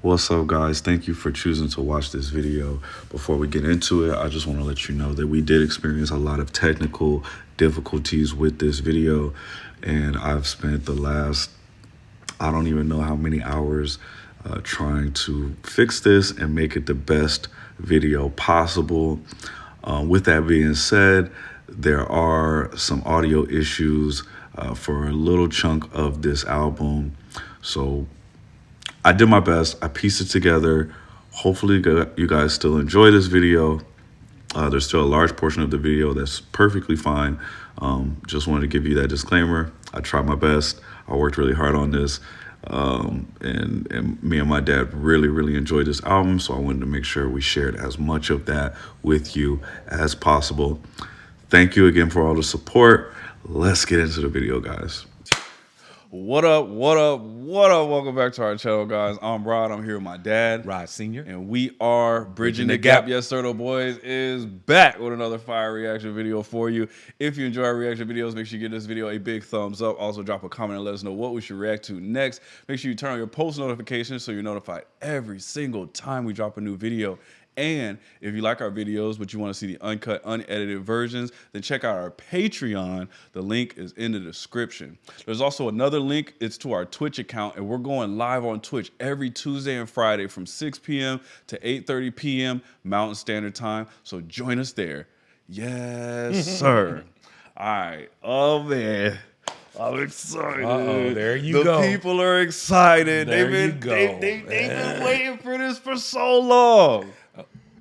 What's up, guys? Thank you for choosing to watch this video. Before we get into it, I just want to let you know that we did experience a lot of technical difficulties with this video, and I've spent the last, I don't even know how many hours trying to fix this and make it the best video possible. With that being said, there are some audio issues for a little chunk of this album. So I did my best. I pieced it together. Hopefully, you guys still enjoy this video. There's still a large portion of the video that's perfectly fine. Just wanted to give you that disclaimer. I tried my best. I worked really hard on this. And me and my dad really enjoyed this album. So I wanted to make sure we shared as much of that with you as possible. Thank you again for all the support. Let's get into the video, guys. What up? Welcome back to our channel, guys. I'm Rod. I'm here with my dad, Rod Sr. And we are Bridging the Gap. Yes, sir, the boys is back with another fire reaction video for you. If you enjoy our reaction videos, make sure you give this video a big thumbs up. Also, drop a comment and let us know what we should react to next. Make sure you turn on your post notifications so you're notified every single time we drop a new video. And if you like our videos, but you want to see the uncut, unedited versions, then check out our Patreon. The link is in the description. There's also another link. It's to our Twitch account, and we're going live on Twitch every Tuesday and Friday from 6 p.m. to 8:30 p.m. Mountain Standard Time. So join us there. Yes, sir. All right. Oh, man. I'm excited. Uh-oh, there you go. The people are excited. There They've been waiting for this for so long.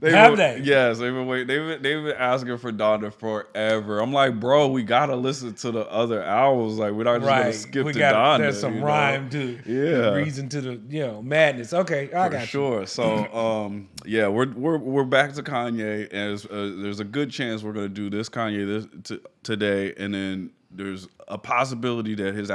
Have they? Yes, they've been waiting. They've been asking for Donda forever. I'm like, bro, we gotta listen to the other albums. Like, we're not just gonna skip to Donda. There's some rhyme to reason to the madness. Okay, I got sure. So yeah, we're back to Kanye, and there's a good chance we're gonna do this Kanye today, and then there's a possibility that his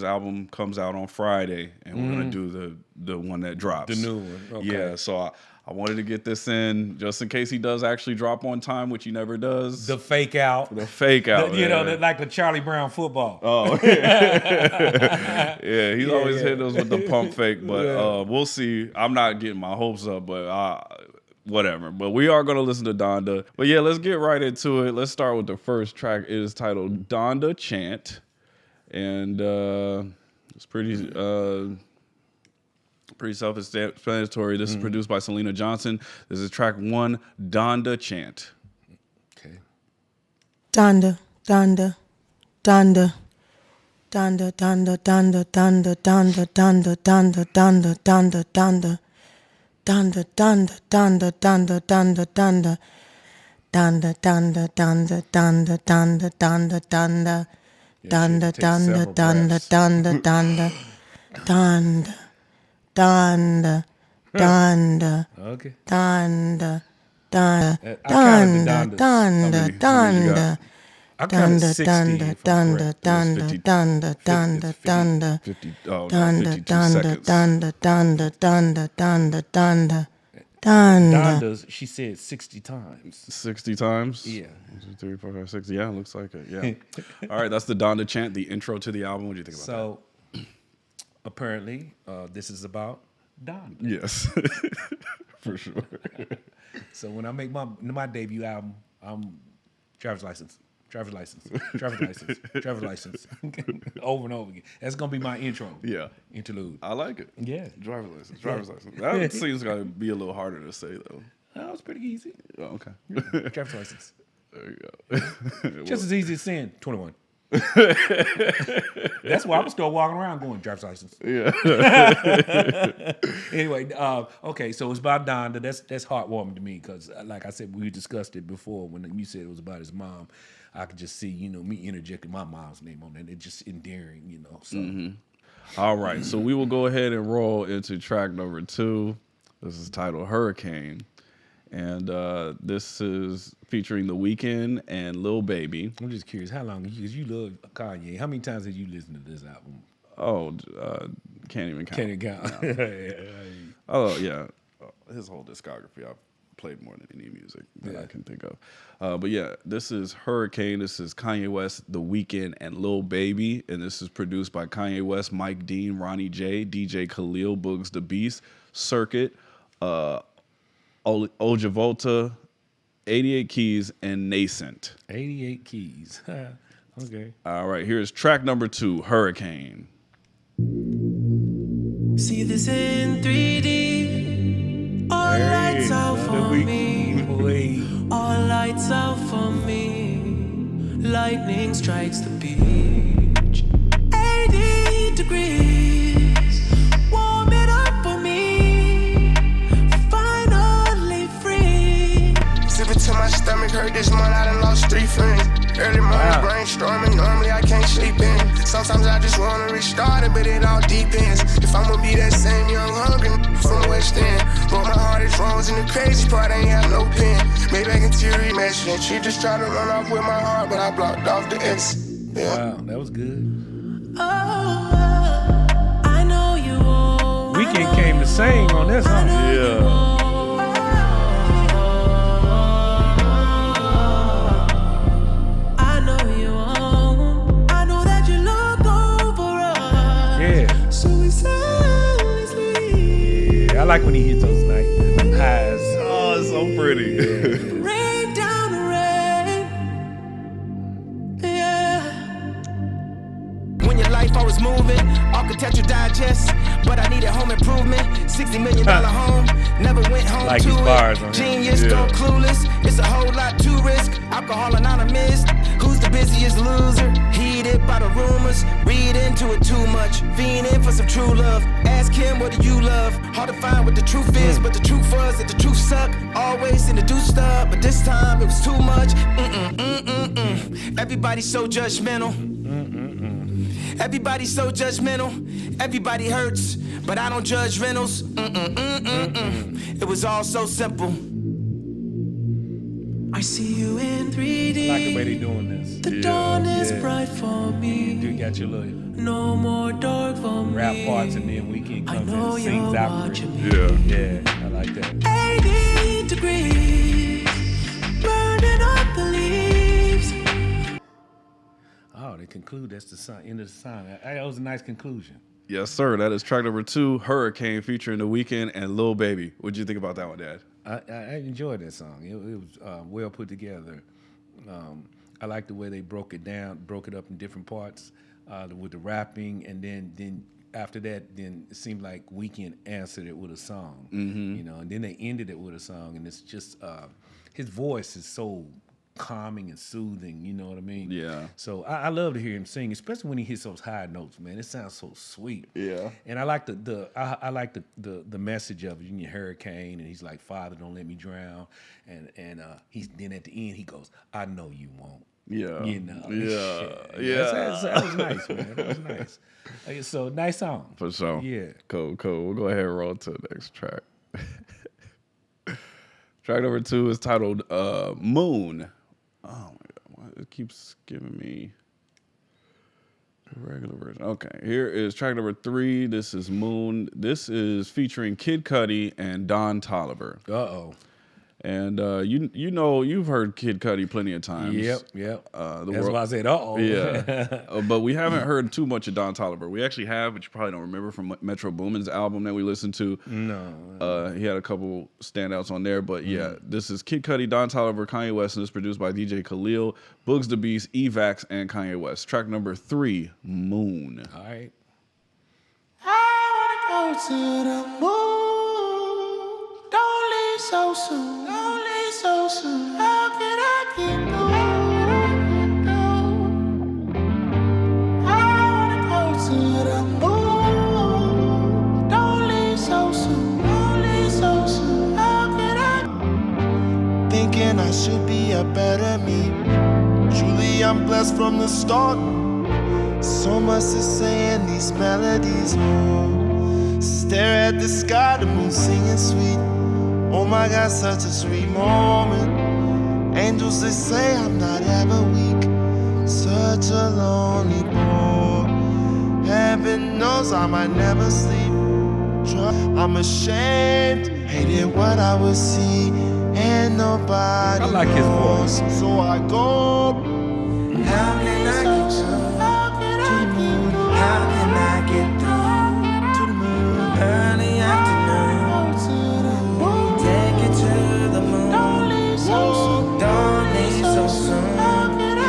album comes out on Friday, and we're gonna do the one that drops, the new one. Okay. Yeah, so I wanted to get this in just in case he does actually drop on time, which he never does. The fake out. You know, like the Charlie Brown football. Oh, yeah. He's always hitting us with the pump fake, but we'll see. I'm not getting my hopes up, but whatever. But we are going to listen to Donda. But yeah, let's get right into it. Let's start with the first track. It is titled Donda Chant. And it's pretty self-explanatory. This is produced by Selena Johnson. This is track 1, Donda Chant. Okay. Donda, Donda, Donda. Donda, Donda, Donda, Donda, Donda, Donda, Donda, Donda, Donda, Donda. Donda, Donda, Donda, Donda, Donda, Donda. Donda, Donda, Donda, Donda, Donda, Donda, Donda. Donda, Donda, Donda, Donda, Donda. Donda. Donda, Donda, Okay. Donda, Donda, Donda, Donda, Donda. I counted 60. Donda, Donda, Donda, Donda, Donda, Donda. 52 Donda, Donda, seconds. Donda, Donda, Donda, Donda, Donda. Donda. Donda's, she said 60 times. 60 times? Yeah. 1, 2, 3, 4, 5, 6. Yeah, looks like it. Yeah. All right, that's the Donda Chant, the intro to the album. What do you think about So apparently, this is about Donda. that? Yes, for sure. So when I make my debut album, I'm driver's license, driver's license, driver's license, driver's license, over and over again. That's gonna be my intro. Yeah. Interlude. I like it. Yeah. Driver's license. Driver's license. That seems to be a little harder to say, though. That was pretty easy. Oh, okay. Driver's license. There you go. Just as easy as saying 21. That's why I'm still walking around going driver's license. Yeah. Anyway, okay, so it's about Donda. That's heartwarming to me because, like I said, we discussed it before when you said it was about his mom. I could just see, me interjecting my mom's name on it. It's just endearing, So. All right, so we will go ahead and roll into track number 2. This is titled Hurricane. And this is featuring The Weeknd and Lil Baby. I'm just curious, how long? Because you love Kanye. How many times have you listened to this album? Oh, can't even count. Can it count? Oh, yeah. His whole discography I've played more than any music that I can think of. But yeah, this is Hurricane. This is Kanye West, The Weeknd, and Lil Baby. And this is produced by Kanye West, Mike Dean, Ronnie J, DJ Khalil, Bugs the Beast, Circuit, Ojavolta, 88 Keys, and Nascent. 88 Keys. Okay. All right, here's track number 2, Hurricane. See this in 3D. All lights out for me. All lights out for me. Lightning strikes the beach. 80 degrees. Warm it up for me. Finally free. Sipping till my stomach hurt this month. I done lost 3 friends. Early morning brainstorming, normally I can't sleep in. Sometimes I just wanna restart it, but it all depends. If I'ma be that same young hungry from West End. But my heart is wrong, and the crazy part, I ain't have no pen. Maybe I can teary message, and she just tried to run off with my heart, but I blocked off the S. Yeah. Wow, that was good. Oh, I know you won't. Weeknd came to sing on that song. Yeah. I like when he hits those highs. Oh, it's so pretty. Yeah. Rain down the rain. Yeah. When your life always moving, architecture digest, but I needed home improvement. $60 million home, never went home like to his bars it. on Genius, Yeah. don't clueless. It's a whole lot to risk. Alcohol anonymous. Who's the busiest loser? Heated by the rumors. Read into it too much. Fiending for some true love. Ask him, what do you love? Hard to find what the truth is, but the truth was that the truth sucked. Always in the do stuff, but this time it was too much. Everybody's so judgmental. Everybody's so judgmental. Everybody hurts, but I don't judge rentals. It was all so simple. I see you in 3D. I like the way they doing this. The dawn is bright for me. You got your little No more dark for me. rap parts, and then Weeknd I comes in know and you're sings after it. watching me. Yeah. Yeah, I like that. 80 degrees. Burning up the leaves. Oh, they conclude. That's the song, end of the song. That was a nice conclusion. Yes, sir. That is track number 2, Hurricane, featuring The Weeknd and Lil Baby. What'd you think about that one, Dad? I enjoyed that song. It was well put together. I like the way they broke it up in different parts with the rapping, and then after that, then it seemed like Weeknd answered it with a song, you know, and then they ended it with a song, and it's just his voice is so calming and soothing, you know what I mean? Yeah. So I love to hear him sing, especially when he hits those high notes, man. It sounds so sweet. Yeah. And I like I like the message of it, Hurricane, and he's like, Father, don't let me drown. And he's then at the end he goes, I know you won't. Yeah. You know. Yeah. Shit. Yeah. That was nice, man. That was nice. So nice song. For sure. Yeah. Cool. We'll go ahead and roll to the next track. Track number 2 is titled Moon. Oh my God, it keeps giving me the regular version. Okay, here is track number 3. This is Moon. This is featuring Kid Cudi and Don Toliver. Uh-oh. And you've heard Kid Cudi plenty of times. Yep. The That's why I said, uh-oh. Yeah. But we haven't heard too much of Don Toliver. We actually have, but you probably don't remember from Metro Boomin's album that we listened to. No. He had a couple standouts on there. But yeah, this is Kid Cudi, Don Toliver, Kanye West, and it's produced by DJ Khalil, Bugs the Beast, Evax, and Kanye West. Track number 3, Moon. All right. I wanna go to the moon. Don't leave so soon. Don't leave so soon. How can I keep going? I wanna go to the moon. Don't leave so soon. Don't leave so soon. How can I? Thinking I should be a better me. Truly, I'm blessed from the start. So much to say in these melodies. Oh, stare at the sky, the moon singing sweet. Oh my God, such a sweet moment. Angels, they say I'm not ever weak. Such a lonely boy. Heaven knows I might never sleep. I'm ashamed, hated what I would see. and nobody I like his knows. voice. So I go. How can I get through? How can I get through? To the moon. Early afternoon. Take it to the moon. Don't leave so soon. Don't leave so soon. How can I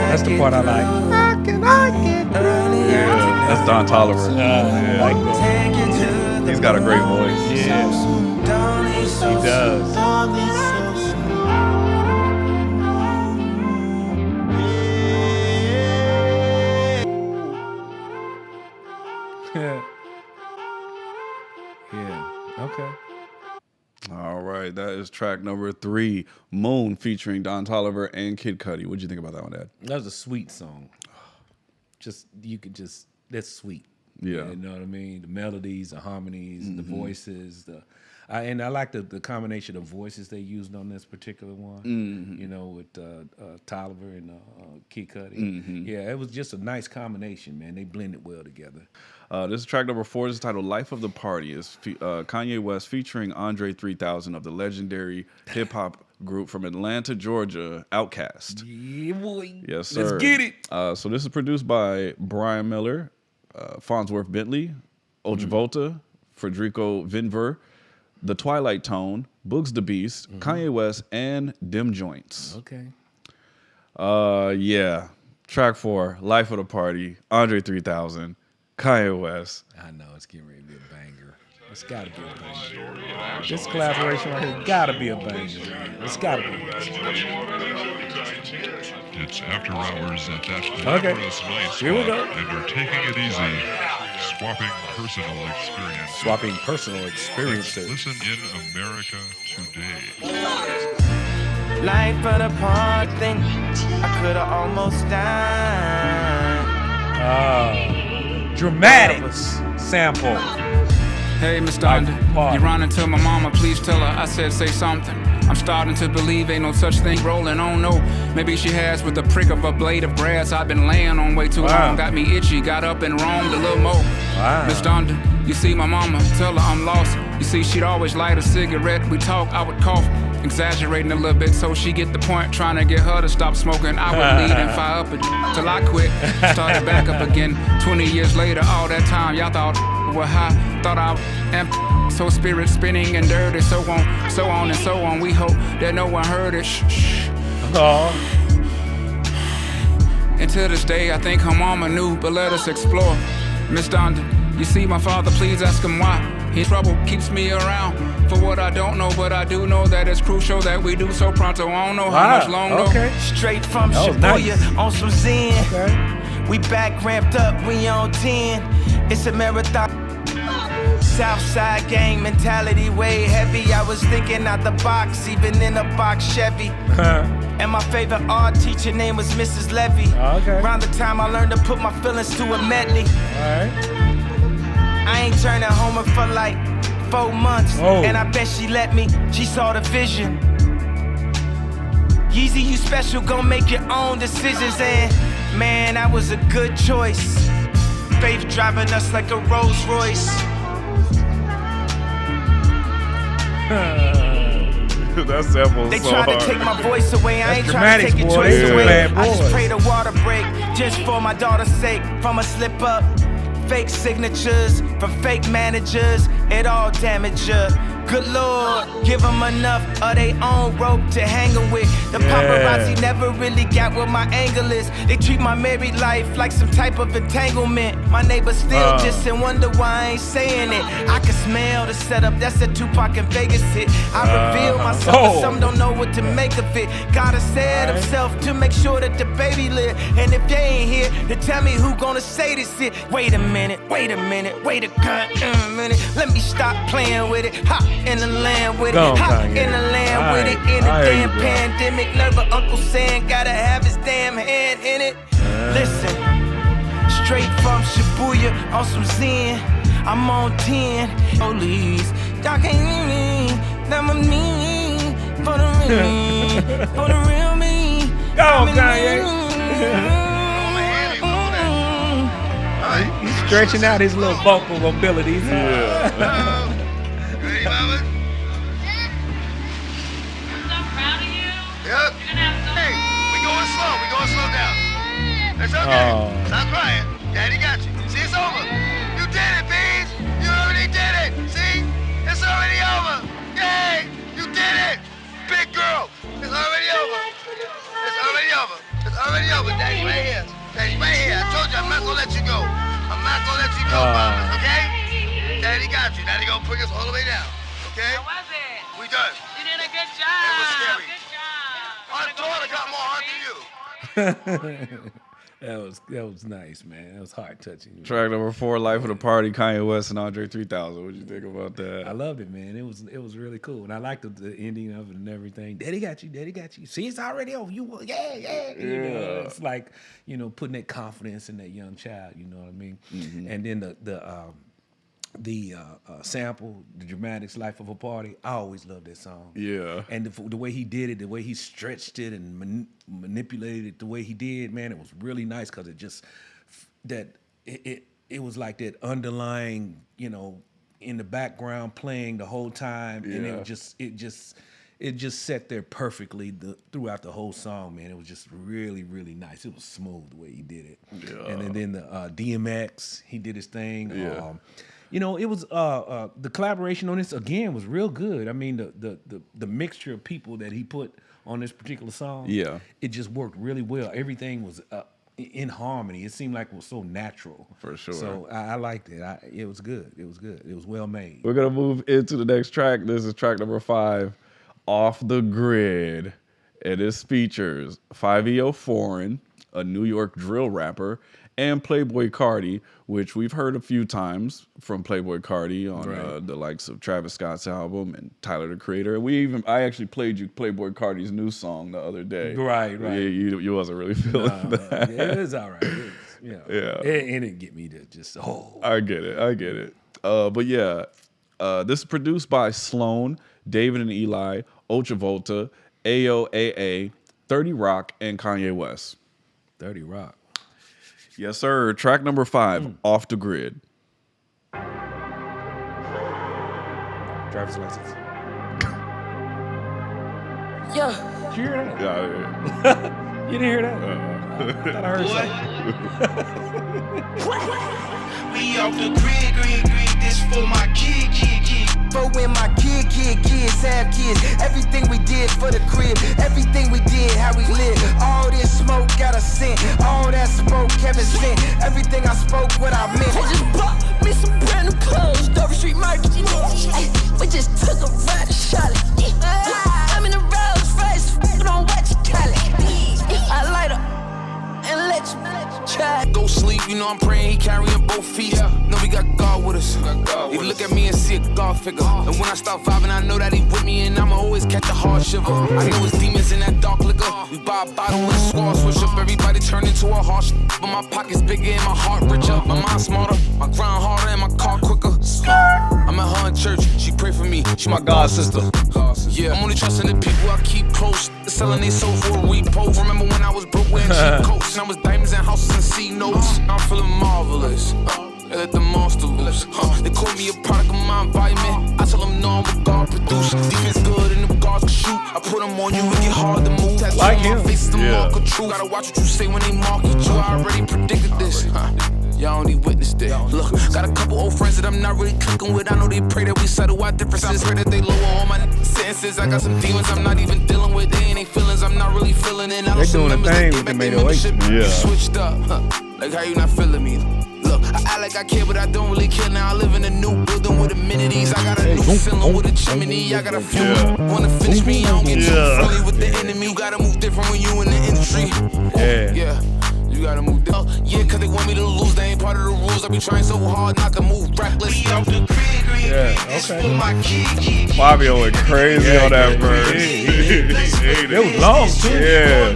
That's the get part I through? like. Early Yeah, afternoon. that's Don Tolliver. I like that. Take it to the He's got a great voice. Yeah, Don't leave so he soon. does. Don't leave so soon. Yeah. Okay. All right, that is track number 3, Moon, featuring Don Tolliver and Kid Cudi. What'd you think about that one, Dad? That was a sweet song. That's sweet. Yeah. You know what I mean? The melodies, the harmonies, the voices, and I like the combination of voices they used on this particular one. You know, with Tolliver and Kid Cudi. Yeah, it was just a nice combination, man. They blended well together. This is track number 4. This is titled "Life of the Party." It's Kanye West featuring Andre 3000 of the legendary hip hop group from Atlanta, Georgia, Outkast. Yeah, boy. Yes, sir. Let's get it. So this is produced by Brian Miller, Farnsworth Bentley, Ultravolta, Federico Vinver, The Twilight Tone, Boogs the Beast, Kanye West, and Dim Joints. Okay. Yeah. Track 4, Life of the Party, Andre 3000, Kanye West. I know it's getting ready to be a banger. It's got to be a banger. This collaboration right here got to be a banger. It's got to be. It's after hours at that Okay. glamorous night Here we spot, go. and we're taking it easy, swapping personal experience. Swapping personal Let's experiences. listen in America today. Life of the party, I could've almost died. Dramatics sample. Hey, Miss Donda, Party. you running to my mama, please tell her I said say something. I'm starting to believe ain't no such thing rolling on, no. Maybe she has with the prick of a blade of grass I've been laying on way too Wow. long. Got me itchy, got up and roamed a little more. Wow. Miss Donda, you see my mama, tell her I'm lost. You see, she'd always light a cigarette. We talk, I would cough, exaggerating a little bit so she get the point. Trying to get her to stop smoking. I would lead and fire up till I quit. Started back up again. 20 years later, all that time, y'all thought were high. Thought I am so spirit spinning and dirty. So on and so on. We hope that no one heard it. Shh, shh. Oh, And to this day, I think her mama knew, but let us explore. Miss Donda, you see my father, please ask him why. His trouble keeps me around for what I don't know, but I do know that it's crucial that we do so pronto. I don't know how much longer. Okay. Straight from That was Shibuya nice. on some Zen. Okay. We back ramped up, we on 10. It's a marathon. Southside gang mentality way heavy. I was thinking out the box, even in a box Chevy. And my favorite art teacher name was Mrs. Levy. Okay. Around the time I learned to put my feelings to a medley. All right. I ain't turning homer for like 4 months. Oh. And I bet she let me, she saw the vision. Yeezy, you special, gon' make your own decisions. And man, that was a good choice. Faith driving us like a Rolls Royce. That sample They is so tried hard. to take my voice away. I That's ain't trying to take your dramatics, boy. choice Yeah. away. Bad I just boys. pray the water break just for my daughter's sake. From a slip up, fake signatures from fake managers, it all damage her. Good Lord, give them enough of their own rope to hang 'em with. The paparazzi never really got what my angle is. They treat my married life like some type of entanglement. My neighbors still just and wonder why I ain't saying it. I can smell the setup, that's a Tupac and Vegas hit. I reveal myself, but some don't know what to make of it. Gotta said himself to make sure that the baby live. And if they ain't here, then tell me who gonna say this shit. Wait a minute, wait a minute, wait a minute. Let me stop playing with it. Hop in the land with it. Go on, Hop Kanye. in the land with it. In I a hear damn you, bro. pandemic. Never Uncle Sam gotta have his damn hand in it. Listen, straight from Shibuya on some Zen. I'm on 10. Police, y'all can't hear me. That was me. For the real me. For the real me. Go on, I'm in Kanye. He's stretching out his little vocal abilities. It's okay. Stop crying. Daddy got you. See, it's over. You did it, Beans. You already did it. See? It's already over. Yay! You did it. Big girl. It's already over. It's already over. It's already over. Daddy right here. Daddy right here. I told you I'm not gonna let you go. I'm not gonna let you go, Mama. Okay? Daddy got you. Daddy gonna bring us all the way down. Okay? How was it? We done. You did a good job. It was scary. Good job. Our daughter got more heart than you. That was nice, man. That was heart touching. Track number 4, Life of the Party, Kanye West and Andre 3000. What you think about that? I loved it, man. It was really cool, and I liked the ending of it and everything. Daddy got you. Daddy got you. See, it's already over. You will, yeah. You know, it's like, you know, putting that confidence in that young child. You know what I mean? Mm-hmm. And then the sample, the Dramatics, Life of a Party. I always loved that song. Yeah. And the way he did it, the way he stretched it and manipulated it the way he did, man, it was really nice because it just, it was like that underlying, you know, in the background playing the whole time. Yeah. And it just sat there perfectly throughout the whole song, man. It was just really, really nice. It was smooth the way he did it. Yeah. And then the DMX, he did his thing. Yeah. You know, it was the collaboration on this again was real good. I mean, the mixture of people that he put on this particular song, it just worked really well. Everything was in harmony. It seemed like it was so natural. For sure. So I liked it. It was good. It was good. It was well made. We're gonna move into the next track. This is track number 5, Off the Grid. And this features 5EO Foreign, a New York drill rapper, and Playboi Carti, which we've heard a few times from Playboi Carti on the likes of Travis Scott's album and Tyler, the Creator. And I actually played you Playboi Carti's new song the other day. Right. Yeah, you wasn't really feeling that. Yeah, it was all right. Yeah. It didn't get me to just, I get it. But yeah, this is produced by Sloan, David and Eli, Ultravolta, AOAA, 30 Rock, and Kanye West. 30 Rock. Yes, sir. Track number 5, Off the Grid. Driver's license. Yeah. Did you hear that? Yeah. You didn't hear that? I thought I heard something. We off the grid, this for my kid. For when my kids have kids. Everything we did for the crib, everything we did, how we live. All this smoke got a scent, all that smoke Kevin sent. Everything I spoke, what I meant. I just bought me some brand new clothes, Dover Street Market. We just took a ride to Charlotte. I'm in the Rolls Royce, don't watch it, Cali. I light up and let you try. Go sleep, you know I'm praying he carrying both feet. No, we got God with us. He look at me and see a God figure. And when I start vibing, I know that he with me, and I'ma always catch a hard shiver. I know it's demons in that dark liquor. We buy a bottle with a squad, switch up, everybody turn into a harsh. But my pocket's bigger and my heart richer. My mind smarter, my grind harder, and my car quicker. I'm at her in church, she pray for me, she my God sister. Yeah, I'm only trusting the people I keep close. Selling they soul for a repost. Remember when I was broke wearing cheap coats, and I was diamonds and houses and C notes. I'm feeling marvelous. They let the monster loose. They call me a product of my environment. I tell them no, I'm what God produced. Defense good and them guards can shoot. I put them on you, it get hard to move. Tattoo like on my face is the mark of truth. Gotta watch what you say when they market you. I already predicted this. Y'all only witnessed it. Look, got a couple old friends that I'm not really clicking with. I know they pray that we settle our differences. I pray that they lower all my sentences. I got some demons I'm not even dealing with. They ain't feelings I'm not really feeling. And I know some members that get back their membership. Switched up, like how you not feeling me? Look, I act like I care, but I don't really care. Now I live in a new building with amenities. I got a new feeling with a chimney. I got a few wanna finish me. I don't get too friendly with the enemy. You gotta move different when you in the industry. Yeah. You gotta move down. Yeah, cause they want me to lose. They ain't part of the rules. I be trying so hard not to move reckless. We off the grid, okay. Fabio went crazy on that verse. It was long too. Yeah.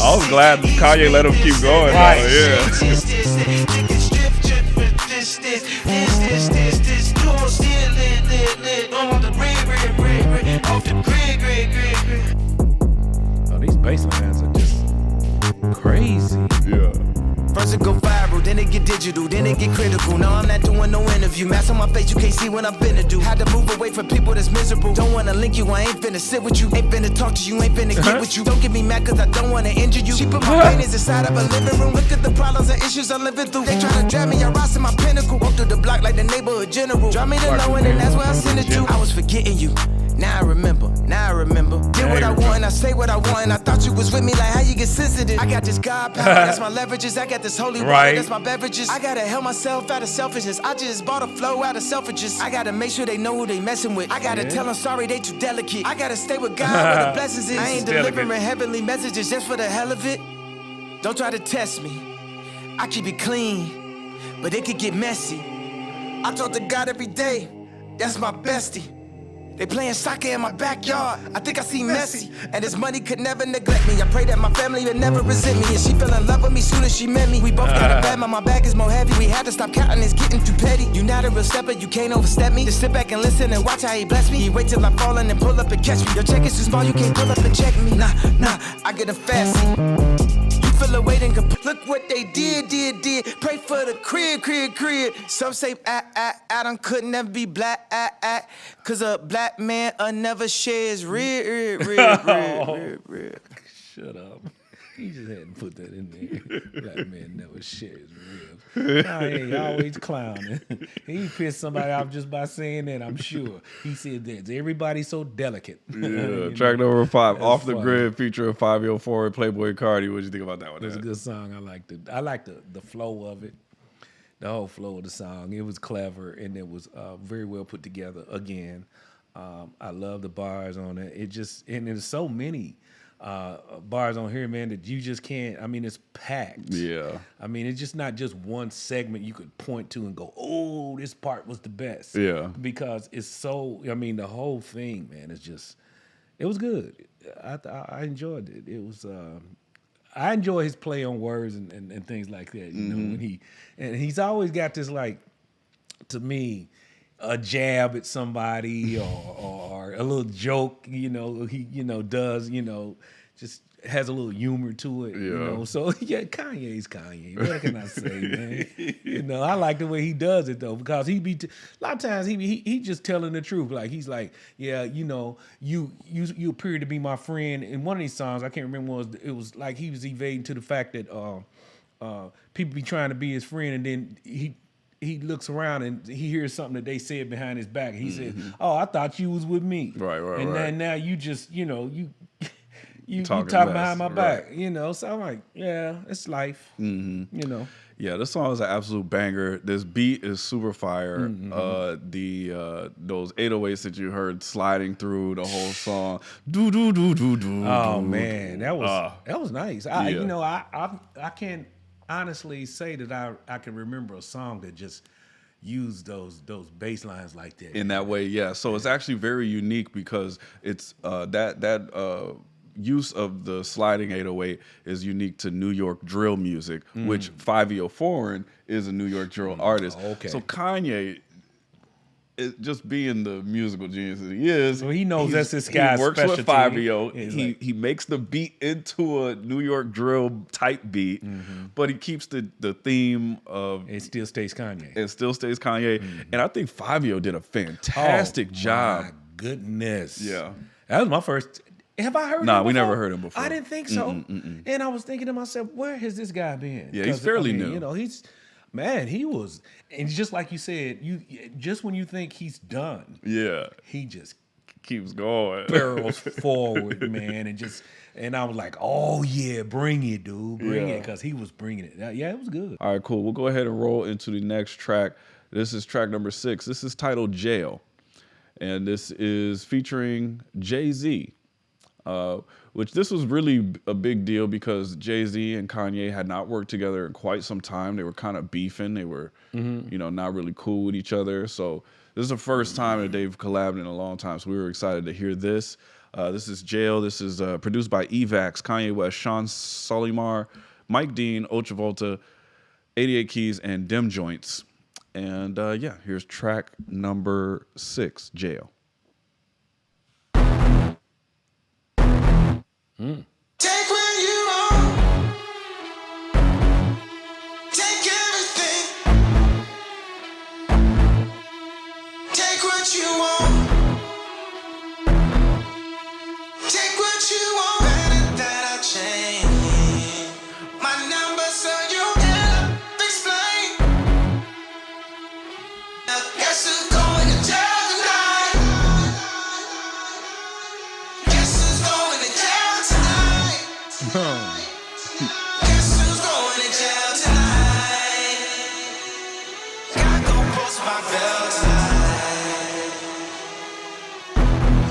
I was glad Kanye let him keep going. Right. Oh, these bass lines are just crazy. Yeah. First it go viral, then it get digital, then it get critical. No, I'm not doing no interview. interview. Mask on my face, you can't see what I'm finna do. Had to move away from people that's miserable. Don't wanna link you, I ain't finna sit with you. Ain't finna talk to you, ain't finna get with you. Don't get me mad cause I don't wanna injure you. She put my paintings inside of a living room. Look at the problems and issues I'm living through. They try to drag me, I rise to my pinnacle. Walk through the block like the neighborhood general. Drop me the low and then that's where I send it to. I was forgetting you. Now I remember. Did what I want and I say what I want. And I thought you was with me, like how you get sensitive. I got this God power, that's my leverages. I got this holy water, that's my beverages. I gotta help myself out of selfishness. I just bought a flow out of selfishness. I gotta make sure they know who they messing with. I gotta tell them sorry, they too delicate. I gotta stay with God where the blessings is. I ain't delivering heavenly messages just for the hell of it. Don't try to test me. I keep it clean, but it could get messy. I talk to God every day, that's my bestie. They playing soccer in my backyard. I think I see Messi. And this money could never neglect me. I pray that my family would never resent me. And she fell in love with me soon as she met me. We both got a bad, my bag is more heavy. We had to stop counting, it's getting too petty. You not a real stepper, you can't overstep me. Just sit back and listen and watch how he bless me. He wait till I fall in and pull up and catch me. Your check is too small, you can't pull up and check me. Nah, I get a fast seat. Feel a waiting, look what they did. Pray for the crib. Some say Adam could never be black, cause a black man never shares rib. Shut up. He just had to put that in there. Black man never shares ribs. Kanye always clowning. He pissed somebody off just by saying that, I'm sure. He said that. Everybody's so delicate. Yeah, track number 5, Off the Grid, featuring 504 and Playboy Cardi. What did you think about that one? It was a good song. I liked the flow of it. The whole flow of the song. It was clever and it was very well put together. Again, I love the bars on it. And there's so many bars on here, man, that you just can't. I mean, it's packed. Yeah. I mean, it's just not just one segment you could point to and go, oh, this part was the best. Yeah. Because it's so. I mean, the whole thing, man, is just. It was good. I enjoyed it. It was. I enjoy his play on words and things like that. You know, when he's always got this, like, to me, a jab at somebody or a little joke, he does, just has a little humor to it, So yeah, Kanye's Kanye. What can I say, man? I like the way he does it though, because a lot of times he just telling the truth. Like he's like, yeah, you appear to be my friend. In one of these songs, I can't remember it was like he was evading to the fact that people be trying to be his friend, and then he looks around and he hears something that they said behind his back. He said, "Oh, I thought you was with me." Right. And then now you just, you talking behind my back, So I'm like, yeah, it's life, Yeah, this song is an absolute banger. This beat is super fire. Those 808s that you heard sliding through the whole song. Do do do do do. Oh man, that was nice. I can't honestly say that I can remember a song that just used those bass lines like that. In that way, yeah. So it's actually very unique because it's that use of the sliding 808 is unique to New York drill music, which 504 is a New York drill artist. Okay. So Kanye, just being the musical genius that he is, so he knows that's his guy's specialty. He works with 5 he makes the beat into a New York drill type beat, but he keeps the theme of it still stays Kanye. And I think 5 did a fantastic job. My goodness, yeah, that was my first. Have I heard him Nah, before? we never heard him before. I didn't think so. And I was thinking to myself, where has this guy been? Yeah, he's fairly new. He was, and just like you said, just when you think he's done, he just keeps going, barrels forward, man, and I was like, oh yeah, bring it, dude, bring it, because he was bringing it. Yeah, it was good. All right, cool. We'll go ahead and roll into the next track. This is track number 6. This is titled Jail, and this is featuring Jay-Z. Which this was really a big deal because Jay-Z and Kanye had not worked together in quite some time. They were kind of beefing. They were, not really cool with each other. So this is the first time that they've collabed in a long time. So we were excited to hear this. This is Jail. This is produced by Evax, Kanye West, Sean Solimar, Mike Dean, Ultravolta, 88 Keys, and Dim Joints. And here's track number 6, Jail. Take where you are. Take everything. what you want. Take what you want. Better that I change my number so you can explain. Now guess who's going to jail tonight? Guess who's going to jail tonight? Guess who's going to jail tonight? Gotta go post my bell tonight.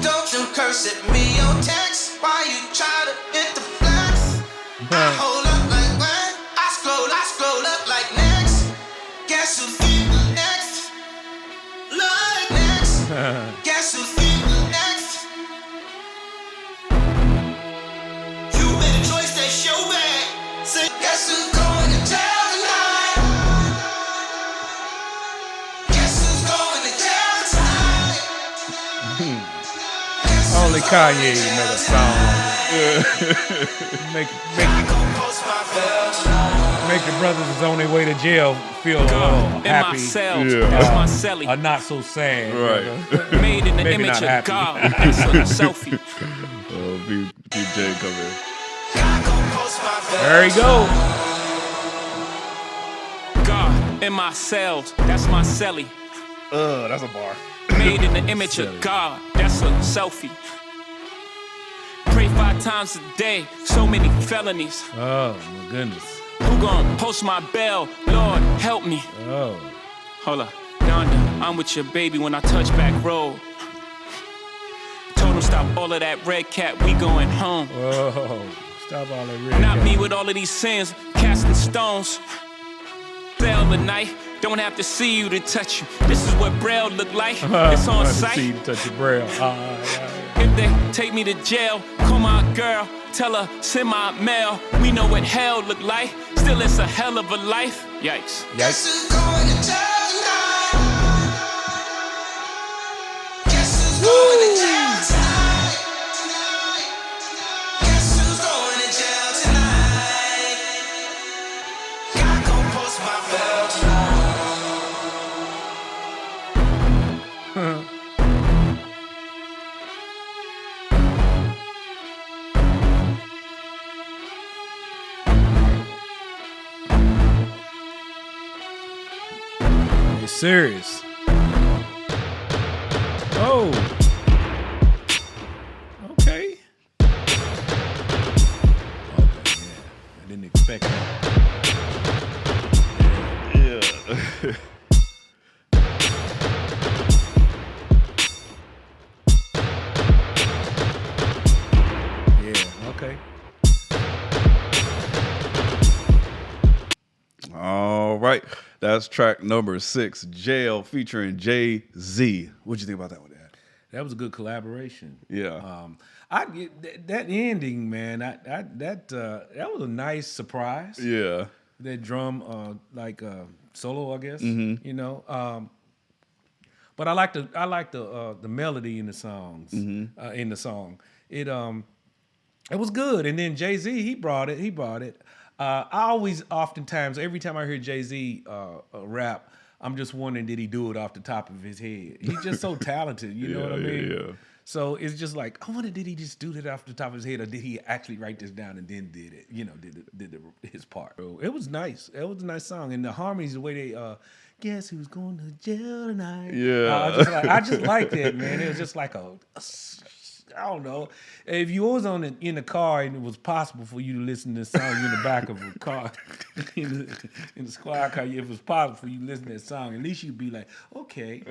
Don't you curse at me on text. Why you try to hit the flex? I hold up like what? I scroll up like next. Guess who's getting next? Like next. Guess who's getting next? You made a choice that show back. Say, guess who's going to jail tonight? Guess who's going to jail tonight? Only Kanye made a song. Make the brothers that's on their way to jail feel a little happy. That's my celly. Or not so sad. Right. Made in the Maybe image not of happy. God. That's a selfie. PJ come in. There you go. God in my cells. That's my celly. That's a bar. Made in the image of God. That's a selfie. Pray 5 times a day. So many felonies. Oh, my goodness. Who gon' post my bell? Lord, help me. Oh. Hold up. Donda, I'm with your baby when I touch back road. Told him stop all of that red cat. We going home. Whoa. Stop all that red Not cat. me with all of these sins. Casting stones. Sell the night. Don't have to see you to touch you. This is what Braille look like. It's on See sight. you touch your braille. If they take me to jail, call my girl, tell her, send my mail. We know what hell look like, still it's a hell of a life. Yikes. Guess who's going to jail tonight? Guess who's going to jail tonight? Guess who's going to jail tonight? Gotta go post my bell tonight. You serious? Oh. Okay. Yeah. I didn't expect that. Yeah. Yeah, okay. All right. That's track number 6, Jail, featuring Jay-Z. What'd you think about that one, Dad? That was a good collaboration. Yeah. That ending, man. That was a nice surprise. Yeah. That drum, solo, I guess. Mm-hmm. You know. But I like the melody in the songs. Mm-hmm. In the song, it was good. And then Jay-Z, he brought it. Oftentimes, every time I hear Jay-Z rap, I'm just wondering, did he do it off the top of his head? He's just so talented, you know what I mean? Yeah. So it's just like, I wonder, did he just do that off the top of his head, or did he actually write this down and then did it? You know, did his part. So it was nice. It was a nice song, and the harmonies, the way they guess who's going to jail tonight? Yeah. I just liked it, man. It was just like I don't know. If you was in the car and it was possible for you to listen to this song, you in the back of a car, in the squad car, if it was possible for you to listen to that song, at least you'd be like, okay,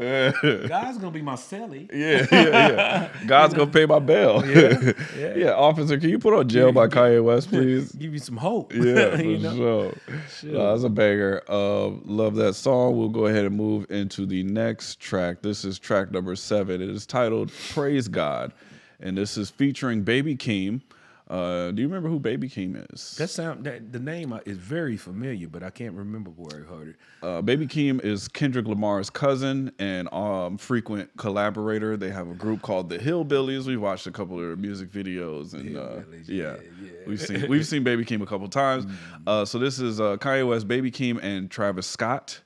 God's gonna be my celly. Yeah. God's gonna pay my bail. Yeah. Officer, can you put on Jail by Kanye West, please? Give you some hope. Yeah, for You know? sure. That's a banger. Love that song. We'll go ahead and move into the next track. This is track number 7. It is titled Praise God. And this is featuring Baby Keem. Do you remember who Baby Keem is? The name is very familiar, but I can't remember where I heard it. Baby Keem is Kendrick Lamar's cousin and frequent collaborator. They have a group called the Hillbillies. We've watched a couple of their music videos, and we've seen Baby Keem a couple times. So this is Kanye West, Baby Keem, and Travis Scott.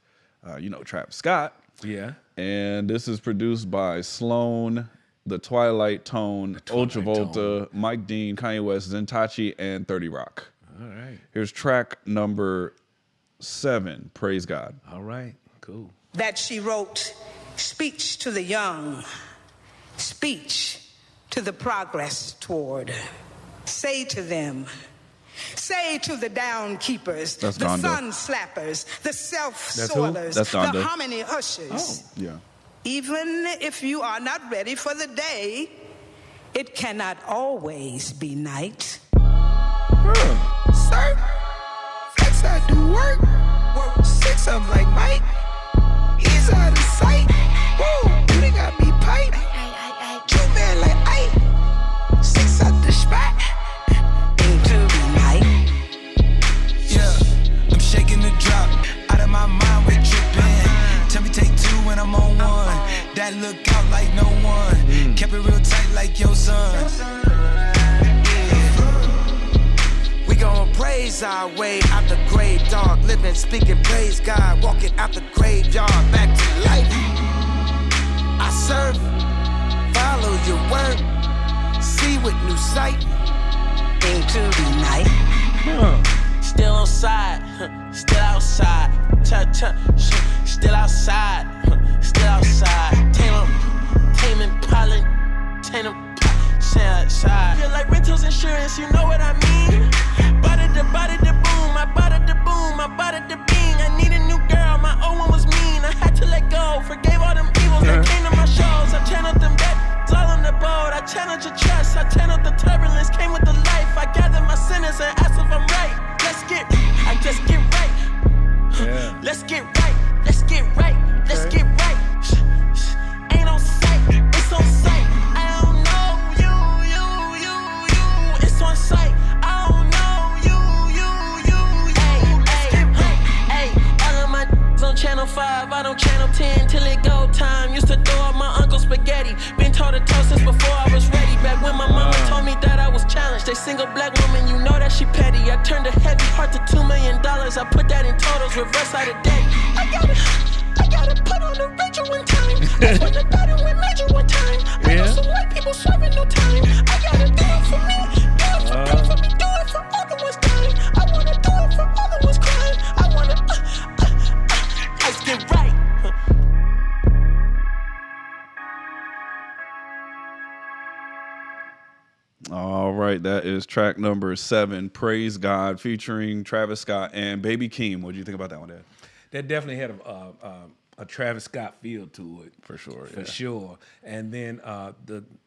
Travis Scott. Yeah. And this is produced by Sloan, The Twilight Tone, Ultravolta, Mike Dean, Kanye West, Zentachi, and 30 Rock. All right. Here's track number 7, Praise God. All right. Cool. That she wrote, speech to the young, speech to the progress toward. Say to them, say to the down keepers, That's the Donda. sun slappers, the self That's who? soilers, That's the Donda. harmony ushers. Yeah. Even if you are not ready for the day, it cannot always be night. Sir, flex I do work. Work 6 of 'em like Mike. He's out of sight. Whoa, you done got me pipe. You man like Ike. 6 out the spot. Into the night. Yeah, I'm shaking the drop. Out of my mind, we're tripping. Tell me take 2 when I'm on 1. That look out like no one. Kept it real tight like your son. We gon' praise our way out the grave, dog. Living, speaking, praise God. Walking out the graveyard, back to life. I serve, follow your word. See with new sight. Into the night. Still on side, still outside. Still outside, still outside. Taming pollen, outside. Feel like rentals insurance, you know what I mean? Body the boom, I bought the boom, I bought the bing. I need a new girl, my old one was mean. I had to let go, forgave all them evils that came to my shows. I channeled them back, all on the boat. I channeled your trust, I channeled the turbulence, came with the life. I gathered my sinners and asked if I'm right. I just get right. Yeah. Let's get right, let's get right, let's get right. Ain't on sight, it's on sight. I don't know you. It's on sight. I don't know you. Hey, all of my on channel 5, I don't channel 10 till it go time. Used to throw out my uncle's spaghetti. Been taught to toast since before I was ready. Back when my mama told me that I was challenged. A single black woman, you know that she petty. I turned a heavy heart to $2 million. I put that in totals, reverse out of day. I gotta put on the Rachel one time. That's when the battle went major one time. I know some white people serving no time. I gotta do it for me, do it for me, do it for all the ones dying. I wanna do it for all the ones crying. I wanna, let's get right. All right, that is track number 7, Praise God, featuring Travis Scott and Baby Keem. What do you think about that one, Dad? That definitely had a Travis Scott feel to it, For sure, for yeah. sure. And then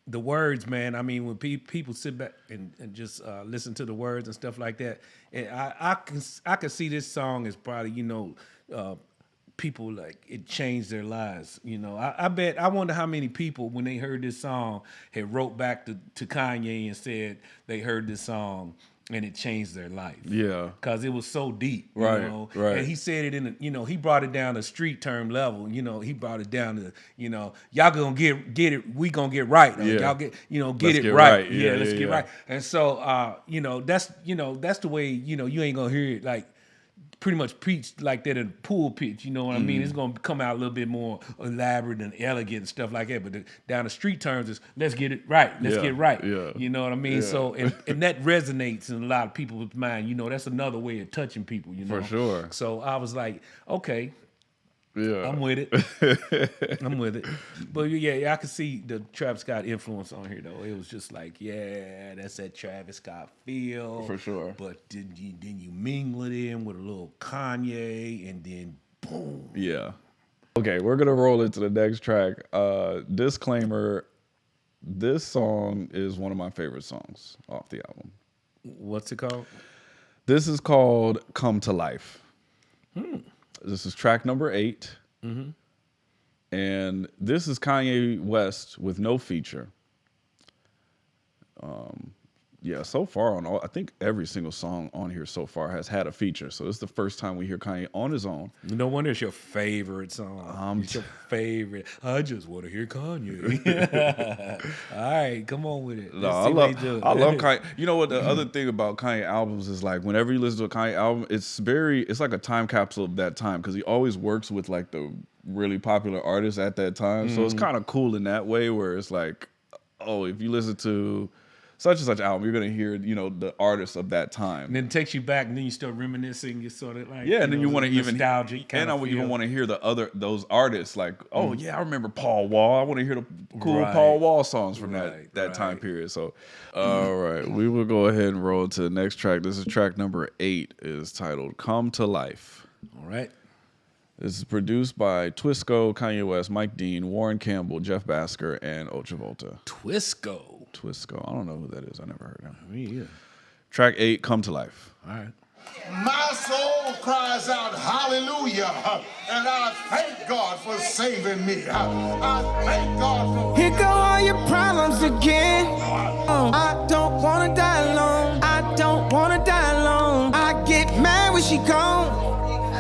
the words, man. I mean, when people sit back and just listen to the words and stuff like that, and I can see this song as probably people like it changed their lives. I wonder how many people when they heard this song had wrote back to Kanye and said they heard this song and it changed their life. Yeah. Because it was so deep. Right. And he said it in he brought it down to street term level. He brought it down to, y'all gonna get it, we gonna get right. Or Yeah. Y'all get Let's it get right. right. Yeah, Yeah, let's yeah, get yeah. right. And so that's the way, you ain't gonna hear it like pretty much preached like that in pulpit, you know what I mean? It's gonna come out a little bit more elaborate and elegant and stuff like that. But down the street terms is let's get it right. Let's get right. Yeah. You know what I mean? Yeah. So and that resonates in a lot of people's mind. That's another way of touching people, For sure. So I was like, okay, Yeah. I'm with it. I'm with it. But yeah, I could see the Travis Scott influence on here though. It was just like, yeah, that's that Travis Scott feel. For sure. But then you mingle it in with a little Kanye and then boom. Yeah. Okay, we're gonna roll into the next track. Disclaimer: this song is one of my favorite songs off the album. What's it called? This is called "Come to Life." This is track number 8, and this is Kanye West with no feature. So far on all, I think every single song on here so far has had a feature. So this is the first time we hear Kanye on his own. No wonder it's your favorite song. It's your favorite. I just want to hear Kanye. All right, come on with it. No, Let's I see what he do. love Kanye. You know what? The other thing about Kanye albums is like whenever you listen to a Kanye album, it's like a time capsule of that time because he always works with like the really popular artists at that time. So it's kind of cool in that way where it's like, oh, if you listen to such and such album, you're gonna hear, the artists of that time. And then it takes you back, and then you start reminiscing. You sort of like, and then you want to even nostalgic. And I would even want to hear those artists. Like, oh yeah, I remember Paul Wall. I want to hear the cool Paul Wall songs from that time period. So, all right, we will go ahead and roll to the next track. This is track number 8. Is titled "Come to Life." All right. This is produced by Twisco, Kanye West, Mike Dean, Warren Campbell, Jeff Basker, and Ultravolta. Twisco. I don't know who that is. I never heard him. Me either. Track 8, "Come to Life." All right. My soul cries out hallelujah, and I thank God for saving me. I thank God for... Here go all your problems again. I don't wanna die alone. I don't wanna die alone. I get mad when she gone.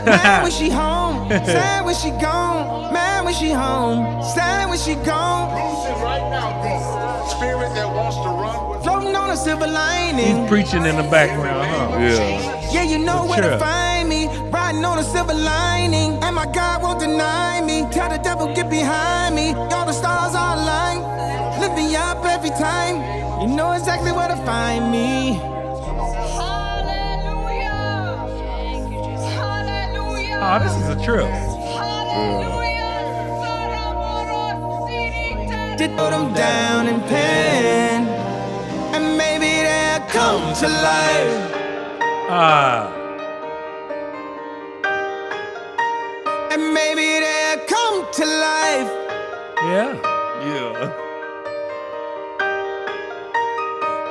Mad when she home. Sad when she gone. Mad when she home. Sad when she gone. Losing right now, God. Spirit that wants to run with... Floating on a silver lining. He's preaching in the background, huh? Yeah, you know where to find me. Riding on a silver lining. And my God won't deny me. Tell the devil, get behind me. All the stars are aligned. Lift me up every time. You know exactly where to find me. Oh, this is a trip. Just put them down in pen, and maybe they'll come to life. And maybe they'll come to life. Yeah.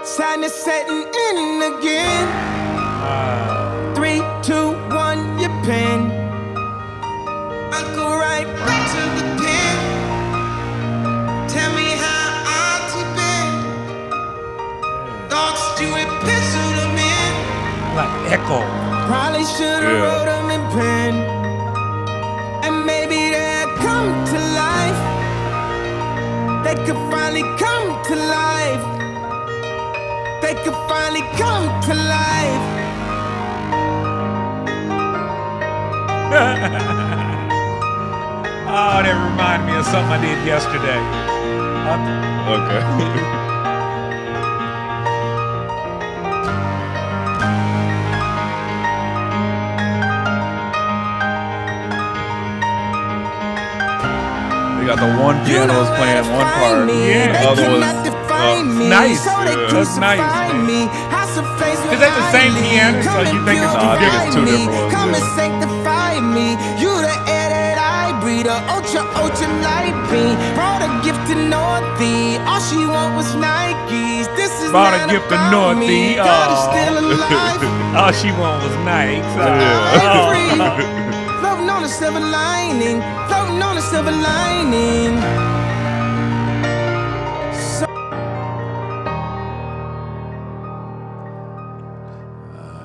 Sadness setting in again. 3, 2, 1, your pen. I go right back to the pen. Tell me how I been. Thoughts you would pencil them in. Like echo. Probably should've wrote them in pen. And maybe they'll come to life. They could finally come to life. They could finally come to life. Oh, that reminded me of something I did yesterday. Okay. They got the one piano is playing one part. Yeah. The other was nice. That's nice. Is that the same piano? So you think it's I think it's two different ones. Come and sanctify me. You the air that I breathe. A ultra light beam. Brought a gift to Northie. All she want was Nikes. This is Brought not a gift to about Northie. me. God is still alive. All she want was Nikes. Floating on a silver lining. Floating on a silver lining.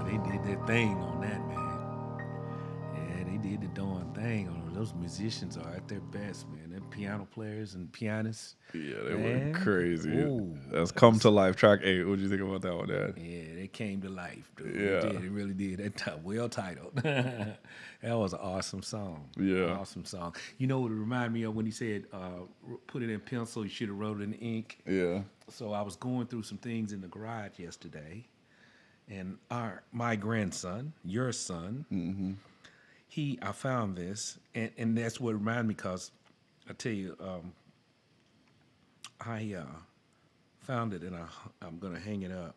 They did their thing on that, man. Yeah, they did the darn thing on those musicians are at their best, man. They're piano players and pianists. Yeah, they went crazy. Ooh, That's "Come to Life," track 8. What do you think about that one, Dad? Yeah, they came to life, dude. Yeah. They really did. That well titled. That was an awesome song. Yeah. Awesome song. You know what it reminded me of when he said, put it in pencil, you should have wrote it in ink. Yeah. So I was going through some things in the garage yesterday, and my grandson, your son, I found this, and that's what reminded me, because I tell you, I found it, and I'm going to hang it up.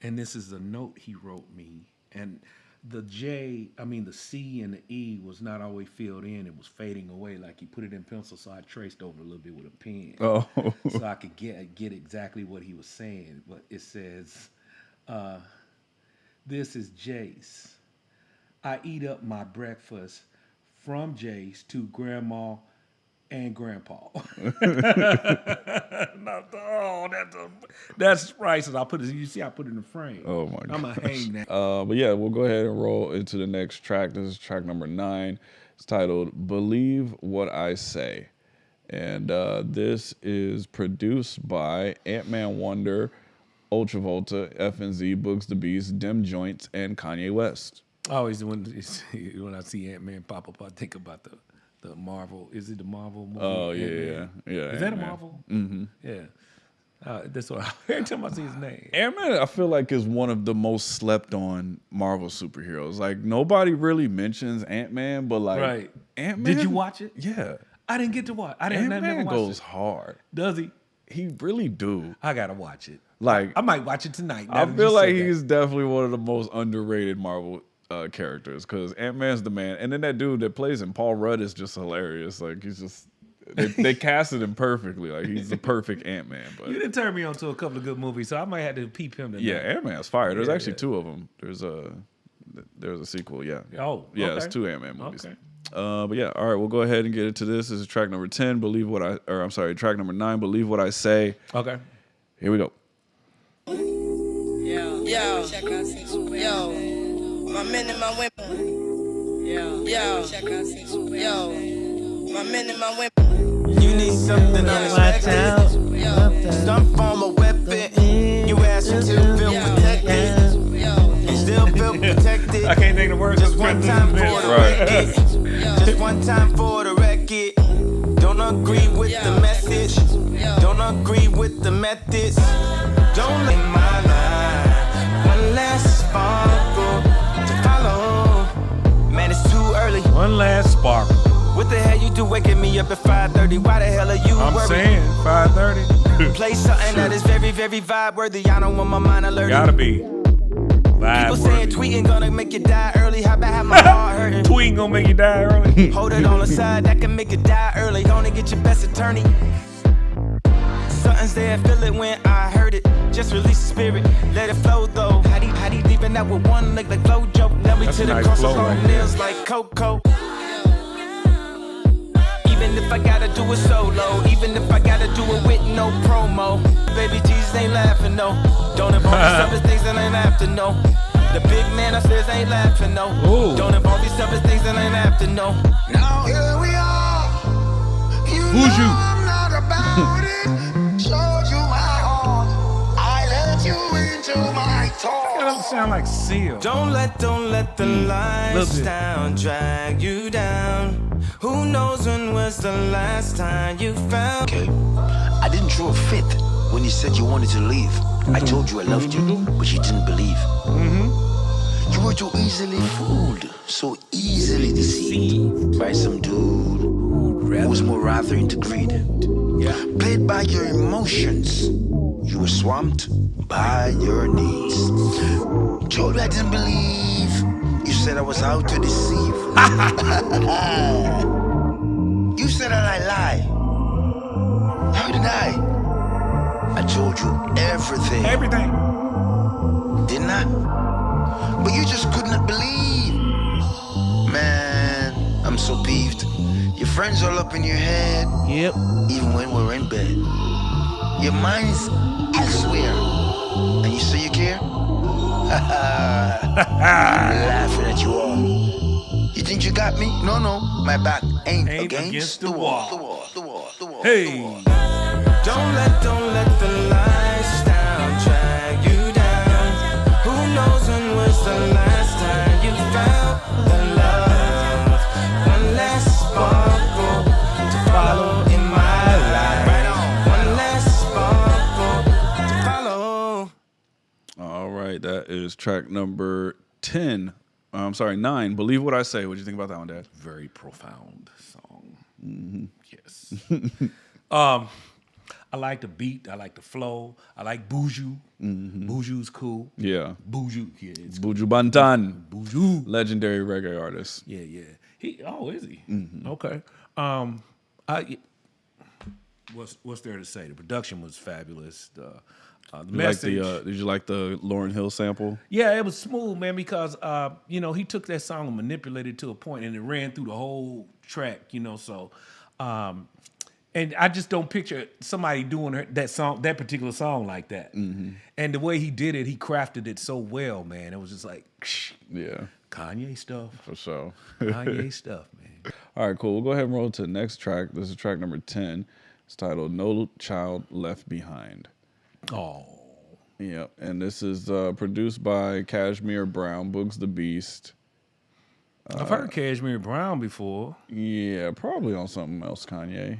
And this is a note he wrote me, and the C and the E was not always filled in. It was fading away, like he put it in pencil, so I traced over a little bit with a pen. Oh. So I could get exactly what he was saying. But it says, this is Jace. I eat up my breakfast from Jace to Grandma and Grandpa. That's priceless. I put it. You see, I put it in the frame. Oh my god! I'm gonna hang that. But yeah, we'll go ahead and roll into the next track. This is track number 9. It's titled "Believe What I Say," and this is produced by Ant-Man Wonder, Ultravolta, FNZ, Books the Beast, Dem Joints, and Kanye West. Always when I see Ant-Man pop up, I think about The Marvel. Is it the Marvel movie? Oh yeah. Is that a Ant-Man. Marvel? Mm-hmm. Yeah. That's what every time I see his name. Ant-Man, I feel like, is one of the most slept on Marvel superheroes. Like, nobody really mentions Ant-Man, but like, Right. Ant-Man. Did you watch it? Yeah. I didn't get to watch. I never Ant-Man watched goes it. hard. Does he? He really do. I gotta watch it. Like, I might watch it tonight. I feel like he's definitely one of the most underrated Marvel characters because Ant-Man's the man. And then that dude that plays him, Paul Rudd, is just hilarious. Like, he's just... They casted him perfectly. Like, he's the perfect Ant-Man. But You didn't turn me on to a couple of good movies, so I might have to peep him tonight. yeah, Ant-Man's fire. There's Yeah, actually yeah. two of them. There's a sequel. Yeah. Oh, yeah. okay. It's two Ant-Man movies. Okay. But yeah, all right. We'll go ahead and get into this. This is track number 10. Track number 9. Believe what I say. Okay. Here we go. Yo, my men and my women. Yo, my men and my women. You need something unexpected. Some form of weapon. You ask me to feel protected. You still feel protected. I can't think of the words. Just one time for the record. Just one time for the record. Don't agree with the message. Don't agree with the methods. Don't let my life one last sparkle to follow. Man, it's too early. One last sparkle. What the hell you do waking me up at 5:30? Why the hell are you I'm worried? saying 5:30. Play something that is very, very vibe worthy. I don't want my mind alerted. Gotta be. People saying tweeting gonna make you die early. How about have my heart hurting? Tweeting gonna make you die early. Hold it on the side, that can make you die early. Gonna get your best attorney. Something's there, feel it when I heard it. Just release the spirit, let it flow though. How do you leaving out with one leg like Flojo? Let me That's to a the nice cross flow of right home there. nails like Coco. Even if I gotta do it solo, even if I gotta do it with no promo. Baby Jesus ain't laughing, no. Don't involve yourself in things that ain't after, no. The big man upstairs ain't laughing, no. Ooh. Don't involve yourself in things that ain't after, no. Now here we are. Who's you? I'm not about it. Showed you my heart. I let you into my That thoughts. don't sound like Seal. Don't let the lights bit. down drag you down. Who knows when was the last time you felt? Okay, I didn't throw a fit when you said you wanted to leave. I told you I loved you, but you didn't believe. You were too easily fooled, so easily deceived by some dude who was more rather into greed. Played by your emotions, you were swamped by your needs. Told you I didn't believe, you said I was out to deceive. You said that I lie. How did I told you everything. Everything. Didn't I? But you just could not believe. Man, I'm so peeved. Your friends all up in your head. Yep. Even when we're in bed. Your mind's elsewhere. And you say you care? Laughing at you all. You think you got me? No, my back ain't against the wall. The wall. Hey. Don't let the lights down drag you down. Who knows when was the last time you felt the love? One last sparkle to follow in my life. One last sparkle to follow. All right, that is track number 10. I'm sorry, 9. Believe what I say. What do you think about that one, Dad? Very profound song. Mm-hmm. Yes. I like the beat. I like the flow. I like Buju. Mm-hmm. Buju's cool. Yeah. Buju. Yeah, it's Buju Banton. Buju. Legendary reggae artist. Yeah. Is he? Mm-hmm. Okay. What's there to say? The production was fabulous. The message. Did you like the Lauryn Hill sample? Yeah, it was smooth, man, because he took that song and manipulated it to a point, and it ran through the whole track. So. And I just don't picture somebody doing that particular song like that. Mm-hmm. And the way he did it, he crafted it so well, man. It was just like, yeah, Kanye stuff. For sure. Kanye stuff, man. All right, cool. We'll go ahead and roll to the next track. This is track number 10. It's titled No Child Left Behind. Oh. Yep. And this is produced by Cashmere Brown, Boogs the Beast. I've heard Cashmere Brown before. Yeah, probably on something else, Kanye.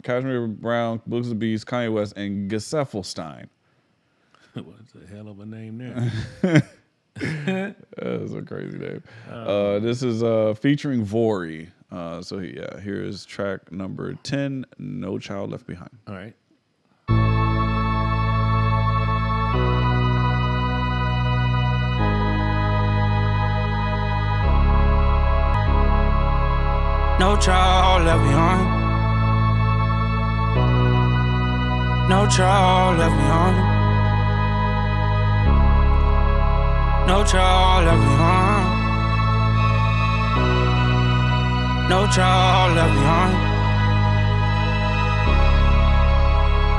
Kashmir Brown, Books of the Beast, Kanye West, and Geseffelstein. What's a hell of a name there? That's a crazy name. This is featuring Vori. So yeah, here is track number 10, No Child Left Behind. All right. No child left behind. No child left behind. No child left behind. No child left behind.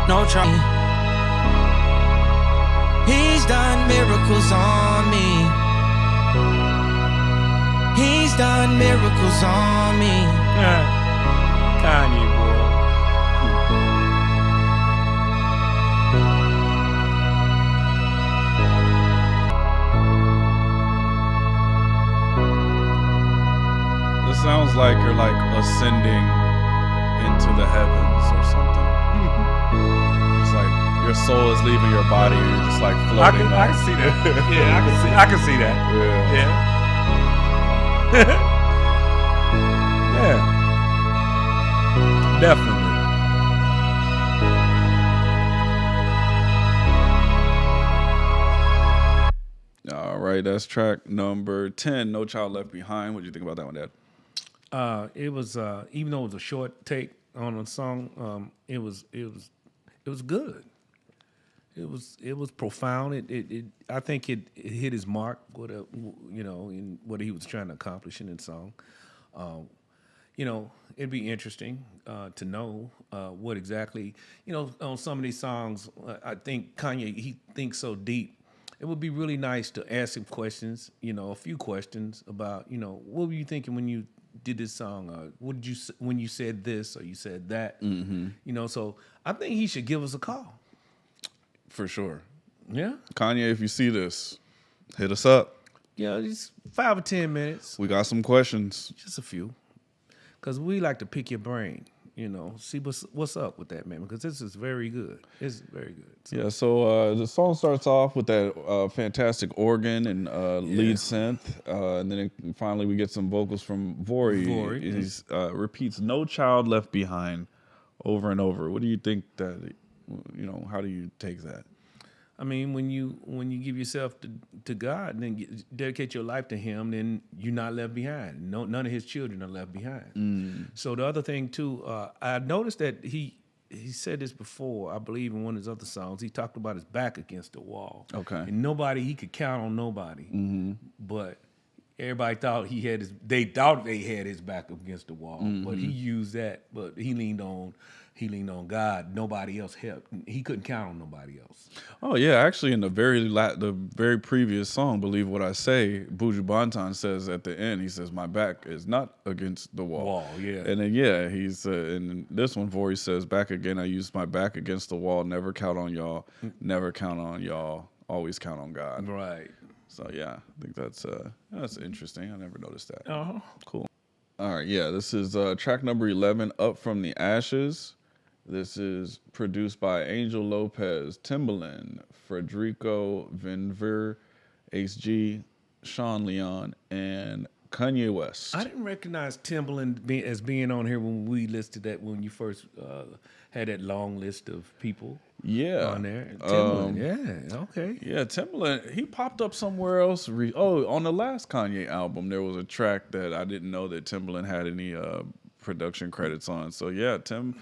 No child. He's done miracles on me. He's done miracles on me. Kanye, boy. This sounds like you're like ascending into the heavens or something. It's like your soul is leaving your body and you're just like floating. I can see that. Yeah, I can see that. Yeah. Yeah. Definitely. All right, that's track number 10, No Child Left Behind. What do you think about that one, Dad? It was even though it was a short take on a song, it was good. It was profound. I think it hit his mark. In what he was trying to accomplish in the song. It'd be interesting to know what exactly. On some of these songs, I think Kanye he thinks so deep. It would be really nice to ask him questions. A few questions about what were you thinking when you did this song? What did you when you said this or you said that? Mm-hmm. So I think he should give us a call. For sure. Yeah. Kanye, if you see this, hit us up. Yeah, just 5 or 10 minutes. We got some questions. Just a few. Because we like to pick your brain, see what's up with that, man, because this is very good. It's very good. So the song starts off with that fantastic organ and lead synth, and then finally we get some vocals from Vori. He repeats "No Child Left Behind" over and over. What do you think that, how do you take that? I mean, when you give yourself to God and then dedicate your life to Him, then you're not left behind. No, none of His children are left behind. So the other thing too, I noticed that he said this before. I believe in one of his other songs, he talked about his back against the wall. Okay, and he could count on nobody, but everybody thought they thought they had his back against the wall, but he used that. But he leaned on God. Nobody else helped. He couldn't count on nobody else. Oh yeah, actually, in the very previous song, "Believe What I Say," Buju Banton says at the end, he says, "My back is not against the wall." Yeah. And then he's in this one, Vori says, "Back again, I use my back against the wall. Never count on y'all. Never count on y'all. Always count on God." Right. So yeah, I think that's interesting. I never noticed that. Cool. All right, yeah, this is track number 11, "Up From the Ashes." This is produced by Angel Lopez, Timbaland, Federico Vinver, HG, Sean Leon, and Kanye West. I didn't recognize Timbaland as being on here when we listed that, when you first had that long list of people on there. Timbaland, okay. Yeah, Timbaland, he popped up somewhere else. On the last Kanye album, there was a track that I didn't know that Timbaland had any production credits on. So yeah, Tim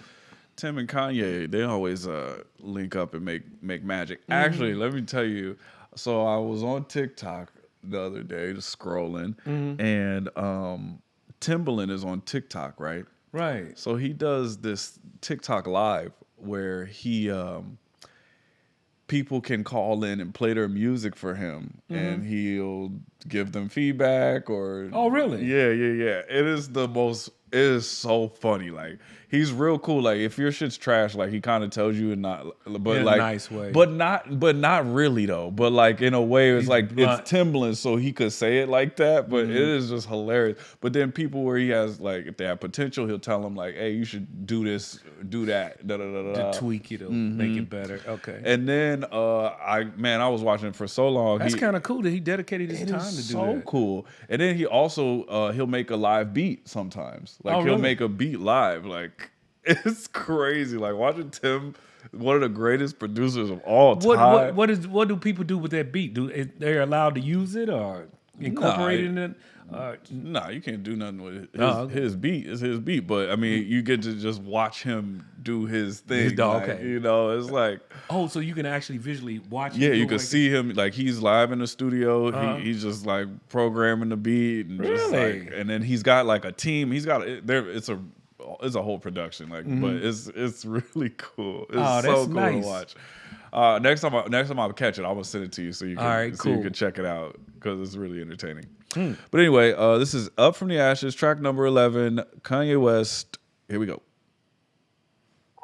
and Kanye, they always link up and make magic. Actually, let me tell you, so I was on TikTok the other day just scrolling, and Timbaland is on TikTok, right? Right. So he does this TikTok live where he people can call in and play their music for him, and he'll give them feedback or. Oh, really? Yeah. It is the most It is so funny. Like he's real cool. Like if your shit's trash, like he kind of tells you and not, but in like a nice way, but not really though. But like in a way, it's like blunt. it's Timbaland, so he could say it like that. But it is just hilarious. But then people where he has like if they have potential, he'll tell them like, hey, you should do this, do that, da da da da. To tweak it or make it better. Okay. And then I was watching it for so long. That's kind of cool that he dedicated his time to do so that. cool. And then he also he'll make a live beat sometimes. Like he'll really? make a beat live. Like it's crazy. Like watching Tim, one of the greatest producers of all time. What do people do with that beat? They're allowed to use it or incorporate it in it? Nah, you can't do nothing with it. His beat is his beat. But I mean, you get to just watch him do his thing. His dog, like, okay. You know, it's like so you can actually visually watch it. yeah, you can see him like he's live in the studio. He's just like programming the beat and just like, and then he's got like a team. He's got it's a whole production like, but it's really cool. It's so cool to watch. Next time I catch it, I'm gonna send it to you so you can you can check it out because it's really entertaining. But anyway, this is Up From the Ashes, track number 11, Kanye West. Here we go.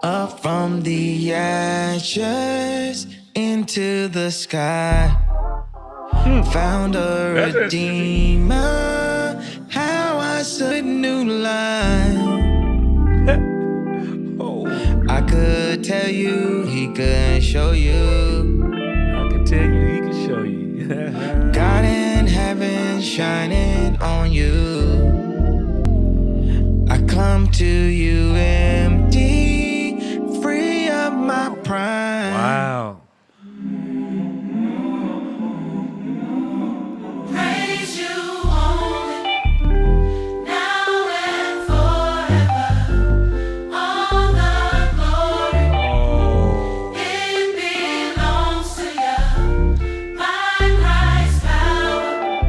Up from the ashes into the sky. Found a redeemer. How I saw a new life. I could tell you, he could show you. I could tell you, he could show you. God in heaven shining on you. I come to you empty, free of my pride. Wow. Praise you only, now and forever. All the glory, it belongs to you. By Christ's power,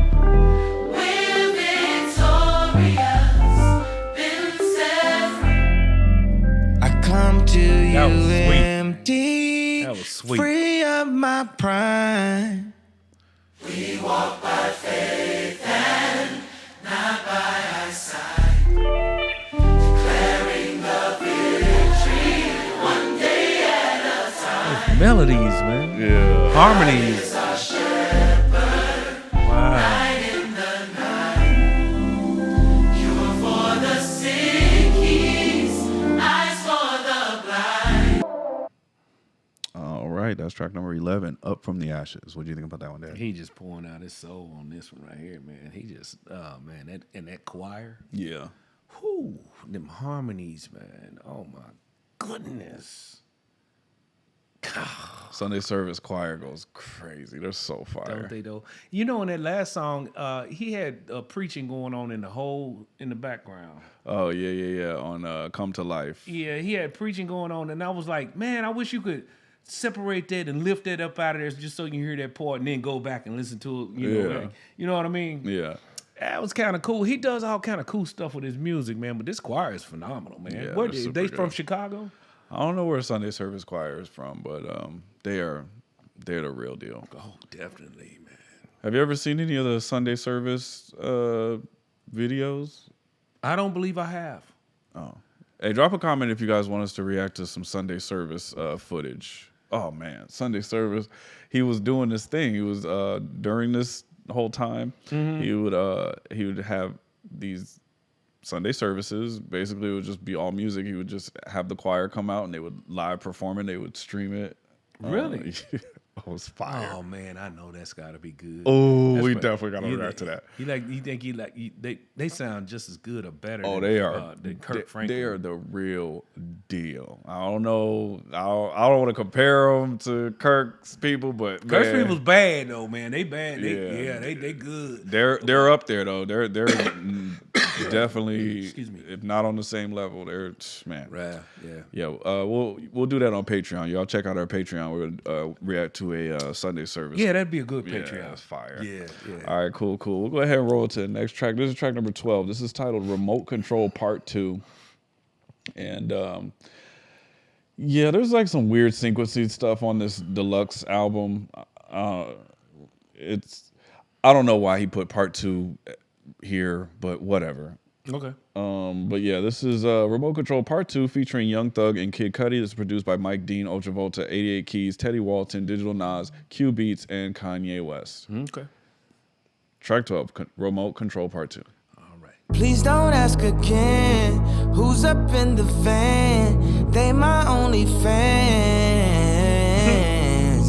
we're victorious, been set free. I come to you was sweet. empty, That was sweet. free of my pride. We walk by faith and not by our sight, declaring the victory one day at a time. Melodies, man. Yeah. Harmonies. Our shepherd, Wow. night in the night, cure for the sick, he's eyes for the blind. All right, that's track number 11, Up From the Ashes. What do you think about that one, Dad? He just pouring out his soul on this one right here, man. He just, man, that choir. Yeah. Whew, them harmonies, man. Oh my goodness. Sunday service choir goes crazy. They're so fire. Don't they though? You know, in that last song, he had preaching going on in the background. Oh yeah. On Come to Life. Yeah, he had preaching going on, and I was like, man, I wish you could separate that and lift that up out of there just so you can hear that part and then go back and listen to it. You know what I mean? Yeah. That was kind of cool. He does all kind of cool stuff with his music, man. But this choir is phenomenal, man. Yeah, Where they're super they good. from Chicago? I don't know where Sunday service choir is from, but they're the real deal. Oh, definitely, man. Have you ever seen any of the Sunday service videos? I don't believe I have. Oh. Hey, drop a comment if you guys want us to react to some Sunday service footage. Oh man, Sunday service. He was doing this thing. He was during this whole time. He would have these Sunday services. Basically, it would just be all music. He would just have the choir come out and they would live perform it. They would stream it. Really? It was fire. Oh man, I know that's got to be good. Oh, That's we right. definitely got to react to that. They sound just as good or better. Oh, than, they are. than Kirk Franklin. They are the real deal. I don't know. I don't want to compare them to Kirk's people, but Kirk's man, people's bad though, man. They bad. Yeah. They good. They're up there though. They're definitely, Excuse me. if not on the same level. They're man. Right. Yeah. We'll do that on Patreon. Y'all check out our Patreon. We'll react to a Sunday service. Yeah, that'd be a good Yeah, Patreon. that's fire. Yeah. All right, cool. We'll go ahead and roll to the next track. This is track number 12. This is titled Remote Control Part 2. And there's like some weird sequencing stuff on this deluxe album. I don't know why he put Part 2 here, but whatever. Okay. But yeah, this is Remote Control Part 2 featuring Young Thug and Kid Cudi. This is produced by Mike Dean, Ultravolta, 88 Keys, Teddy Walton, Digital Nas, Q Beats, and Kanye West. Okay. Track 12, Remote Control Part 2. Please don't ask again who's up in the van. They my only fans.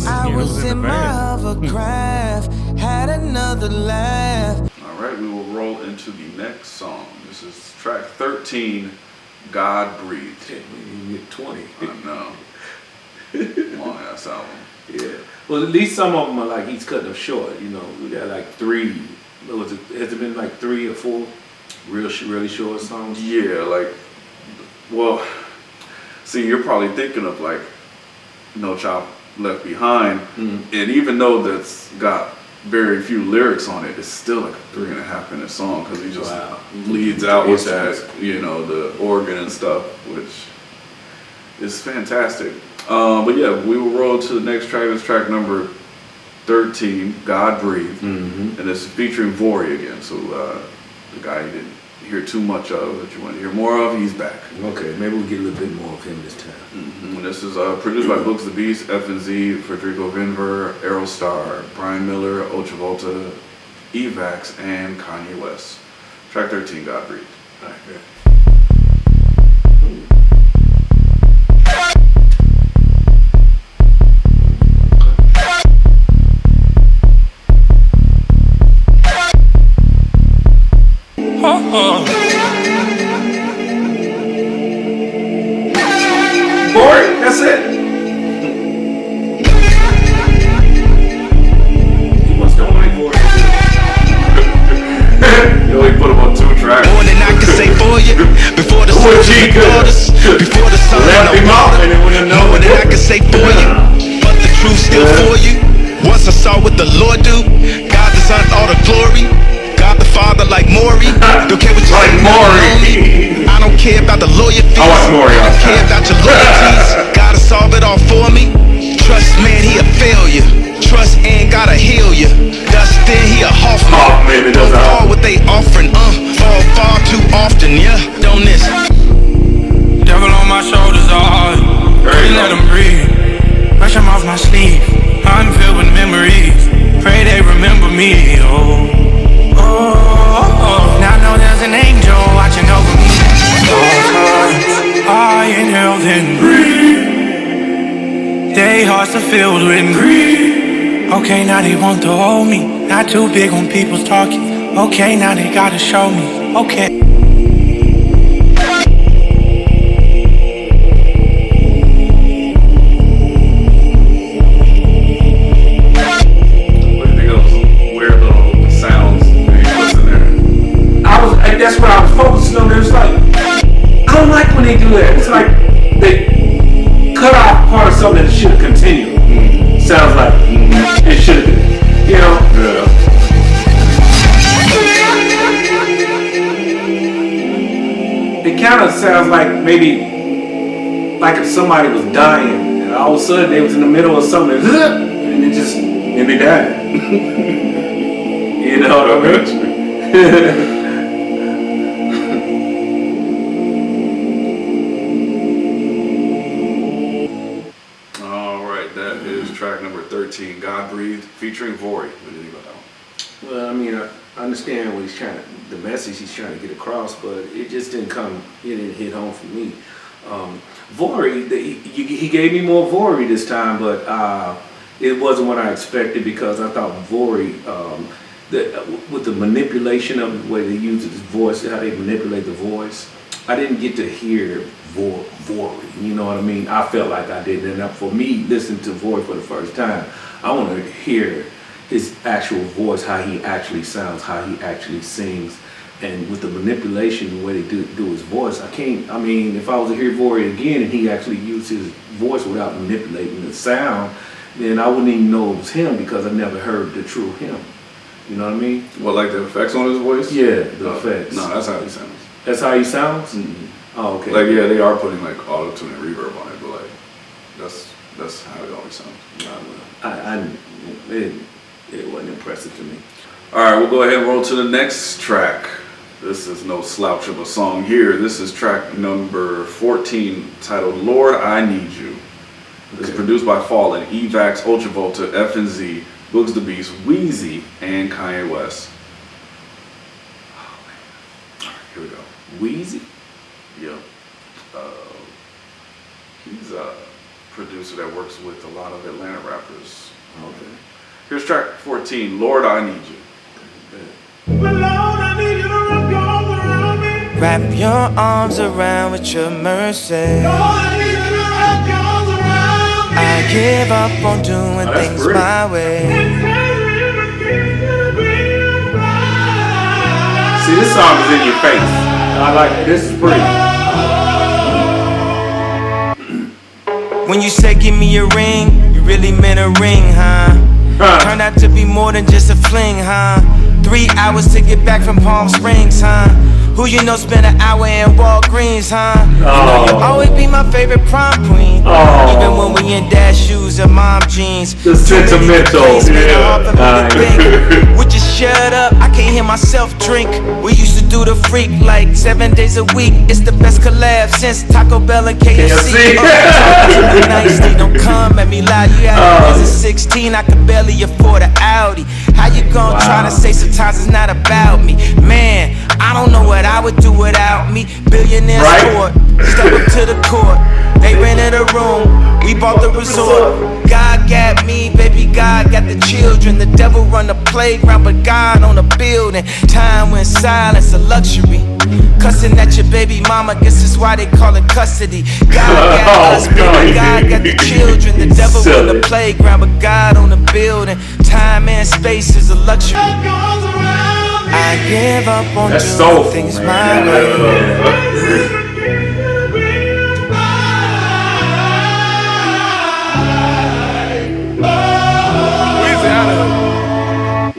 I was in my hovercraft, had another laugh. All right, we will roll into the next song. This is track 13, God Breathed. You get 20. I know. Long ass album. Yeah. Well, at least some of them are like he's cutting them short. You know, we got like 3. Has it been like 3 or 4 really short songs? Yeah, like, well, see, you're probably thinking of like No Child Left Behind, and even though that's got very few lyrics on it, it's still like a 3.5 minute song because he just leads out with that, you know, the organ and stuff, which is fantastic. But yeah, we will roll to the next track. This track number 13, God Breathed, and this is featuring Vori again. So the guy you didn't hear too much of that you want to hear more of, he's back. Okay, maybe we'll get a little bit more of him this time. And this is produced by Books the Beast, F&Z, Federico Vinver, Aerostar, Brian Miller, Ultravolta, Evax, and Kanye West. Track 13, God Breathed. All right, yeah. Bored? That's it? He must don't like bored. Yo, he put him on 2 tracks. More than I can say for you. Before the sun daughters, before the sun left him out, and it wouldn't know. more than I can say for you. But the truth still for you. Once I saw what the Lord do. God the Son, all the glory. God the Father like Maury. Don't care what you Like say. Maury. I don't care about the lawyer fees. I watch Maury all I the don't care time. about your loyalties. Gotta solve it all for me. Trust man, he a failure. Trust ain't gotta heal you. Dustin, he a Hoffman. Hoffman, it doesn't Don't fall happen. what they offering. Fall far too often, yeah. Don't miss. Devil on my shoulders, pray let him breathe. Brush him off my sleeve. I'm filled with memories. Pray they remember me. Oh. Now I know there's an angel watching over me. Those hearts, I inhale then breathe. They hearts are filled with greed. Okay, now they want to hold me. Not too big when people's talking. Okay, now they gotta show me. Okay. That's what I was focusing on. It was like, I don't like when they do that. It's like they cut off part of something that should have continued. Sounds like it should have been, you know? It kind of sounds like maybe like if somebody was dying and all of a sudden they was in the middle of something and they died. You know what I mean? Track number 13, God Breathed, featuring Vori. What do you think about that one? Well, I mean, I understand what he's trying to, the message he's trying to get across, but it just didn't hit home for me. Vori, he gave me more Vori this time, but it wasn't what I expected because I thought Vori, with the manipulation of the way they use his voice, how they manipulate the voice, I didn't get to hear Vori, you know what I mean? I felt like I did, and for me, listening to Vori for the first time, I want to hear his actual voice, how he actually sounds, how he actually sings, and with the manipulation, the way they do his voice, if I was to hear Vori again and he actually used his voice without manipulating the sound, then I wouldn't even know it was him because I never heard the true him. You know what I mean? What, like the effects on his voice? Yeah, the effects. No, that's how he sounds. That's how he sounds? Mm-hmm. Oh, okay. Like, yeah, they are putting like auto-tune and reverb on it, but like, that's how it always sounds. It wasn't impressive to me. All right, we'll go ahead and roll to the next track. This is no slouch of a song here. This is track number 14, titled Lord, I Need You. It's produced by Fallen, Evax, Ultravolta, F&Z, Books the Beast, Wheezy, and Kanye West. Oh, man. All right, here we go. Wheezy? Yep. He's a producer that works with a lot of Atlanta rappers. Okay. Here's track 14, Lord, I Need You. Wrap your arms around with your mercy. I give up on doing things my way. See, this song is in your face. I like it. This is pretty. When you say give me a ring, you really meant a ring, huh? Turned out to be more than just a fling, huh? 3 hours to get back from Palm Springs, huh? Who you know spent an hour in Walgreens, huh? You know you'll always be my favorite prom queen. Even when we in dad shoes and mom jeans. The sentimental. Would you shut up? I can't hear myself drink. We used to do the freak like 7 days a week. It's the best collab since Taco Bell and KFC. Don't come at me loud. You had a 16, I could barely afford an Audi. How you gonna try to say sometimes it's not about me? Man, I don't know what I would do without me. Billionaires court, step up to the court. They rented a room, we bought the resort. God got me, baby, God got the children. The devil run the playground, but God on the building. Time when silence a luxury. Cussing at your baby mama, guess that's why they call it custody. God got us, baby, God got the children. The devil run the playground, but God on the building. Time and space is a luxury. I give up on doing things my way.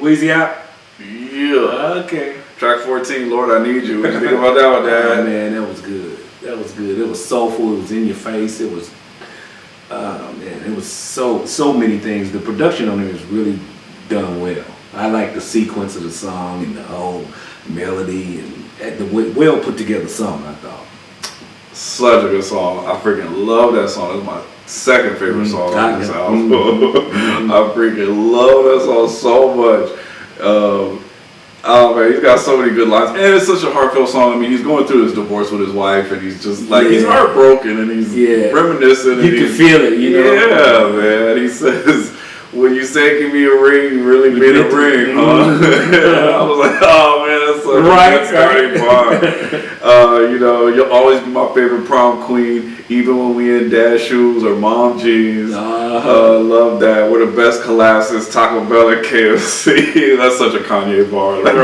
Wheezy out? Yeah. Okay. Track 14, Lord, I Need You. What you think about that one, Dad? Oh, man, that was good. That was good. It was soulful. It was in your face. It was, man, it was so many things. The production on it is really done well. I like the sequence of the song and the whole melody and the well put together song, I thought. Such a good song. I freaking love that song. That's my second favorite song on this album. I freaking love that song so much. Oh man, he's got so many good lines, and it's such a heartfelt song. I mean, he's going through his divorce with his wife, and he's just like he's heartbroken, and he's reminiscing. You can feel it, you know. Yeah, man. He says, "When you say give me a ring, you really mean a ring, huh?" I was like, "Oh man, that's such a good starting bar." You know, you'll always be my favorite prom queen, even when we in dad shoes or mom jeans. Love that. We're the best collab since Taco Bell and KFC. That's such a Kanye bar. Like,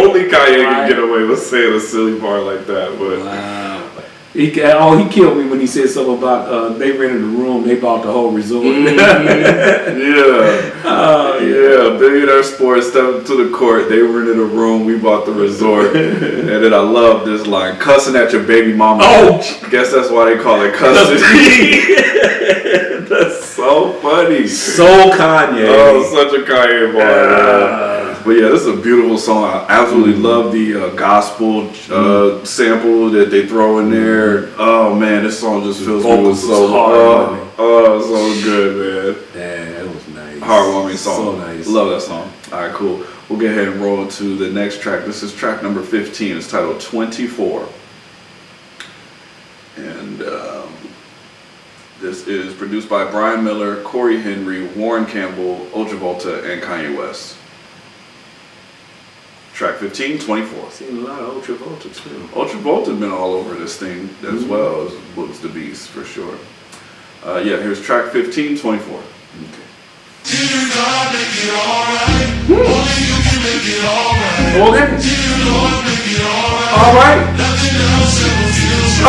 only Kanye can get away with saying a silly bar like that. But he killed me when he said something about they rented a room, they bought the whole resort. Billionaire Sports stepped to the court, they rented a room, we bought the resort. And then I love this line, cussing at your baby mama. Guess that's why they call it custody. That's so funny. So Kanye. Oh, such a Kanye bar. But yeah, this is a beautiful song. I absolutely love the gospel sample that they throw in there. Oh man, this song just feels so so good, man. Yeah, that was nice. Heartwarming song. So nice. Love that song. All right, cool. We'll go ahead and roll into the next track. This is track number 15. It's titled 24. And this is produced by Brian Miller, Corey Henry, Warren Campbell, Ultravolta, and Kanye West. Track 15, 24. Seen a lot of Ultravolta too. Ultravolta been all over this thing as well as Books the Beast for sure. Yeah, here's track 15, 24. Okay. All right.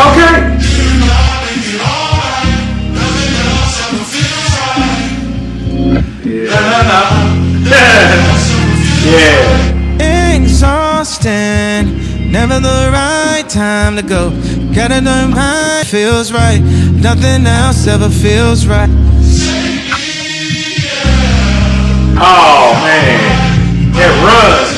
Okay. Yeah. Exhausting, never the right time to go. Gotta know mine feels right. Nothing else ever feels right. Oh man, it runs.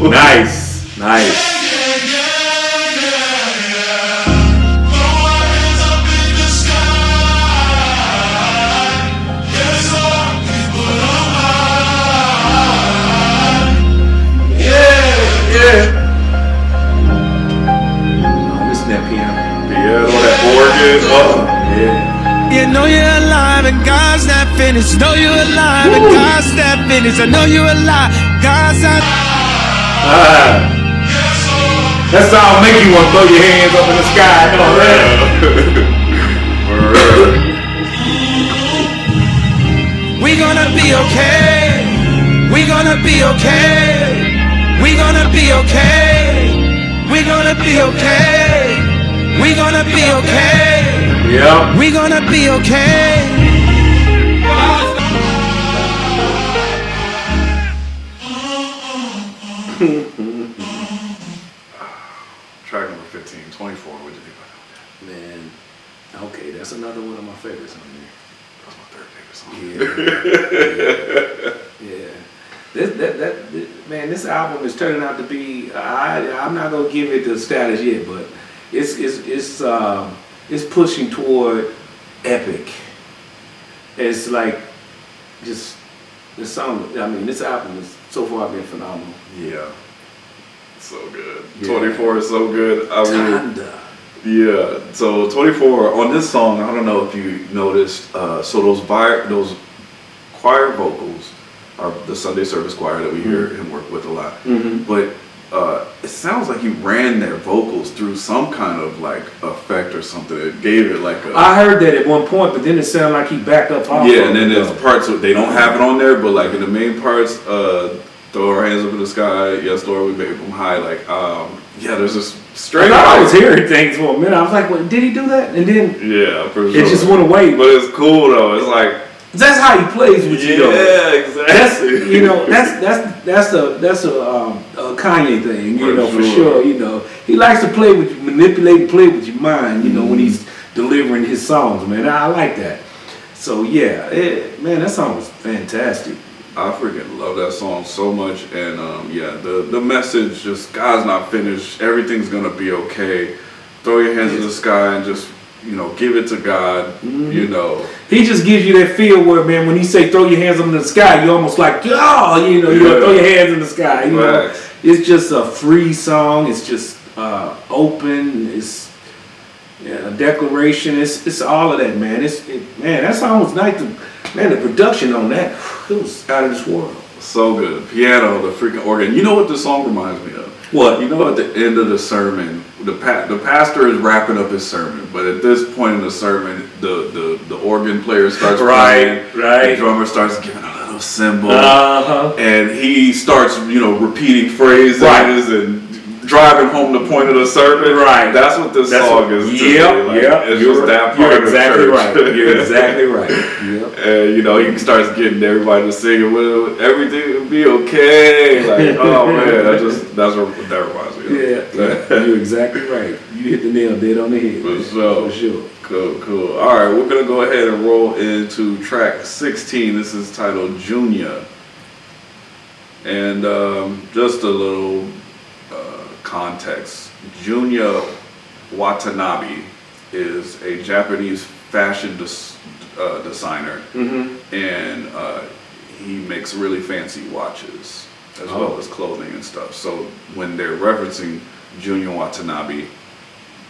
Nice. You know you're alive and God's not finished. Know you're alive and God's not finished. I know you're alive, God's not. That sound make you want to throw your hands up in the sky. We gonna be okay. We gonna be okay. We gonna be okay. We gonna be okay. We gonna be okay. Yeah. We gonna be okay. Track number 15, 24. What did you think about that? Man, okay, that's another one of my favorites on That's my third favorite song. Yeah. Man, this album is turning out to be. I'm not gonna give it the status yet, but it's pushing toward epic. It's like just the song. I mean, this album has so far been phenomenal. Yeah. So good. Yeah. 24 is so good. I mean, Donda. yeah. So 24 on this song, I don't know if you noticed. So those choir vocals are the Sunday service choir that we hear him work with a lot. But it sounds like he ran their vocals through some kind of like effect or something. It gave it like a. I heard that at one point, but then it sounded like he backed up off. Yeah, and then there's parts they don't have it on there, but like in the main parts, throw our hands up in the sky, yes Lord, we make them high. Like, yeah, there's this strange. I was hearing things for a minute. I was like, well, did he do that? And then yeah, for sure. it just went away. But it's cool though. It's like that's how he plays with you. Yeah, exactly. That's a Kanye thing. For sure. He likes to play with you, manipulate and play with your mind. When he's delivering his songs, man. I like that. So yeah, man, that song was fantastic. I freaking love that song so much, and the message just God's not finished. Everything's gonna be okay. Throw your hands in the sky and just give it to God. He just gives you that feel where, man, when he say throw your hands up in the sky, you almost like you throw your hands in the sky. It's just a free song. It's just open. It's a declaration. It's all of that, man. Man, that song was nice. Man, the production on that, it was out of this world. So good. Piano, the freaking organ. You know what this song reminds me of? What? You know, at the end of the sermon, the pastor is wrapping up his sermon, but at this point in the sermon, the organ player starts playing, the drummer starts giving a little cymbal, and he starts, repeating phrases and driving home the point of the sermon. Right. That's what this song is. It's just that part You're exactly of the right. church. You're exactly right. Yep. And he starts getting everybody to sing, well, everything will be okay. Like, oh man, that's what that reminds me of. Yeah. You're exactly right. You hit the nail dead on the head. For sure. Cool. All right, we're gonna go ahead and roll into track 16. This is titled Junya, and just a little context. Junya Watanabe is a Japanese fashion designer, and he makes really fancy watches as well as clothing and stuff. So when they're referencing Junya Watanabe,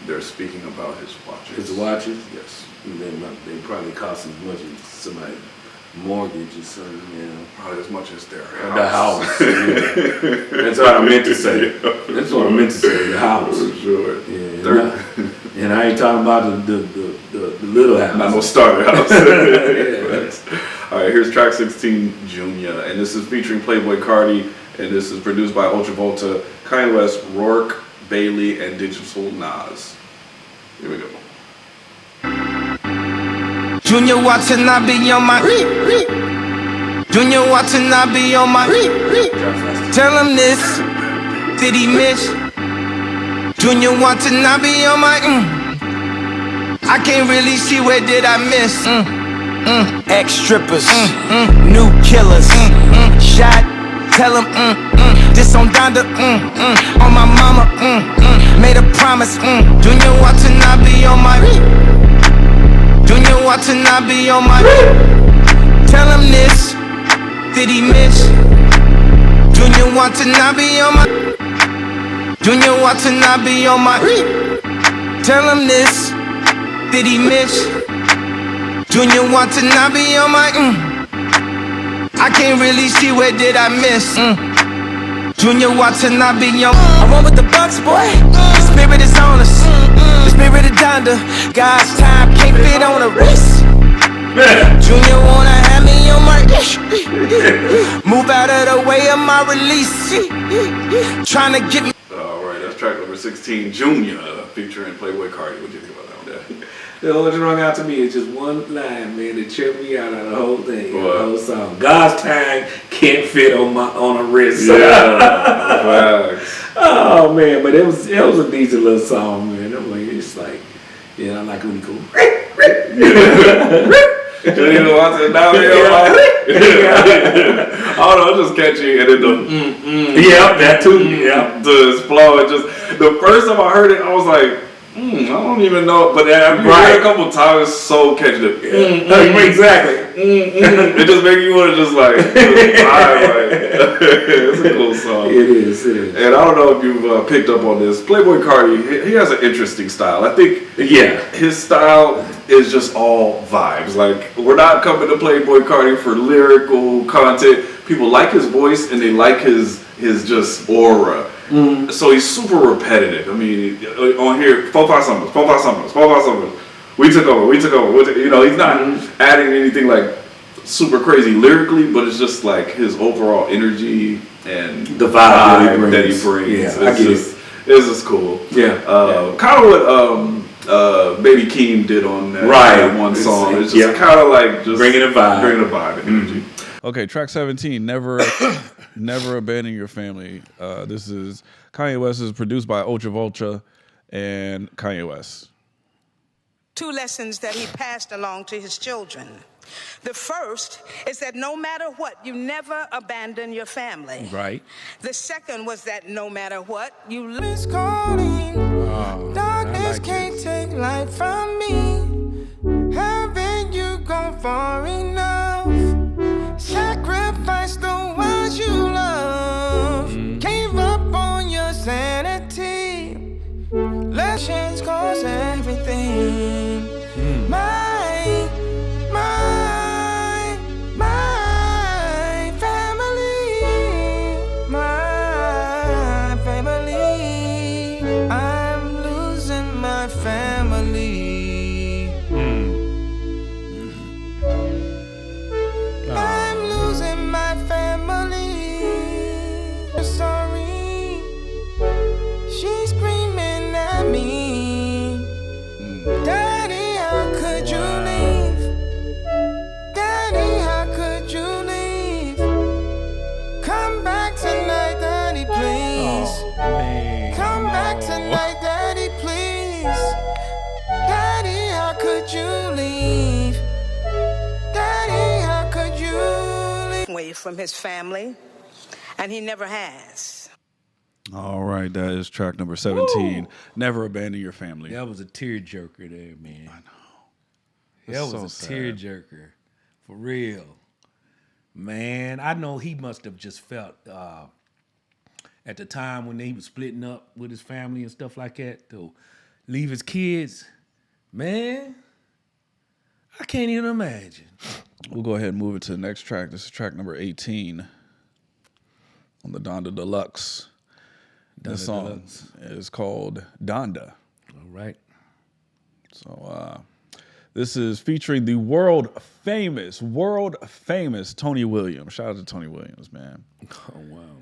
they're speaking about his watches. His watches? Yes. And they probably cost as much as somebody's mortgage or something, Probably as much as their house. The house. Yeah. That's what I meant to say. That's what I meant to say. The house. For sure. Yeah. And I ain't talking about the little house. Not no starter house. Yeah. All right, here's track 16, Junya, and this is featuring Playboy Cardi, and this is produced by Ultravolta, Kanye West, Rourke, Bailey, and Digital Nas. Here we go. Junya Watanabe on my Junya Watanabe on my tell him this. Did he miss? Junya Watanabe on my I can't really see where did I miss. Ex strippers, new killers, shot. Tell him this on Donda, on my mama, made a promise, Junya Watanabe on my, Junya Watanabe on my, tell him this, did he miss? Junya Watanabe on my, Junya Watanabe on my, tell him this, did he miss? Junya Watanabe on my, I can't really see where did I miss. Junya Watanabe on, I run with the Bucks, boy. The spirit is on us. The spirit of Donda. God's time can't fit on a wrist. Junya wanna have me on my move out of the way of my release. Trying to get me. All right, that's track number 16, Junya, featuring Playboy Cardi. What do you think about that one? The only thing rung out to me is just one line, man, that tripped me out of the whole thing, the whole song. God's time can't fit on a wrist. Yeah, oh man, but it was a decent little song, man. I'm like, it's like, yeah, I like when he go. Junya Watanabe. Oh no, it's just catchy, and then the yeah, that too. Yeah, the flow. It just the first time I heard it, I was like, I don't even know, but after you heard it a couple times, it's so catchy. Exactly. It just makes you want to just like, it's a cool song. It is. And I don't know if you've picked up on this. Playboy Cardi, he has an interesting style. I think, his style is just all vibes. Like, we're not coming to Playboy Cardi for lyrical content. People like his voice and they like his just aura. So he's super repetitive. I mean, on here, 4-5 summers. We took over. You know, he's not adding anything like super crazy lyrically, but it's just like his overall energy and the vibe that he brings. Yeah, I get it. It's just cool. Yeah. Kind of what Baby Keem did on that one song. It's just kind of like just bringing a vibe and energy. Okay, track 17, Never Abandon Your Family. This is Kanye West, is produced by Ultravolta and Kanye West. 2 lessons that he passed along to his children. The first is that no matter what, you never abandon your family. Right. The second was that no matter what, you It's calling. Darkness can't take light from me. Haven't you gone far enough? Sacrifice the ones you love. Gave up on your sanity. Lessons cause everything. My family. I'm losing my family. I'm losing my family. Sorry, she's screaming at me. Daddy, how could you leave? Daddy, how could you leave? Come back tonight, Daddy, please. Oh, man. Come back tonight, Daddy, please. Daddy, how could you leave? Daddy, how could you leave? away from his family, and he never has. All right, that is track number 17. Never Abandon Your Family. That was a tearjerker there, man. I know. That was so a sad. tearjerker. For real. Man, I know he must have just felt at the time when he was splitting up with his family and stuff like that to leave his kids. Man, I can't even imagine. We'll go ahead and move it to the next track. This is track number 18 on the Donda Deluxe. This song is called Donda. All right. So this is featuring the world famous Tony Williams. Shout out to Tony Williams, man. Oh, wow.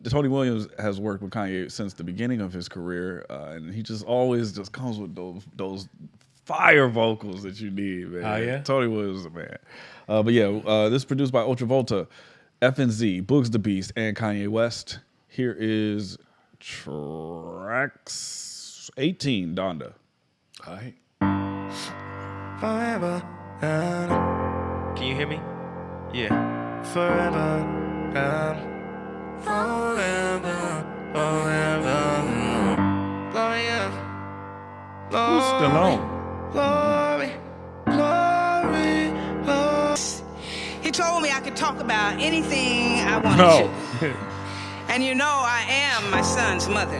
Tony Williams has worked with Kanye since the beginning of his career, and he just always just comes with those fire vocals that you need, man. Oh, yeah? Tony Williams is a man. But yeah, this is produced by Ultravolta, FNZ, Boogs the Beast, and Kanye West. Here is track 18, Donda. All right. Forever. Can you hear me? Yeah. Forever. forever, forever. Glory, Who's Stallone? glory, glory, glory. He told me I could talk about anything I wanted No. to. And you know I am my son's mother.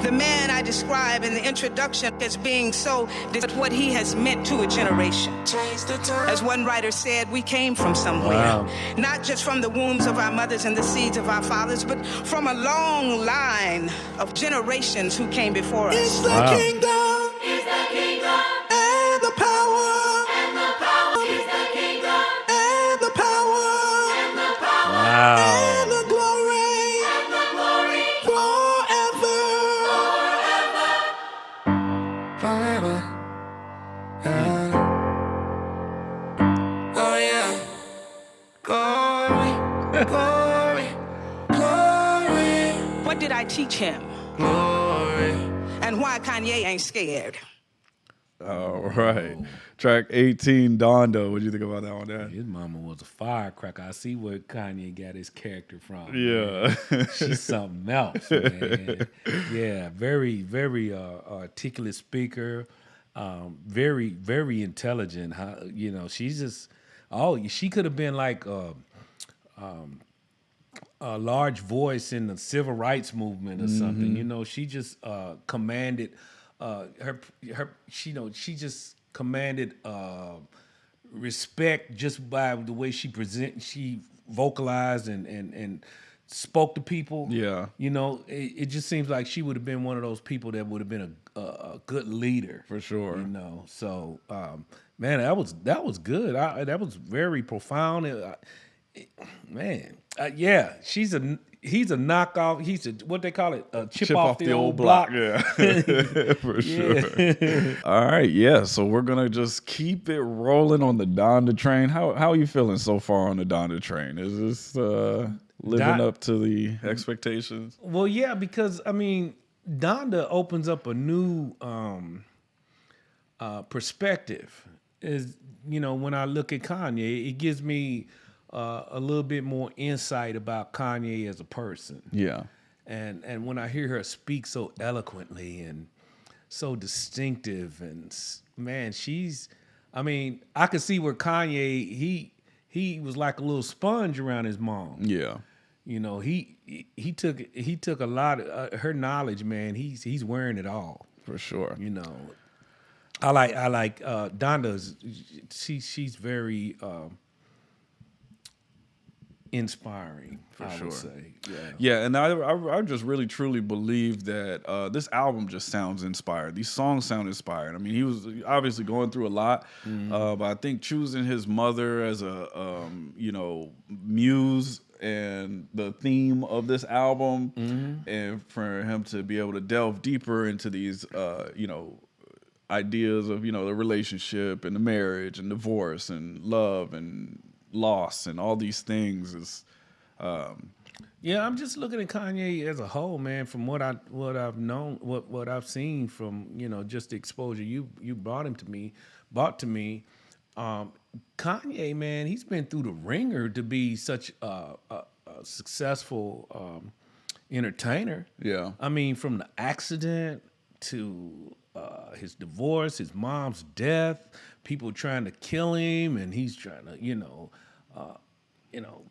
The man I describe in the introduction as being so, but what he has meant to a generation. As one writer said, we came from somewhere. Wow. Not just from the wombs of our mothers and the seeds of our fathers, but from a long line of generations who came before us. It's the kingdom. He's the kingdom. And the power. And the power. He's the kingdom. And the power. And the power. Wow. And the glory. And the glory. Forever. Forever. Forever. Oh yeah. Glory. Glory. Glory. What did I teach him? Glory. And why Kanye ain't scared? All right. Track 18, Donda. What do you think about that one, Dad? His mama was a firecracker. I see where Kanye got his character from. Yeah. Man. She's something else, man. Yeah, very, very articulate speaker. Very, very intelligent. You know, she's just, she could have been like a large voice in the civil rights movement or something. You know, she just commanded she just commanded respect just by the way she vocalized and spoke to people. Yeah. You know, it just seems like she would have been one of those people that would have been a good leader. For sure. You know, so man, that was good. That was very profound. Yeah, he's a knockoff. He's what they call it, a chip off the old block. Yeah, for sure. All right, yeah. So we're gonna just keep it rolling on the Donda train. How are you feeling so far on the Donda train? Is this living up to the expectations? Well, yeah, because I mean, Donda opens up a new perspective. Is, you know, when I look at Kanye, it gives me a little bit more insight about Kanye as a person. Yeah. And when I hear her speak so eloquently and so distinctive, and man, I could see where Kanye, he was like a little sponge around his mom. Yeah. You know, he took a lot of her knowledge, man. He's wearing it all. For sure. You know, I like Donda's. She's very inspiring. For I sure. would say. Yeah, and I just really truly believe that this album just sounds inspired. These songs sound inspired. I mean, he was obviously going through a lot, but I think choosing his mother as a muse and the theme of this album, and for him to be able to delve deeper into these ideas of the relationship and the marriage and divorce and love and loss and all these things is yeah, I'm just looking at Kanye as a whole, man. From what I've known, what I've seen from just the exposure you brought to me. Kanye, man, he's been through the ringer to be such a successful entertainer. Yeah. I mean, from the accident to his divorce, his mom's death, people trying to kill him, and he's trying to,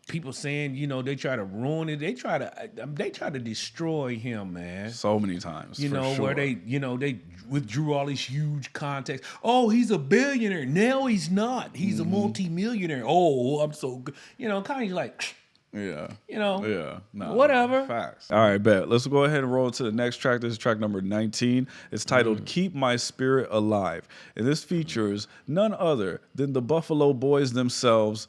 people saying, they try to ruin it. They try to destroy him, man. So many times. Where they withdrew all these huge contacts. Oh, he's a billionaire. No, he's not. He's a multimillionaire. Oh, I'm so good. Kanye's like, yeah. No, whatever. Facts. All right, bet. Let's go ahead and roll to the next track. This is track number 19. It's titled Keep My Spirit Alive. And this features none other than the Buffalo Boys themselves,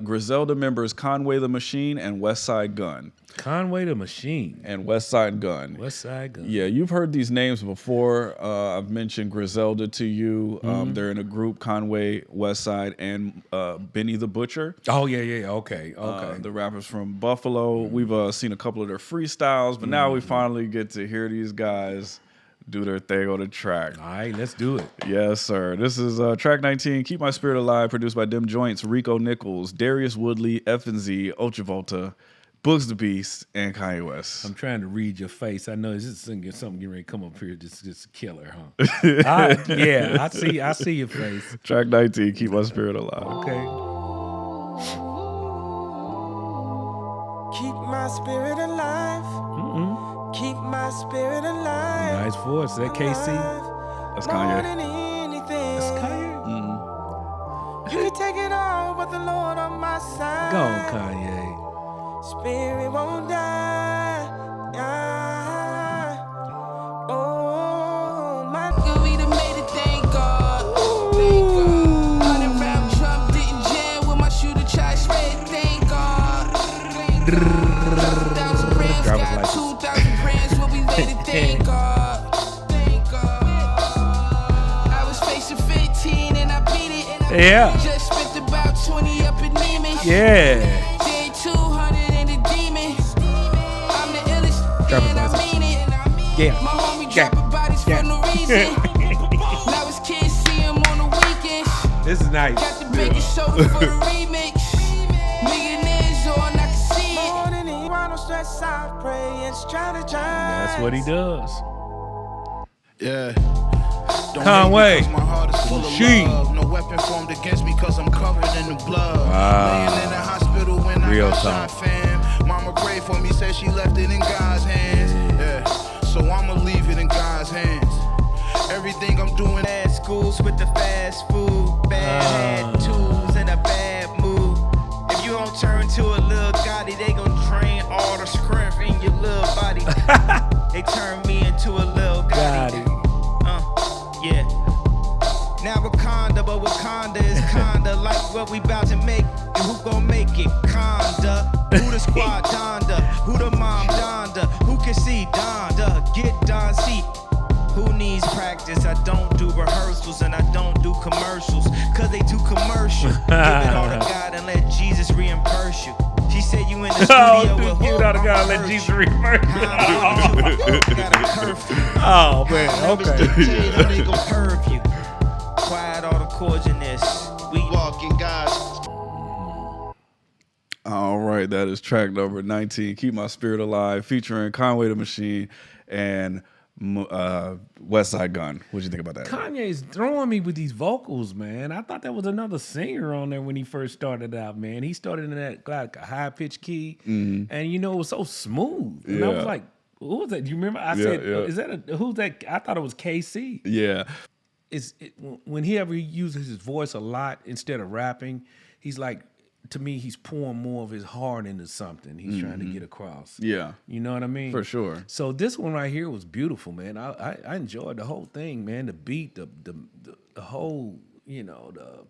Griselda members Conway the Machine and Westside Gunn. Conway the Machine. And Westside Gunn. Westside Gunn. Yeah, you've heard these names before. I've mentioned Griselda to you. They're in a group, Conway, Westside, and Benny the Butcher. Oh, yeah. Okay. The rappers from Buffalo. We've seen a couple of their freestyles, but now we finally get to hear these guys do their thing on the track. All right, let's do it. Yes, sir. This is track 19, Keep My Spirit Alive, produced by Dem Joints, Rico Nichols, Darius Woodley, F&Z, Ultravolta, Books the Beast, and Kanye West. I'm trying to read your face. I know this is something getting ready to come up here. Just killer, huh? I see your face. Track 19, Keep My Spirit Alive. Okay. Keep my spirit alive. Keep my spirit alive. Nice voice. Is that KC? That's Kanye. More than anything. That's Kanye? You can take it all, but the Lord on my side. Go on, Kanye. Spirit won't die. Oh, my God, we done made it, thank God. Thank God. 100 round drum didn't jam with my shooter charge red, thank God. 1,000 brands, got 2,000 brands, what we made it, thank God. Thank God. I was facing 15 and I beat it. Yeah. Just spent about 20 up in Neiman. Yeah. Did 200 in the demon. I'm the illest, and I mean it. Yeah. My homie dropping bodies for no reason. Now his kids see him on the weekends. This is nice. Got the baking soda for the remix. Millionaires on, I can see it. More than any, I don't stress, I pray and strategize. That's what he does. Yeah. Conway. My heart is full of love. No weapon formed against me cause I'm covered in the blood. Laying in the hospital when I got shot, fam. Mama prayed for me, said she left it in God's hands. Yeah. So I'ma leave it in God's hands. Everything I'm doing Bad schools with the fast food, bad attitudes and a bad mood. If you don't turn to a little Gotti, they gon' drain all the strength in your little body. They turn me into a little Gotti. Yeah. Now Wakanda, but Wakanda is kinda like what we bout to make. And who gon' make it? Conda. Who the squad? Donda. Who the mom? Donda. Who can see? Donda. Get Don C. Who needs practice? I don't do rehearsals and I don't do commercials. Cause they too commercial. Give it all to God and let Jesus reimburse you. She said you in the studio with give it all to God and let Jesus reimburse you. Oh, man. Okay. They gon' curve you. Quiet all the chords in this. We walk in God's. All right, that is track number 19, Keep My Spirit Alive, featuring Conway the Machine and West Side Gun. What'd you think about that? Kanye's throwing me with these vocals, man. I thought there was another singer on there when he first started out, man. He started in that like a high pitched key, and it was so smooth. And I was like, "Who was that? Do you remember?" I said, "Is that who's that?" I thought it was KC. Yeah. When he ever uses his voice a lot instead of rapping, he's like, to me, he's pouring more of his heart into something he's trying to get across. Yeah. You know what I mean? For sure. So this one right here was beautiful, man. I enjoyed the whole thing, man. The beat, the whole, the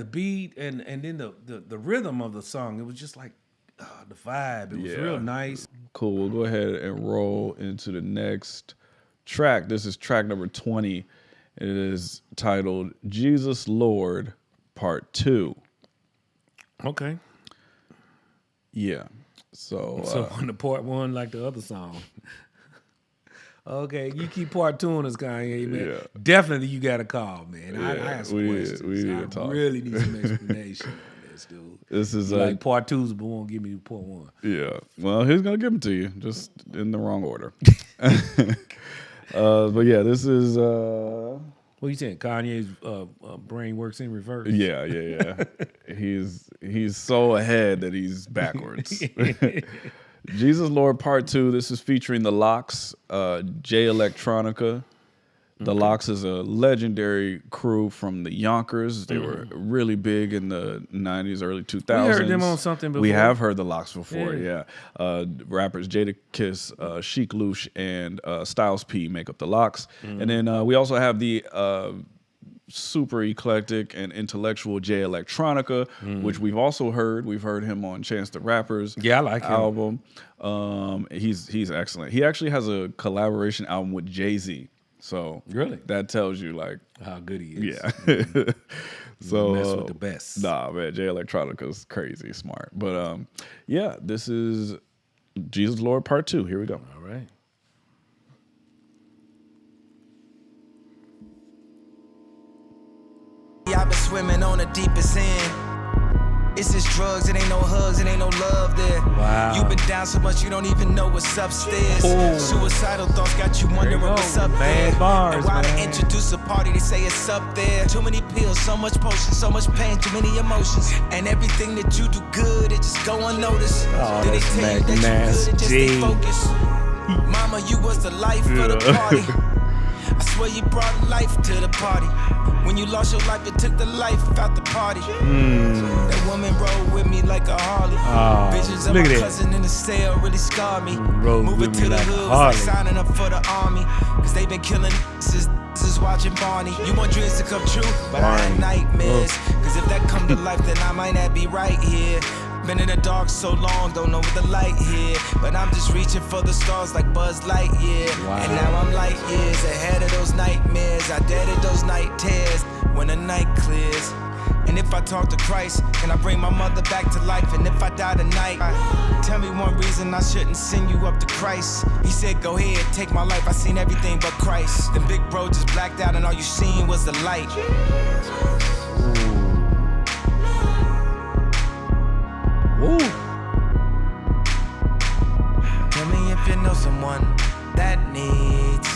beat and then the rhythm of the song. It was just like the vibe. It was real nice. Cool. We'll go ahead and roll into the next track. This is track number 20. It is titled Jesus Lord Part 2. Okay. Yeah. So on the part 1 like the other song. Okay, you keep part 2 on us, Kanye, man. Yeah. Definitely you got a call, man. I have some we questions. need to talk. Really need some explanation on this, dude. This is like part 2's, but won't give me part 1. Yeah. Well, he's gonna give them to you, just in the wrong order. But yeah, this is what you saying? Kanye's brain works in reverse. Yeah. He's so ahead that he's backwards. Jesus Lord Part 2. This is featuring the Lox, Jay Electronica. The Lox is a legendary crew from the Yonkers. They were really big in the 90s, early 2000s. We heard them on something before. We have heard the Lox before, yeah. Rappers Jadakiss, Chic Luche, and Styles P make up the Lox. And then we also have the super eclectic and intellectual Jay Electronica, which we've also heard. We've heard him on Chance the Rapper's album. He's excellent. He actually has a collaboration album with Jay-Z. So really, that tells you like how good he is. Yeah. So mess with the best. Nah, man, Jay Electronica's crazy smart. But yeah, this is Jesus Lord Part 2. Here we go. All right. I've been swimming on the deepest end. It's just drugs, it ain't no hugs, it ain't no love there. Wow. You've been down so much you don't even know what's upstairs. Ooh. Suicidal thoughts got you wondering what's up there. Bars, and why man. they introduce a party, they say it's up there. Too many pills, so much potion, so much pain, too many emotions. And everything that you do good, it just go unnoticed. Oh, Then they that's tell you that you good and just stay focused. Mama, you was the life of the party. I swear you brought life to the party. When you lost your life, it took the life out the party. That woman rode with me like a Harley. Visions of my cousin in the cell really scarred me. Moving to the hood, like signing up for the army. Cause they been killing since watching Barney. You want dreams to come true, but I had nightmares. Cause if that come to life, then I might not be right here. Been in the dark so long, don't know what the light here. But I'm just reaching for the stars like Buzz Lightyear. Wow. And now I'm light years ahead of those nightmares. I deaded those night tears when the night clears. And if I talk to Christ, and I bring my mother back to life, and if I die tonight, tell me one reason I shouldn't send you up to Christ. He said, go ahead, take my life, I seen everything but Christ. Then big bro just blacked out and all you seen was the light. Ooh. Tell me if you know someone that needs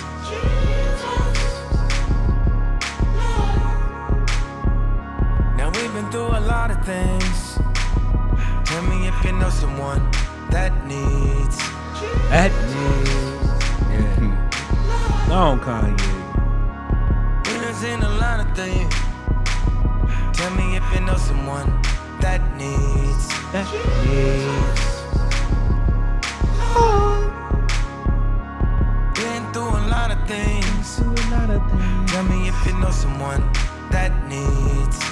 Now we've been through a lot of things. Tell me if you know someone that needs Yeah. Go on, Kanye. We've been seeing a lot of things. Tell me if you know someone that needs Been through a lot of things. Tell me if you know someone that needs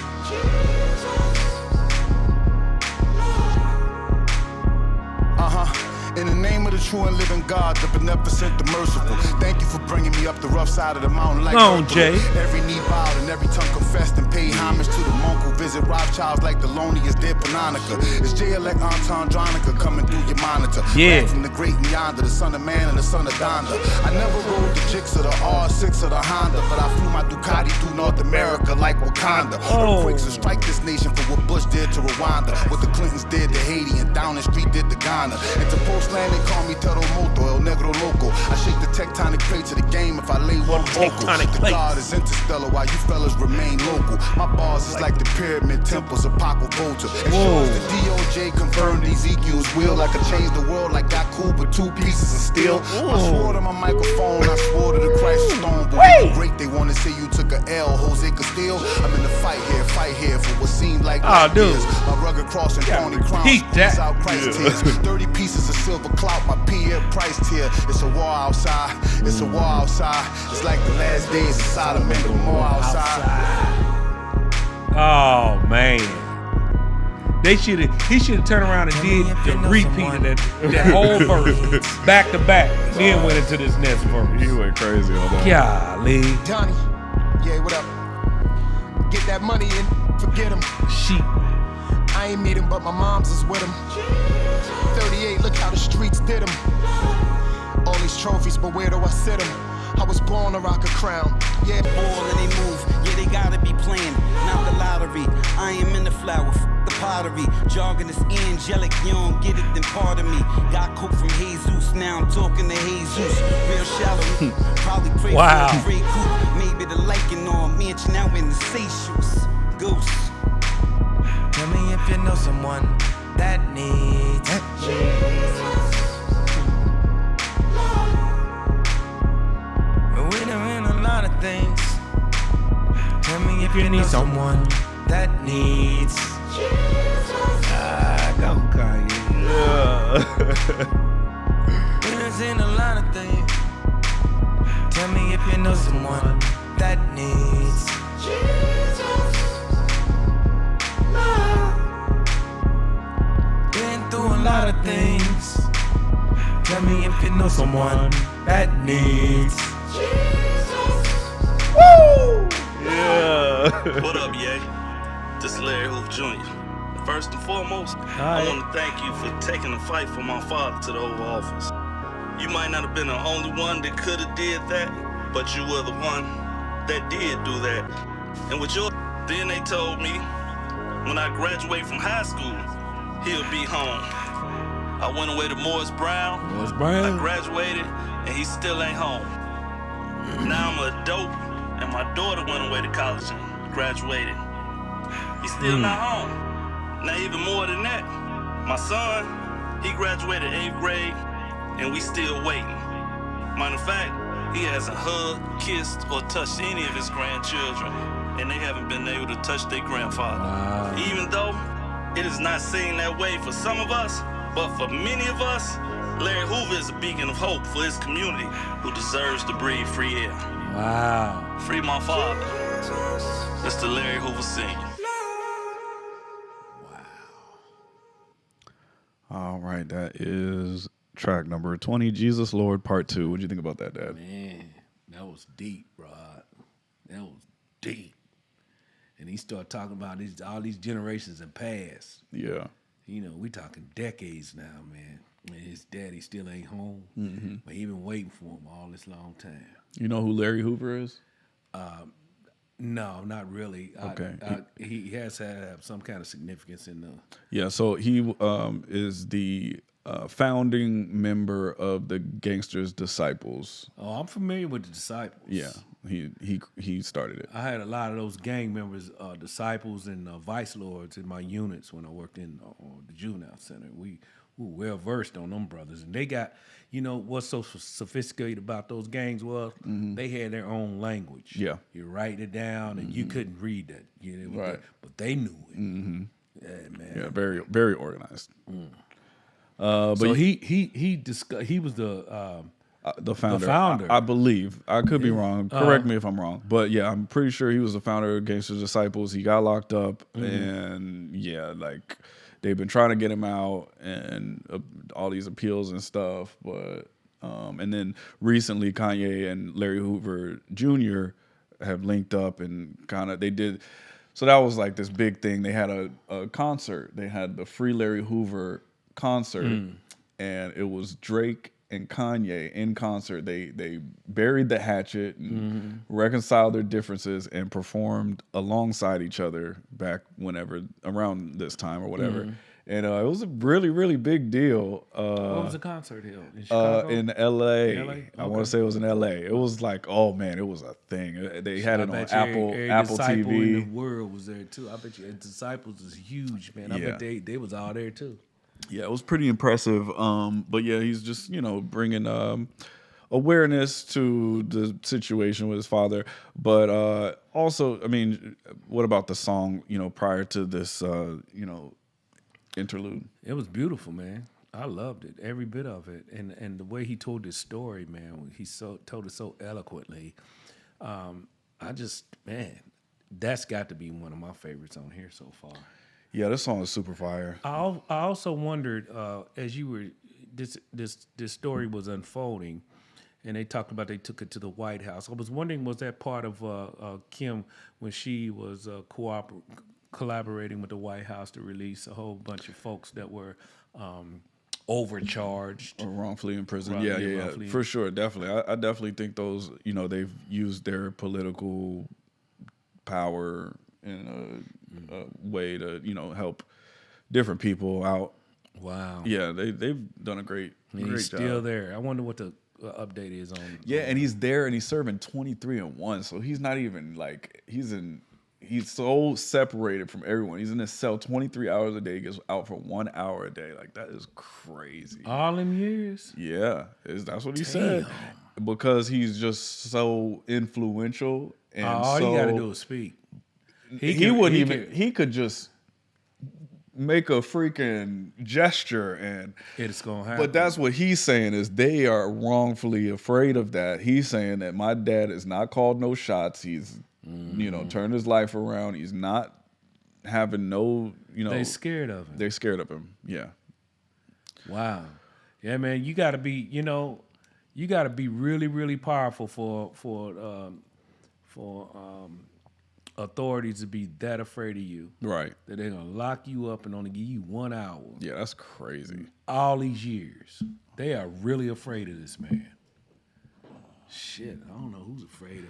In the name of the true and living God, the beneficent, the merciful. Thank you for bringing me up the rough side of the mountain like Come on, Jay. Every knee bowed and every tongue confessed and paid homage to the monk who visit Rothschilds like the loneliest dead Panonica. It's J-elect Antandronica coming through your monitor. Yeah. Back from the great and yonder, the son of man and the son of Donda. I never rode the Jix or the R6 or the Honda, but I flew my Ducati through North America like Wakanda. Earthquakes will strike this nation for what Bush did to Rwanda, what the Clintons did to Haiti, and Downing Street did to Ghana. And to Postland, they call me Terremoto, El Negro Loco. I shake the tectonic plates of the game if I lay one vocal. The God is interstellar while you fellas remain local. My bars is like the pyramid temples of Paco Volta. It shows the DOJ confirmed Ezekiel's will. I could change the world like got cool with 2 pieces of steel. I swore to my microphone, I swore to the Christ stone. But when you great, they want to say you took a L, Jose Castillo. I'm in the fight here for what seemed like years. My rugged cross and phony crown squeeze out Christ tears. 30 pieces of silver clout, my Pierre Price tier. It's a war outside, it's a war outside. It's like the last days of Sodom and Gomorrah outside. Oh man. He should have turned around and did the repeat of that whole verse back to back. Then went into this next verse. He went crazy on that. Golly. Johnny, yeah, what up? Get that money and forget him. Sheep. I ain't meet him, but my mom's is with him. 38, look how the streets did him. All these trophies, but where do I sit him? I was born to rock a crown. Yeah, ball and they move. Yeah, they gotta be playing, not the lottery. I am in the flower, the pottery. Jargon is angelic, you don't get it, then pardon me. Got coke from Jesus, now I'm talking to Jesus. Real shallow, probably pray for a great coup. Maybe the liking on mansion out in the Seychelles. Goose. Tell me if you know someone that needs We're doing a lot of things. Tell me if you need someone that needs Go Kanye. We're doing a lot of things. Tell me if you know someone that needs Been through a lot of things. Tell me if you know someone that needs Woo! Yeah. What up, Ye? This is Larry Hoof Junya. First and foremost, I want to thank you for taking the fight for my father to the Oval Office. You might not have been the only one that could have did that, but you were the one that did do that. And with your Then they told me when I graduate from high school, he'll be home. I went away to Morris Brown. I graduated, and he still ain't home. Now I'm an adult, and my daughter went away to college and graduated. He's still not home. Now even more than that, my son, he graduated 8th grade, and we still waiting. Matter of fact, he hasn't hugged, kissed, or touched any of his grandchildren, and they haven't been able to touch their grandfather. Even though it is not seen that way for some of us, but for many of us, Larry Hoover is a beacon of hope for his community who deserves to breathe free air. Wow. Free my father. That's the Larry Hoover Sr. All right, that is track number 20, Jesus Lord Part 2. What do you think about that, Dad? Man, that was deep, Rod. That was deep. And he started talking about all these generations in past. Yeah. You know, we talking decades now, man. And his daddy still ain't home. But he been waiting for him all this long time. You know who Larry Hoover is? No, not really. Okay. He has to have some kind of significance in the... Yeah, so he is the founding member of the Gangsters Disciples. Oh, I'm familiar with the Disciples. Yeah, he started it. I had a lot of those gang members, Disciples and Vice Lords in my units when I worked in the Juvenile Center. We were well versed on them brothers. And they got, you know, what's so sophisticated about those gangs was they had their own language. Yeah. You write it down and you couldn't read that. You know, Right. but they knew it. Yeah, man. Yeah, very, very organized. But But he was the founder. The founder. I believe. I could be wrong. Correct me if I'm wrong. But yeah, I'm pretty sure he was the founder of Gangster Disciples. He got locked up, and yeah, like they've been trying to get him out, and all these appeals and stuff. But and then recently, Kanye and Larry Hoover Jr. have linked up, and kind of they did. So that was like this big thing. They had a concert. They had the Free Larry Hoover concert, and it was Drake and Kanye in concert. They buried the hatchet and reconciled their differences and performed alongside each other back whenever around this time or whatever. And it was a really, really big deal. What was the concert held? In Chicago? In L.A. LA? I want to say it was in L.A. It was like, oh man, it was a thing. They had it on Apple Disciple TV. in the world was there too. I bet you Disciples is huge, man. I bet they was all there too. Yeah, it was pretty impressive. But yeah, he's just, bringing awareness to the situation with his father. But also, I mean, what about the song, prior to this, interlude? It was beautiful, man. I loved it, every bit of it. And the way he told his story, man, he told it so eloquently. That's got to be one of my favorites on here so far. Yeah, this song is super fire. I also wondered as you were this story was unfolding, and they talked about they took it to the White House. I was wondering, was that part of Kim when she was collaborating with the White House to release a whole bunch of folks that were overcharged or wrongfully in prison? Wrongfully Yeah, for sure, definitely. I definitely think those, they've used their political power in a way to, help different people out. Wow. Yeah, they've done a great and he's job. still there. I wonder what the update is on. Yeah, and he's there and he's serving 23 and 1, so he's not even like he's so separated from everyone. He's in his cell 23 hours a day, gets out for 1 hour a day. Like, that is crazy. All them years? Yeah, that's what he said. Because he's just so influential, and all you got to do is speak. He could just make a freaking gesture and it's gonna happen. But that's what he's saying, is they are wrongfully afraid of that. He's saying that my dad is not called no shots. He's turned his life around. He's not having no, They scared of him. They're scared of him. Yeah. Wow. Yeah, man, you gotta be, you gotta be really, really powerful for authorities to be that afraid of you. Right. That they're gonna lock you up and only give you 1 hour. Yeah, that's crazy. All these years. They are really afraid of this man. Shit, I don't know who's afraid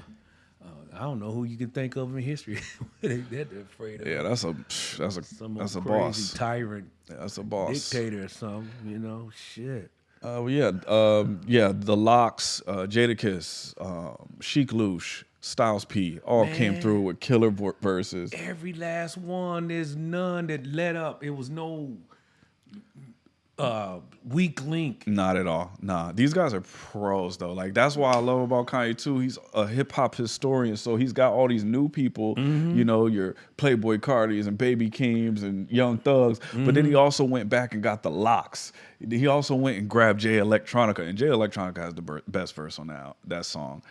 I don't know who you can think of in history that they're afraid of. Yeah, that's a Crazy boss. Tyrant. Yeah, that's a boss. Dictator or something. You know, shit. The Locks, Jadakiss, Sheik Louch, Styles P, all came through with killer verses. Every last one, there's none that let up. It was no weak link. Not at all. Nah, these guys are pros though. Like that's why I love about Kanye too. He's a hip hop historian, so he's got all these new people. You know, your Playboy Cardis and Baby Keems and Young Thugs. But then he also went back and got the Locks. He also went and grabbed Jay Electronica, and Jay Electronica has the best verse on that song.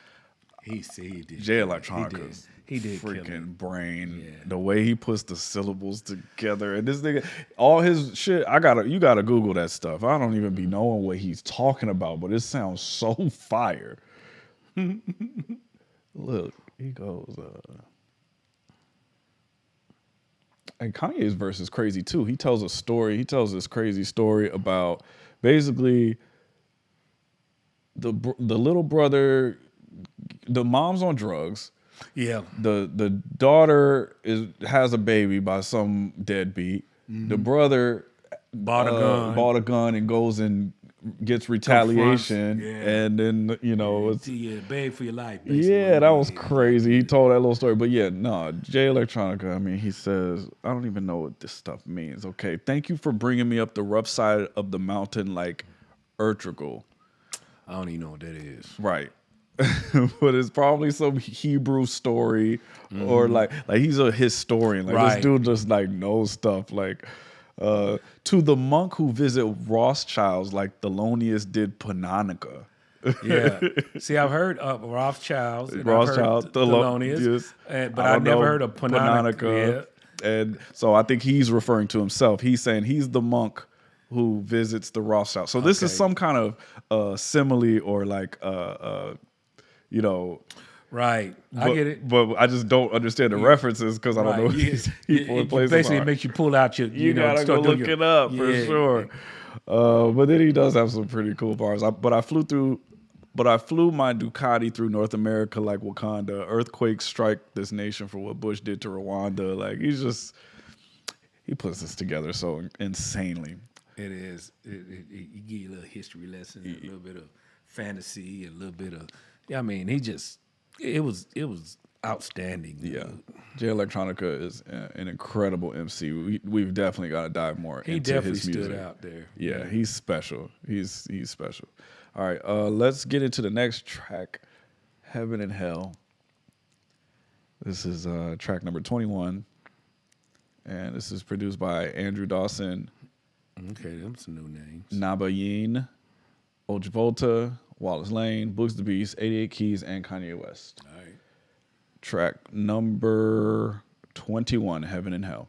He did. Jay Electronica. He did freaking brain. The way he puts the syllables together, and this nigga, all his shit. You gotta Google that stuff. I don't even be knowing what he's talking about, but it sounds so fire. Look, he goes. And Kanye's verse is crazy too. He tells a story. He tells this crazy story about basically the little brother. The mom's on drugs. Yeah. The daughter has a baby by some deadbeat. The brother bought a gun and goes and gets retaliation. And then it's beg for your life. Yeah, that was crazy. He told that little story. But yeah, no, Jay Electronica, I mean, he says, I don't even know what this stuff means. Okay, thank you for bringing me up the rough side of the mountain like Ertugrul. I don't even know what that is. Right. But it's probably some Hebrew story or like he's a historian. Like this dude just like knows stuff. Like to the monk who visit Rothschilds like Thelonious did Panonica. Yeah. See, I've heard of Rothschilds. Thelonious. But I've never heard of Panonica. Yeah. And so I think he's referring to himself. He's saying he's the monk who visits the Rothschilds. So this is some kind of simile or like right. I get it. But I just don't understand the references because I don't know these people in places. Basically, it makes you pull out your. You gotta go look it up for sure. But then he does have some pretty cool bars. But I flew my Ducati through North America like Wakanda. Earthquakes strike this nation for what Bush did to Rwanda. Like he puts this together so insanely. It is. It give you a little history lesson, a little bit of fantasy, a little bit of. Yeah, I mean, it was outstanding. Yeah, Jay Electronica is an incredible MC. We've definitely got to dive more into his music. He definitely stood out there. Yeah, he's special. He's special. All right, let's get into the next track, Heaven and Hell. This is track number 21, and this is produced by Andrew Dawson. Okay, them some new names. Nabayin, Ojvolta, Wallace Lane, Books the Beast, 88 Keys, and Kanye West. All right. Track number 21, Heaven and Hell.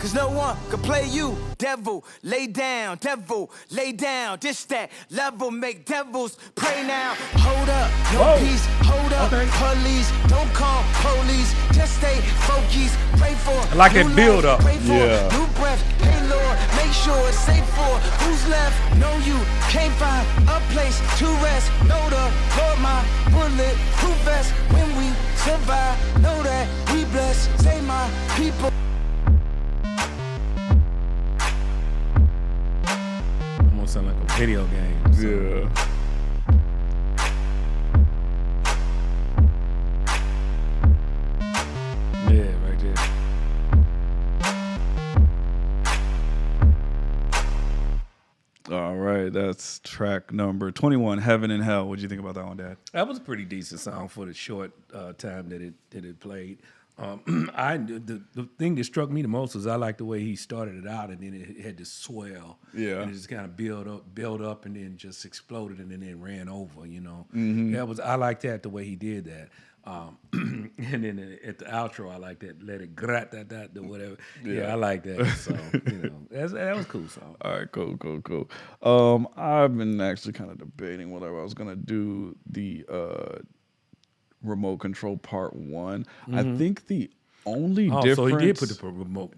Cause no one could play you, devil, lay down, this, that, level, make devils pray now. Hold up, no peace, hold up, police, don't call police, just stay focused, pray for. I like that build up. Yeah. New breath, hey Lord, make sure it's safe for who's left. Know you can't find a place to rest. Know the Lord, my bullet, who vest when we survive. Know that we bless, say my people. Sound like a video game. Yeah. Yeah, right there. All right, that's track number 21, Heaven and Hell. What do you think about that one, Dad? That was a pretty decent song for the short time that it played. The thing that struck me the most was I like the way he started it out, and then it had this swell, and it just kind of build up, and then just exploded, and then it ran over. I like that the way he did that. And then at the outro, I like that. Let it grat that whatever. Yeah, I like that. So that was cool song. All right, cool. I've been actually kind of debating whether I was gonna do the Remote Control Part 1. I think the only Oh, difference... so he did put the remote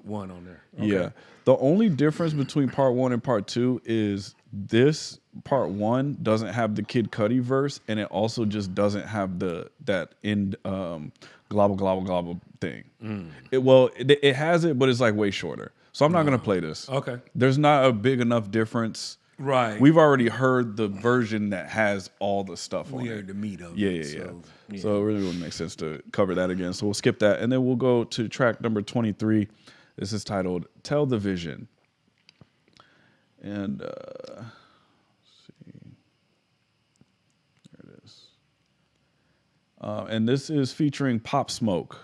one on there. Okay. Yeah. The only difference between Part 1 and Part 2 is this Part 1 doesn't have the Kid Cudi verse, and it also just doesn't have that end globble, globble, globble thing. It has it, but it's like way shorter. So I'm not going to play this. Okay. There's not a big enough difference. Right. We've already heard the version that has all the stuff on it. We heard the meat of Yeah, it. yeah. So, So it really wouldn't make sense to cover that again. So we'll skip that. And then we'll go to track number 23. This is titled Tell the Vision. And let's see. There it is. And this is featuring Pop Smoke.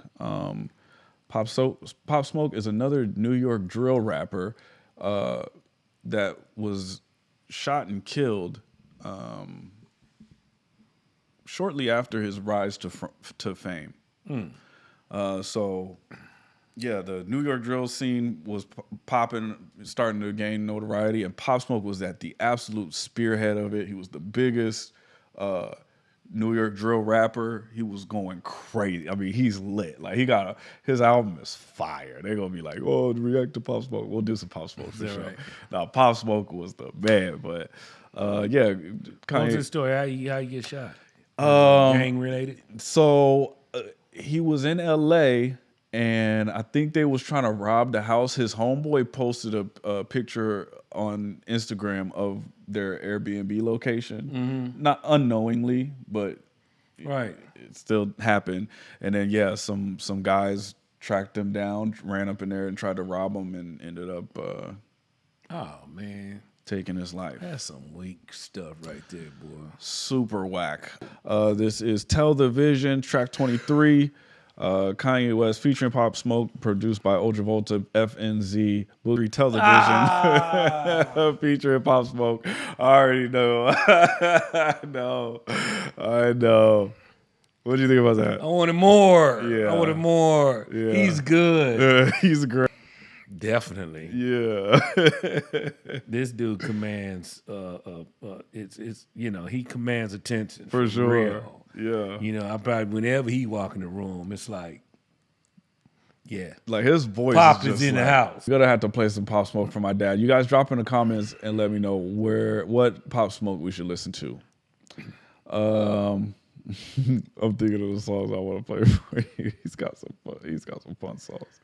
Pop Smoke is another New York drill rapper that was shot and killed shortly after his rise to fame. So, yeah, the New York drill scene was popping, starting to gain notoriety, and Pop Smoke was at the absolute spearhead of it. He was the biggest New York drill rapper. He was going crazy. I mean, he's lit. Like, his album is fire. They're gonna be like, oh, react to Pop Smoke. We'll do some Pop Smoke for sure. Right. Now, Pop Smoke was the man, but yeah, What was Kanye. the story? How you get shot? Gang related? So he was in LA, and I think they was trying to rob the house. His homeboy posted a picture on Instagram of their Airbnb location, not unknowingly, but Right. it still happened. And then some guys tracked him down, ran up in there and tried to rob him, and ended up Oh man, taking his life. that's some weak stuff right there, boy. Super whack. This is Tell the Vision, track 23. Kanye West featuring Pop Smoke, produced by Ultravolta, FNZ, Booty Tell the Vision, featuring Pop Smoke. I already know. I know. What do you think about that? I wanted more. Yeah. I wanted more. Yeah. He's good. He's great. Definitely. Yeah. This dude commands it's he commands attention. For sure. Real. Yeah. I probably whenever he walk in the room, it's like, yeah. Like his voice Pop is is just in the like- house. We're gonna have to play some Pop Smoke for my dad. You guys drop in the comments and let me know what Pop Smoke we should listen to. I'm thinking of the songs I want to play for you. He's got some fun songs.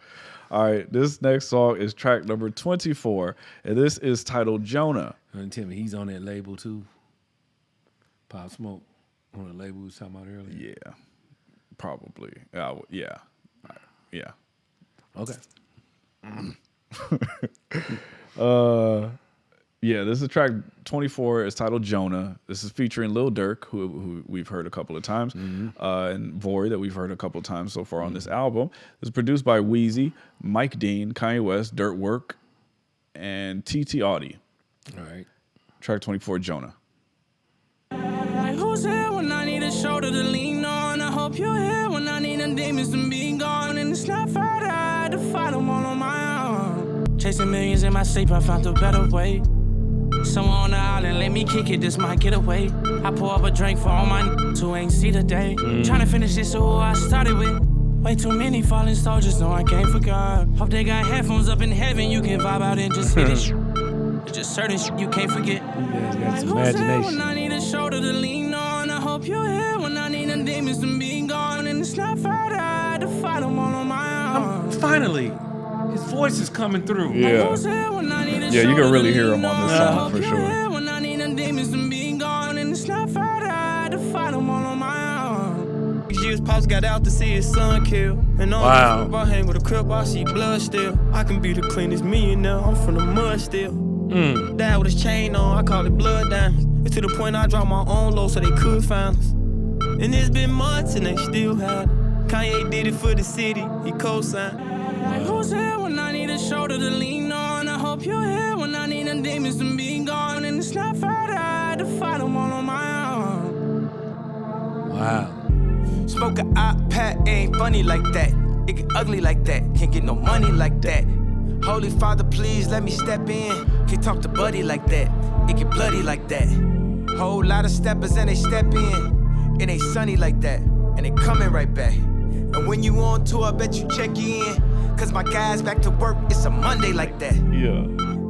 All right, this next song is track number 24, and this is titled Jonah. And tell me, he's on that label too. Pop Smoke on the label we was talking about earlier. Yeah, probably. Yeah. Okay. Yeah, this is track 24. It's titled Jonah. This is featuring Lil Durk, who we've heard a couple of times, and Vory, that we've heard a couple of times so far on this album. It's produced by Wheezy, Mike Dean, Kanye West, Dirt Work, and TT Audi. All right. Track 24, Jonah. Like, who's here when I need a shoulder to lean on? I hope you're here when I need a demons to be gone. And it's not fair that I had to fight them all on my own. Chasing millions in my sleep, I found a better way. Someone on the island, let me kick it, this might get away. I pour up a drink for all my who ain't see the day. Trying to finish this, who I started with. Way too many fallen soldiers, no, I can't forget. Hope they got headphones up in heaven, you can vibe out and just hit it. It's just certain shit you can't forget. Got some Who's here imagination. when I need a shoulder to lean on? I hope you're here when I need a demons to be gone. And it's not fair that I had to fight them all on my own. Finally, his voice is coming through. Yeah. Who's here when I need a Yeah, you can really hear shoulder him to on this lean song I for hope you're sure. here when I need a demons to be gone. And it's not fair that I had to fight them all on my own. Years pops got out to see his son kill. And all Wow. I hang with a crib, I see blood still. I can be the cleanest millionaire, I'm from the mud still. Dad with his chain on, I call it blood diamonds. It's to the point I dropped my own low so they could find us. And it's been months and they still had it. Kanye did it for the city, he co-signed. Like, who's here when I need a shoulder to lean on? I hope you're here when I need a demons to be gone. And it's not fair that I had to fight them all on my own. Wow. Smoke a iPad, ain't funny like that. It get ugly like that, can't get no money like that. Holy Father, please let me step in. Can't talk to Buddy like that, it get bloody like that. Whole lot of steppers and they step in. It ain't sunny like that. and they coming right back. And when you on tour, I bet you check in. Cause my guys back to work, it's a Monday like that. Yeah.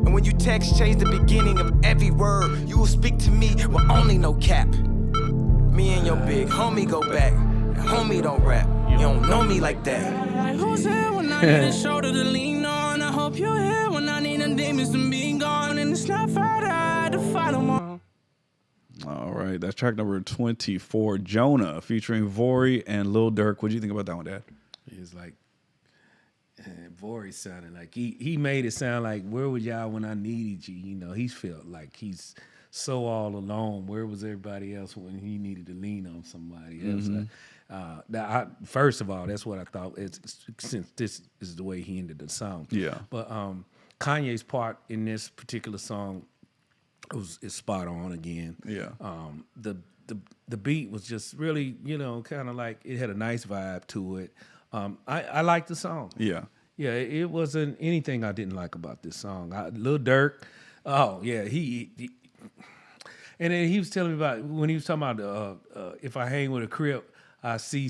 And when you text, change the beginning of every word. You will speak to me with only no cap. Me and your big homie go back. And homie don't rap. You don't know me like that. Who's here when I need a shoulder to lean on? I hope you're here when I need a demons to be gone. And it's not fair I had to fight them all. All right, that's track number 24, Jonah, featuring Vori and Lil Durk. What do you think about that one, Dad? It's like Vori sounded like he made it sound like, where was y'all when I needed you? You know, he felt like he's so all alone. Where was everybody else when he needed to lean on somebody else? First of all, that's what I thought. Since this is the way he ended the song. Yeah. But Kanye's part in this particular song is spot on again. Yeah. The beat was just really, kind of like, it had a nice vibe to it. I liked the song. Yeah. Yeah, it wasn't anything I didn't like about this song. Lil Durk, oh yeah, he and then he was telling me about when he was talking about if I hang with a Crip, I see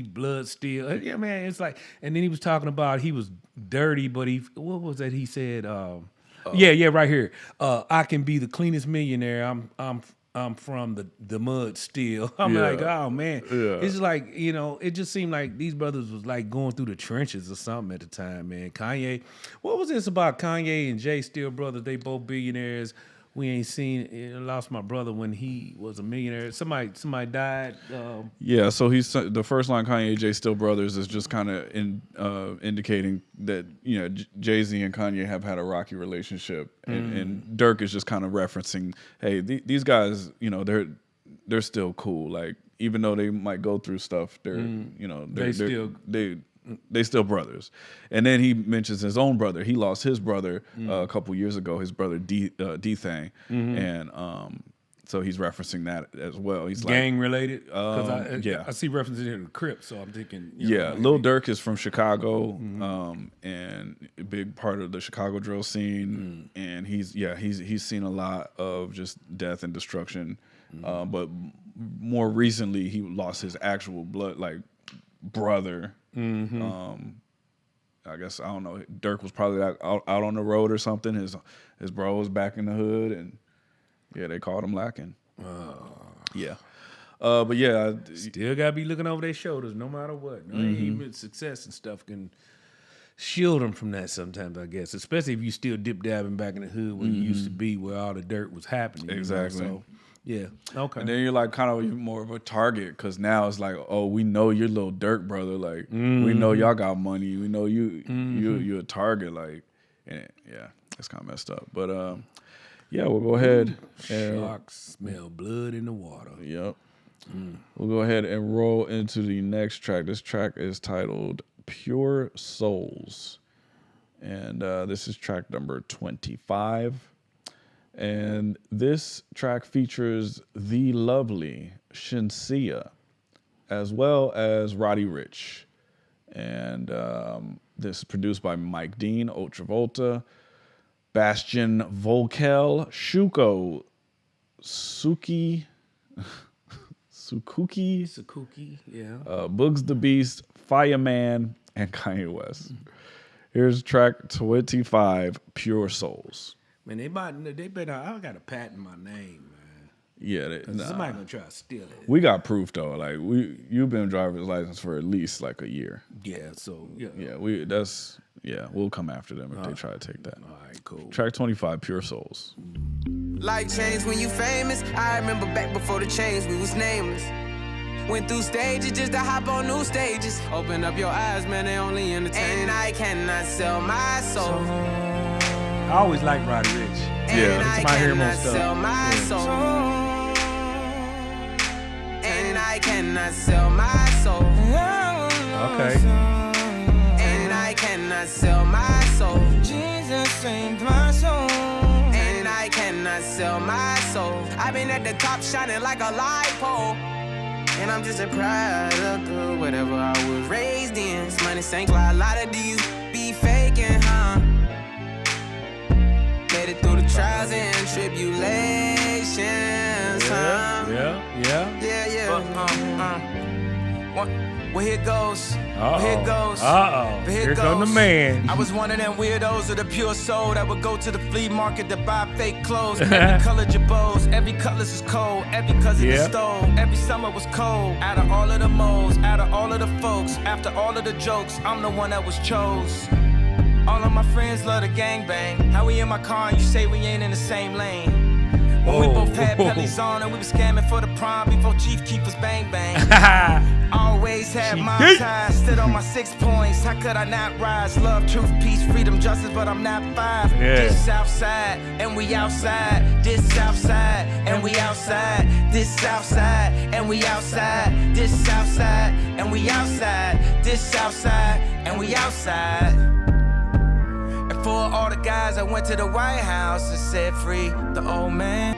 blood still. Yeah, man, it's like, and then he was talking about he was dirty, but what was that he said? Yeah, right here. I can be the cleanest millionaire. I'm from the mud still. I'm like, oh man. Yeah. It's like, it just seemed like these brothers was like going through the trenches or something at the time, man. Kanye, what was this about Kanye and Jay Still brothers? They both billionaires. We ain't seen, lost my brother when he was a millionaire. Somebody died. Yeah, so he's the first line, Kanye Jay Still brothers, is just kind of indicating that Jay-Z and Kanye have had a rocky relationship, and Durk is just kind of referencing, hey, these guys, they're still cool. Like, even though they might go through stuff, they still brothers. And then he mentions his own brother. He lost his brother a couple years ago, his brother D-Thang. And so he's referencing that as well. He's gang related? Yeah. I see references here to the Crip, so I'm thinking. Lil Durk is from Chicago, and a big part of the Chicago drill scene. And he's seen a lot of just death and destruction. But more recently, he lost his actual blood, brother. I guess, I don't know, Durk was probably out on the road or something. His bro was back in the hood, and they called him lacking. But yeah, still gotta be looking over their shoulders no matter what. Even success and stuff can shield them from that sometimes, I guess, especially if you still dip dabbing back in the hood where you used to be, where all the dirt was happening. Exactly. So, yeah. Okay. And then you're like kind of even more of a target, because now it's like, oh, we know you're Lil Durk, brother. Like, we know y'all got money. We know you're a target. Like, and it's kind of messed up. But we'll go ahead. Sharks smell blood in the water. Yep. We'll go ahead and roll into the next track. This track is titled Pure Souls. And this is track number 25. And this track features the lovely Shinsia, as well as Roddy Ricch. And this is produced by Mike Dean, Ultravolta, Bastian Volkel, Shuko, Sukuki, yeah. Bugs the Beast, Fireman, and Kanye West. Here's track 25, Pure Souls. Man, they better. I got a patent my name, man. Yeah, somebody gonna try to steal it. We got proof though. Like you've been driver's license for at least like a year. Yeah, so we'll come after them if they try to take that. All right, cool. Track 25, Pure Souls. Life changed when you famous. I remember back before the change, we was nameless. Went through stages just to hop on new stages. Open up your eyes, man, they only entertain. And I cannot sell my soul. I always like Roddy Ricch. And it's I my hero cannot stuff. sell my soul. And I cannot sell my soul. Okay. And I cannot sell my soul. Jesus saved my soul. And I cannot sell my soul. I've been at the top shining like a light pole. And I'm just a product of whatever I was raised in. This money sank like a lot of these be faking, huh? Made it through the trials and tribulations, huh? Yeah. Well, here goes. Here goes. Uh-oh. Here come the man. I was one of them weirdos of the pure soul that would go to the flea market to buy fake clothes. Every color jabos, every colors is cold. Every cousin is stole. Every summer was cold. Out of all of the moles, out of all of the folks, after all of the jokes, I'm the one that was chose. All of my friends love the gangbang. How we in my car and you say we ain't in the same lane? When we both had pellies on and we was scamming for the prom before Chief Keepers bang bang. Always had my ties, stood on my 6 points. How could I not rise? Love, truth, peace, freedom, justice, but I'm not 5. This Southside and we outside. This Southside and we outside. This Southside and we outside. This Southside and we outside. This Southside and we outside. And for all the guys, I went to the White House and said free the old man.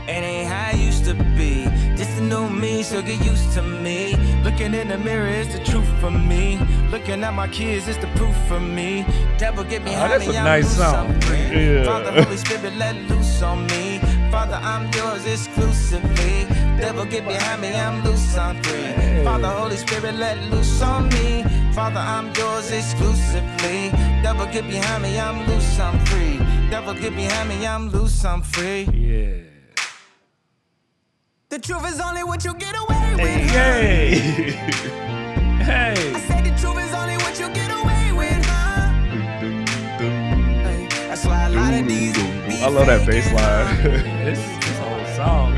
It ain't how I used to be. This the new me, so get used to me. Looking in the mirror is the truth for me. Looking at my kids is the proof for me. Devil get behind me, I'm nice song. Father, Holy Spirit, let loose on me. Father, I'm yours exclusively. Devil get behind me, I'm loose, I'm free. Father, Holy Spirit, let loose on me. Father, I'm yours exclusively. Devil get behind me, I'm loose, I'm free. Devil get behind me, I'm loose, I'm free. Yeah. The truth is only what you get away with. Hey. Hey. I said the truth is only what you get away with, huh? That's why a lot of these I love that bass line. This whole song.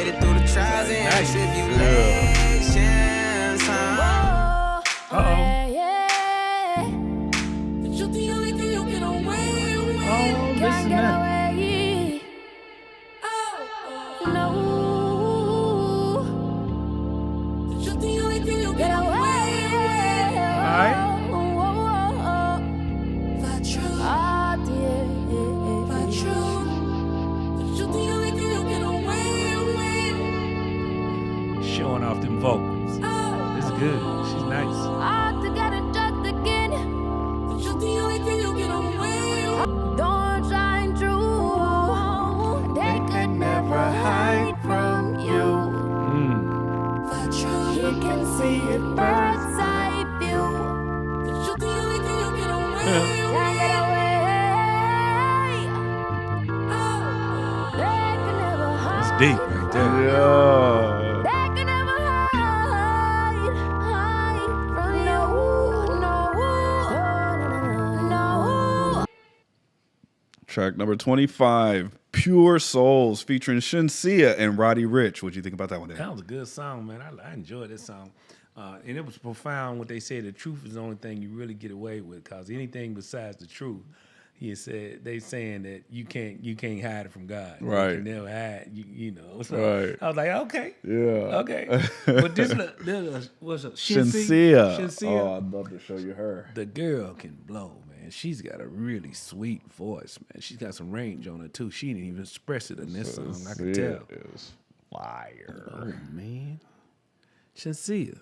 made it through the trials and tribulations, huh? The truth the only thing you get away with. Oh, listen to that. Showing off them vocals. It's good. She's nice. Don't shine true. They could never hide from you. You can see it bird's eye view. Can't get away. They could never hide. It's deep right there. Yeah. They could never hide from you. No. Track number 25, Pure Souls, featuring Shinsia and Roddy Ricch. What'd you think about that one, Dan? That was a good song, man. I enjoyed this song. And it was profound what they say. The truth is the only thing you really get away with, because anything besides the truth, he said, they saying that you can't hide it from God. Right. You can never hide, you know. So Right. I was like, okay. Yeah. Okay. But this was a Shinsia. Oh, I'd love to show you her. The girl can blow, man. She's got a really sweet voice, man. She's got some range on her, too. She didn't even express it in this song. I can tell. Is fire. Oh, man. Shinsia.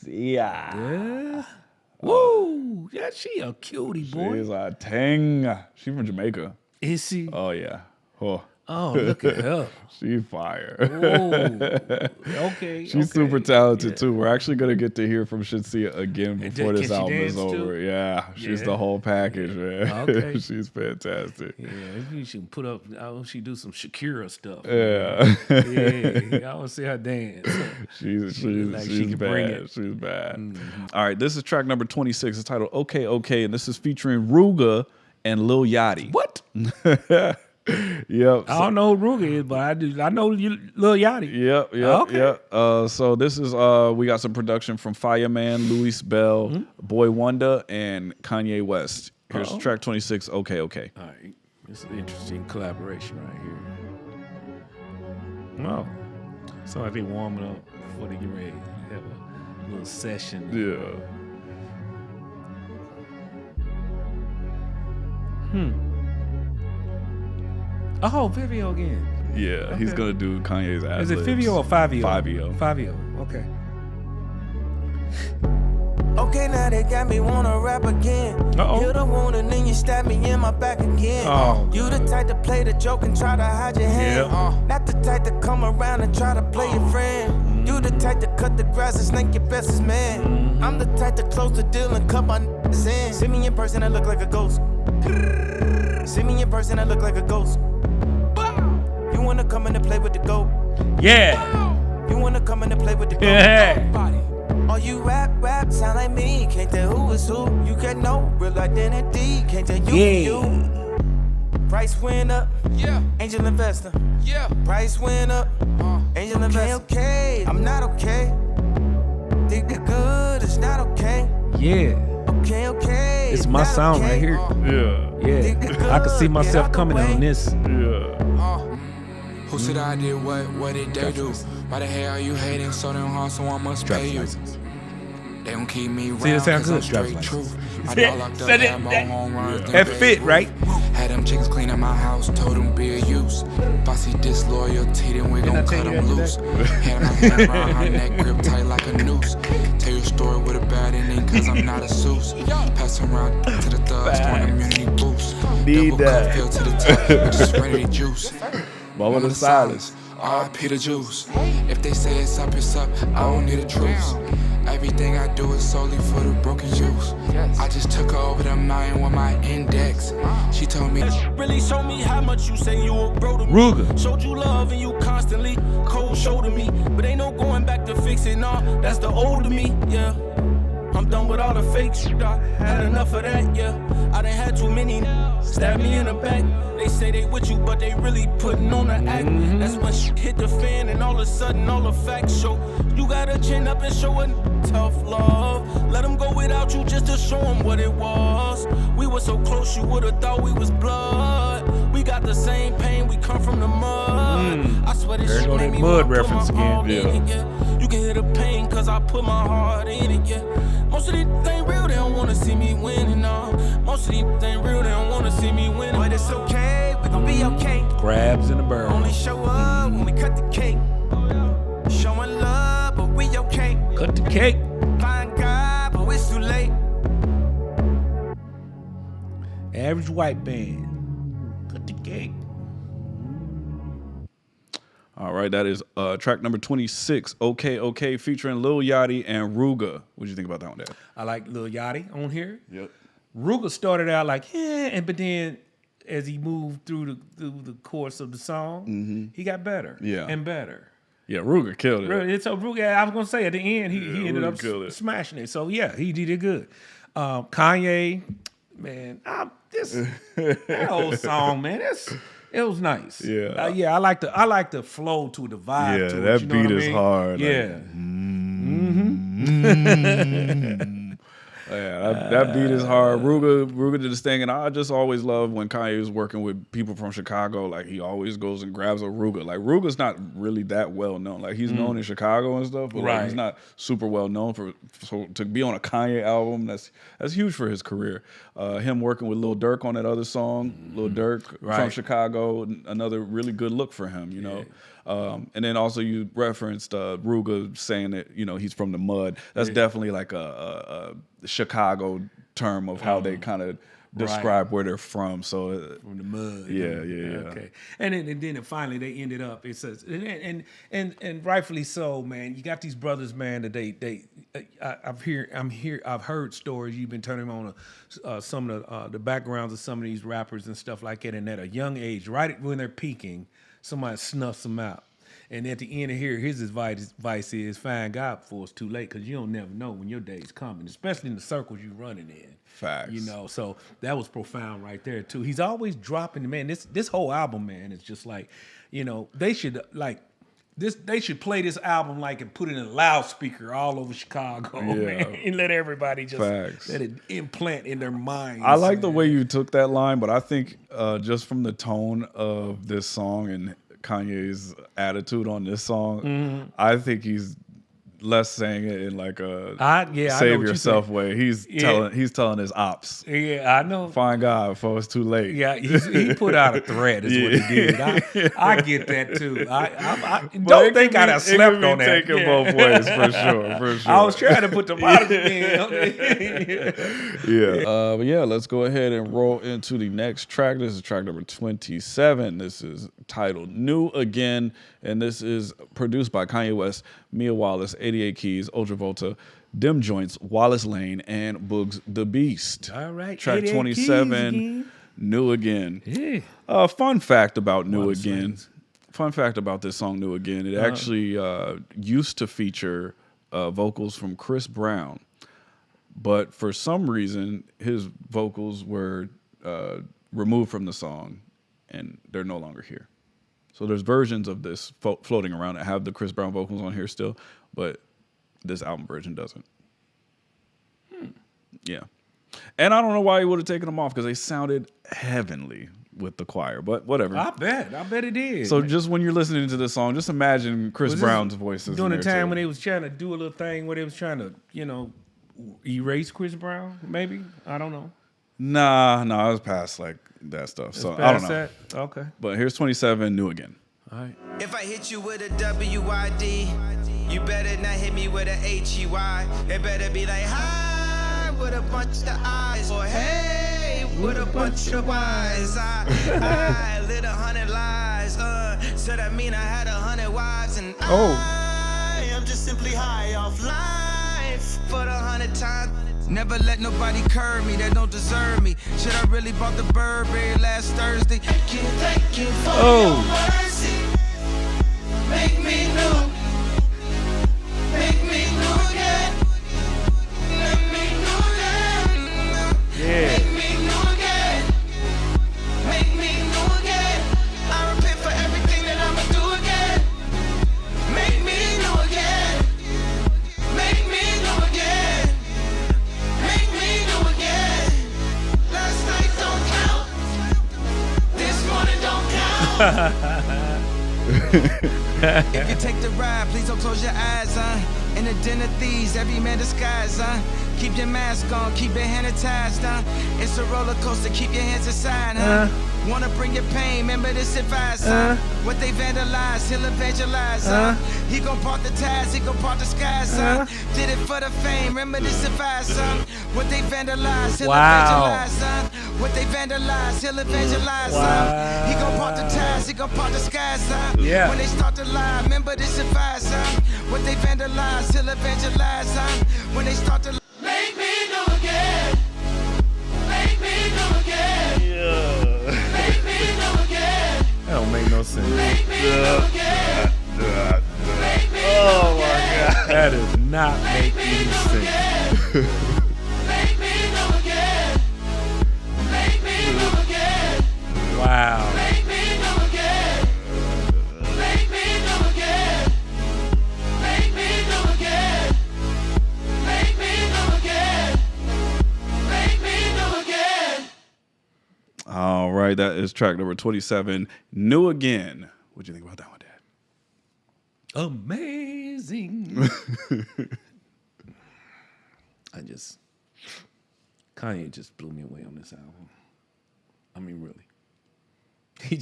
Yeah. Woo! Yeah, she a cutie, boy. She's a tang. She's from Jamaica. Is she? Oh, yeah. Oh, look at her. She fire. Whoa. Okay. She's super talented, too. We're actually going to get to hear from Shinsia again before this album is over. Too? Yeah. She's the whole package, man. Okay. She's fantastic. Yeah, you should put up, I hope she do some Shakira stuff. Yeah. I want to see her dance. She's like she can bad. bring it. She's bad. Mm-hmm. All right, this is track number 26. It's titled Okay, Okay, and this is featuring Ruga and Lil Yachty. What? Yep. I don't know who Ruga is, but I know Lil Yachty. Yep. Okay. Yep. So this is we got some production from Fireman, Luis Bell, Boy Wonder, and Kanye West. Here's track 26. Okay, okay. All right, it's an interesting collaboration right here. Oh, so I think warming up before they get ready. Have a little session. Yeah. Oh, Vivio again. Yeah, he's gonna do Kanye's ad-libs. Is it Vivio or Fivio? Fivio. Fivio. Okay. Okay, now they got me wanna rap again. You're the one and then you stab me in my back again. You the type to play the joke and try to hide your hand. Not the type to come around and try to play your friend. You the type to cut the grass and snake your bestest man. I'm the type to close the deal and cut my niggas in. See me in person, I look like a ghost. See me in person, I look like a ghost. You wanna come in and play with the goat? Yeah. You wanna come in and play with the goat? Yeah. Oh, you rap, sound like me. Can't tell who is who. You get no real identity. Can't tell you you. Price went up. Yeah. Angel investor. Yeah. Price went up. Angel investor. Okay, I'm not okay. Think the good is not okay. Yeah. Okay. It's my sound right here. Yeah. I can see myself coming on this. Who said I did what did they do? Why the hell are you hating so damn hard, so I must pay you? They don't keep me around, see, that sound good. Straight truth. I got locked up, had my home runs. That fit, right? Had them chickens cleaning my house, told them be a use. Bossy disloyalty, then we gon' cut them loose. Had my hand around her neck, grip tight like a noose. Tell your story with a bad ending, cause I'm not a Seuss. Pass around to the thugs for an immunity boost. Need Double that. cup filled to the top, just ready to juice. Moment of silence. R.I.P. the juice. If they say it's up, I don't need a truce. Everything I do is solely for the broken juice. I just took her over the mountain with my index. She told me, really show me how much you say you a bro to me. Ruger. Showed you love and you constantly cold shoulder me. But ain't no going back to fix it, nah, that's the old of me, yeah. I'm done with all the fake shit, I had enough of that, yeah. I done had too many stab me in the back. They say they with you, but they really putting on the act. That's when shit hit the fan and all of a sudden all the facts show. You gotta chin up and show a tough love. Let them go without you just to show them what it was. We were so close you would've thought we was blood. We got the same pain, we come from the mud. I swear this shit made me mud wanna put reference my all again. in it, yeah. You can hear the pain cause I put my heart in it, yeah. Most of these ain't real, they don't wanna see me winning, no. Most of these ain't real, they don't wanna see me winning. But it's okay, we gon' be okay. Crabs in the barrel. Only show up when we cut the cake. Showing love, but we okay. Cut the cake. Find God, but it's too late. Average white band. Cut the cake. All right, that is track number 26, Okay, featuring Lil Yachty and Ruga. What do you think about that one, Dad? I like Lil Yachty on here. Yep. Ruga started out like, but then as he moved through the course of the song, he got better and better. Yeah, Ruga killed it. Really, so Ruga, I was gonna say at the end, he ended up killed smashing it. So yeah, he did it good. Kanye, man, that whole song, man, it was nice. Yeah, yeah, I like the flow to the vibe. Yeah, to it, that you know beat what I is mean? hard. Yeah. Yeah, that beat is hard. Ruga did his thing, and I just always love when Kanye is working with people from Chicago. Like he always goes and grabs a Ruga. Like Ruga's not really that well known. Like he's known in Chicago and stuff, but like, he's not super well known so to be on a Kanye album. That's huge for his career. Him working with Lil Durk on that other song, Lil Durk from Chicago, another really good look for him. You know. And then also you referenced Ruga saying that he's from the mud. That's definitely like a Chicago term of how they kind of describe where they're from. So from the mud. Yeah. Okay. And then finally they ended up. It says and rightfully so, man. You got these brothers, man. That I've heard stories. You've been turning on some of the backgrounds of some of these rappers and stuff like that. And at a young age, right when they're peaking, somebody snuffs them out. And at the end of here, his advice is find God before it's too late, because you don't never know when your day's coming, especially in the circles you're running in. Facts. So that was profound right there too. He's always dropping, man. This whole album, man, is just like, they should they should play this album and put it in a loudspeaker all over Chicago, man, and let everybody just let it implant in their minds. I like the way you took that line, but I think just from the tone of this song and Kanye's attitude on this song, I think he's less saying it in like a save yourself way. He's telling his ops. Yeah, I know. Find God before it's too late. Yeah, he put out a threat is what he did. I get that too. I don't think I'd have slept on that. Taken both ways for sure. I was trying to put the bottom in. But yeah, let's go ahead and roll into the next track. This is track number 27. This is titled New Again, and this is produced by Kanye West, Mia Wallace, 88 Keys, Ultra Volta, Dim Joints, Wallace Lane, and Boogs the Beast. All right. Track 27, New Again. Yeah. Fun fact about New Again. Fun fact about this song, New Again. It actually used to feature vocals from Chris Brown. But for some reason, his vocals were removed from the song, and they're no longer here. So there's versions of this floating around that have the Chris Brown vocals on here still, but this album version doesn't. Yeah. And I don't know why he would have taken them off, because they sounded heavenly with the choir, but whatever. I bet it did. So just when you're listening to this song, just imagine Chris Brown's voices during the time too. when they was trying to do a little thing where they was trying to, erase Chris Brown, maybe? I don't know. Nah, I was past like that stuff. So I don't know. That? Okay. But here's 27, New Again. All right. If I hit you with a W-I-D, you better not hit me with a H-E-Y. It better be like, hi, with a bunch of eyes. Or hey, with a bunch of wise. I lit 100 lies. So that mean I had 100 wives. And I am just simply high off life for the 100 times. Never let nobody curb me that don't deserve me. Should I really bought the Burberry last Thursday? Can't thank you for your mercy. Make me new. Make me new again. Make me new again. Yeah. Make me new again. Make me new again. I repent for everything that I'ma do again. Make me new again. Make me new again. Make me new again. Last night don't count. This morning don't count. If you take the ride, please don't close your eyes, In the den of thieves, every man disguised, Keep your mask on, keep your hand attached, It's a roller coaster, keep your hands aside, Wanna bring your pain, remember this advice, What they vandalize, he'll evangelize, He gon' part the ties, he gon' part the skies, Did it for the fame, remember this advice, What they vandalize, he'll evangelize, What they vandalize, he'll evangelize, He gon' part the ties, he gon' part the skies, Yeah. When they start to lie, remember this advice, What they vandalize, he'll evangelize, When they start to make me new again. Make me new again. Yeah. Make me new again. That don't make no sense. Make me new again. Make me Oh my God. That does not make any sense. Make me new again. Make me new again. Wow. Make me new again. Make me new again. Make me new again. Make me new again. Make me new again. All right, that is track number 27, New Again. What'd you think about that one, Dad? Amazing. Kanye just blew me away on this album. I mean, really. He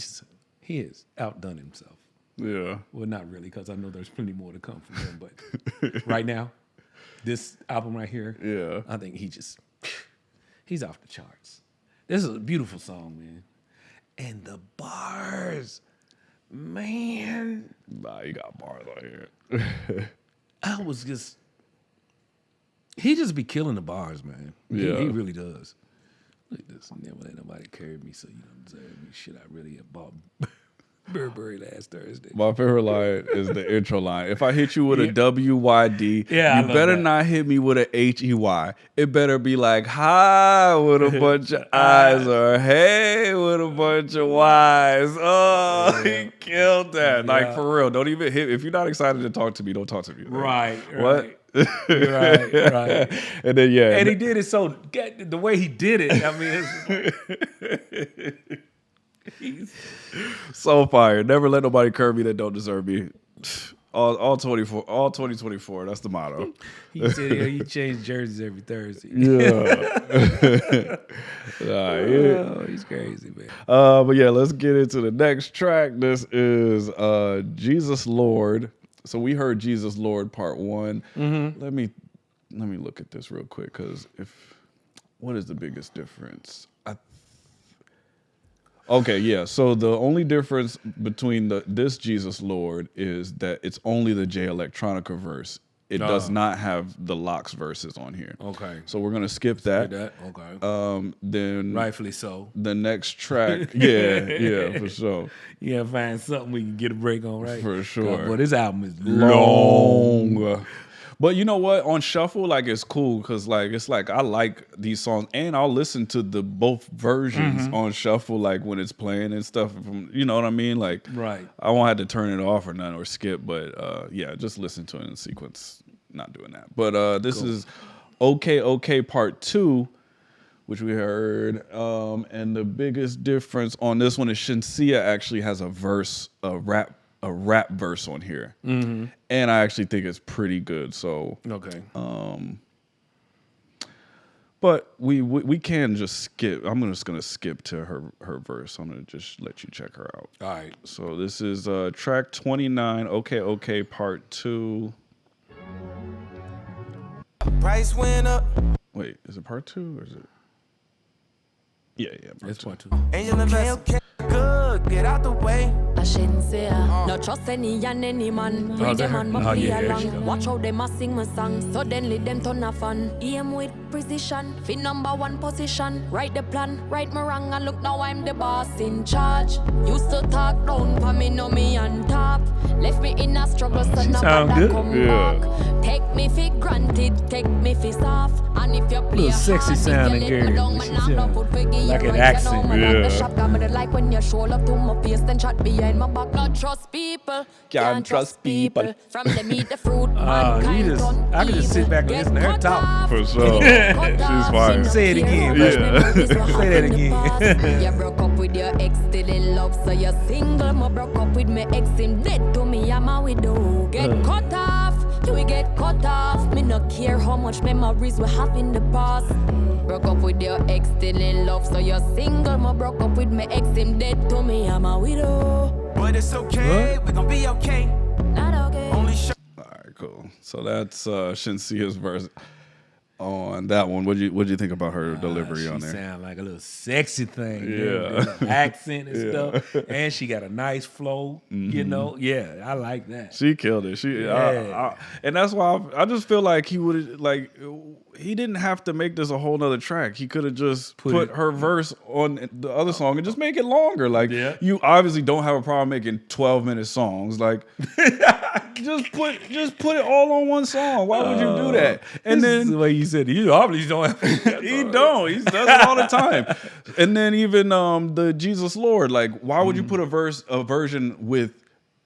has outdone himself. Yeah. Well, not really, because I know there's plenty more to come from him. But right now, this album right here, Yeah. I think he's off the charts. This is a beautiful song, man. And the bars, man. Nah, you got bars on here. He just be killing the bars, man. Yeah. He really does. Look at this. Never let nobody carry me, so you don't deserve me. Shit, I really have bought Burberry last Thursday. My favorite line is the intro line. If I hit you with a W-Y-D, Yeah, you better not hit me with a H-E-Y. It better be like, hi, with a bunch of eyes, or hey, with a bunch of Y's. Oh, he killed that. Yeah. Like, for real, don't even hit. If you're not excited to talk to me, don't talk to me. Right. What? Right. And then, yeah. And he did it so, the way he did it, I mean, it's so fire. Never let nobody curb me that don't deserve me. All 2024. That's the motto. He said he changed jerseys every Thursday. Yeah. Oh, he's crazy, man. But yeah, let's get into the next track. This is Jesus Lord. So we heard Jesus Lord Part 1. Mm-hmm. Let me look at this real quick, because what is the biggest difference? Okay, yeah. So the only difference between this Jesus Lord is that it's only the J Electronica verse. It does not have the Locks verses on here. Okay. So we're gonna skip that. Okay. Then rightfully so. The next track, yeah, for sure. Yeah, find something we can get a break on, right? For sure. But this album is long. But you know what? On shuffle, like it's cool because like it's like I like these songs and I'll listen to the both versions on shuffle, like when it's playing and stuff. From you know what I mean? Like right. I won't have to turn it off or none or skip, but yeah, just listen to it in sequence. Not doing that. But this is OK Part 2, which we heard. And the biggest difference on this one is Shinsia actually has a verse, a rap verse on here. And I actually think it's pretty good. So okay. But we can just skip. I'm just gonna skip to her verse. I'm gonna just let you check her out. All right. So this is track 29, OK Part 2. Price went up. Wait, is it part 2 or is it? Yeah, it's part 2. Angel okay, good, get out the way. I shouldn't say no trust any and any man. Read them on my along. Watch how them a sing my song. Suddenly them turn a fun. Aim with precision. Fi number 1 position. Write the plan, right my wrong, and look now I'm the boss in charge. Used to talk down for me, know me on top. Left me in a struggle, so now I come back. Take me for granted, take me for soft. And if you play a sexy sounding girl. Like an accent. Like when you show up to my face, then shot behind my back. Not trust people, can't trust people. From the meat, the fruit, I can just sit back and listen to her talk. For sure. She's fine. Say it again. Yeah. Say that again. You broke up with your ex, still in love, so you're single. Me broke up with my ex, him dead to me, I'm a widow. Get cut off, you will get cut off. Me no care how much memories we have in the past. Broke up with your ex, still in love, so you're single. Me broke up with my ex, him dead to me, I'm a widow. But it's okay, we gon' be okay. Not okay. Only All right, cool. So that's Shinsia's verse on that one. What'd you think about her delivery on there? She sound like a little sexy thing. Yeah. Accent and stuff. And she got a nice flow, you know. Yeah, I like that. She killed it. And that's why I just feel like he didn't have to make this a whole nother track. He could have just put her verse on the other song and just make it longer. Like you obviously don't have a problem making 12-minute songs. Like just put it all on one song. Why would you do that? And then the way you said it, you obviously don't have he don't. He does it all the time. And then even the Jesus Lord, like why would you put a version with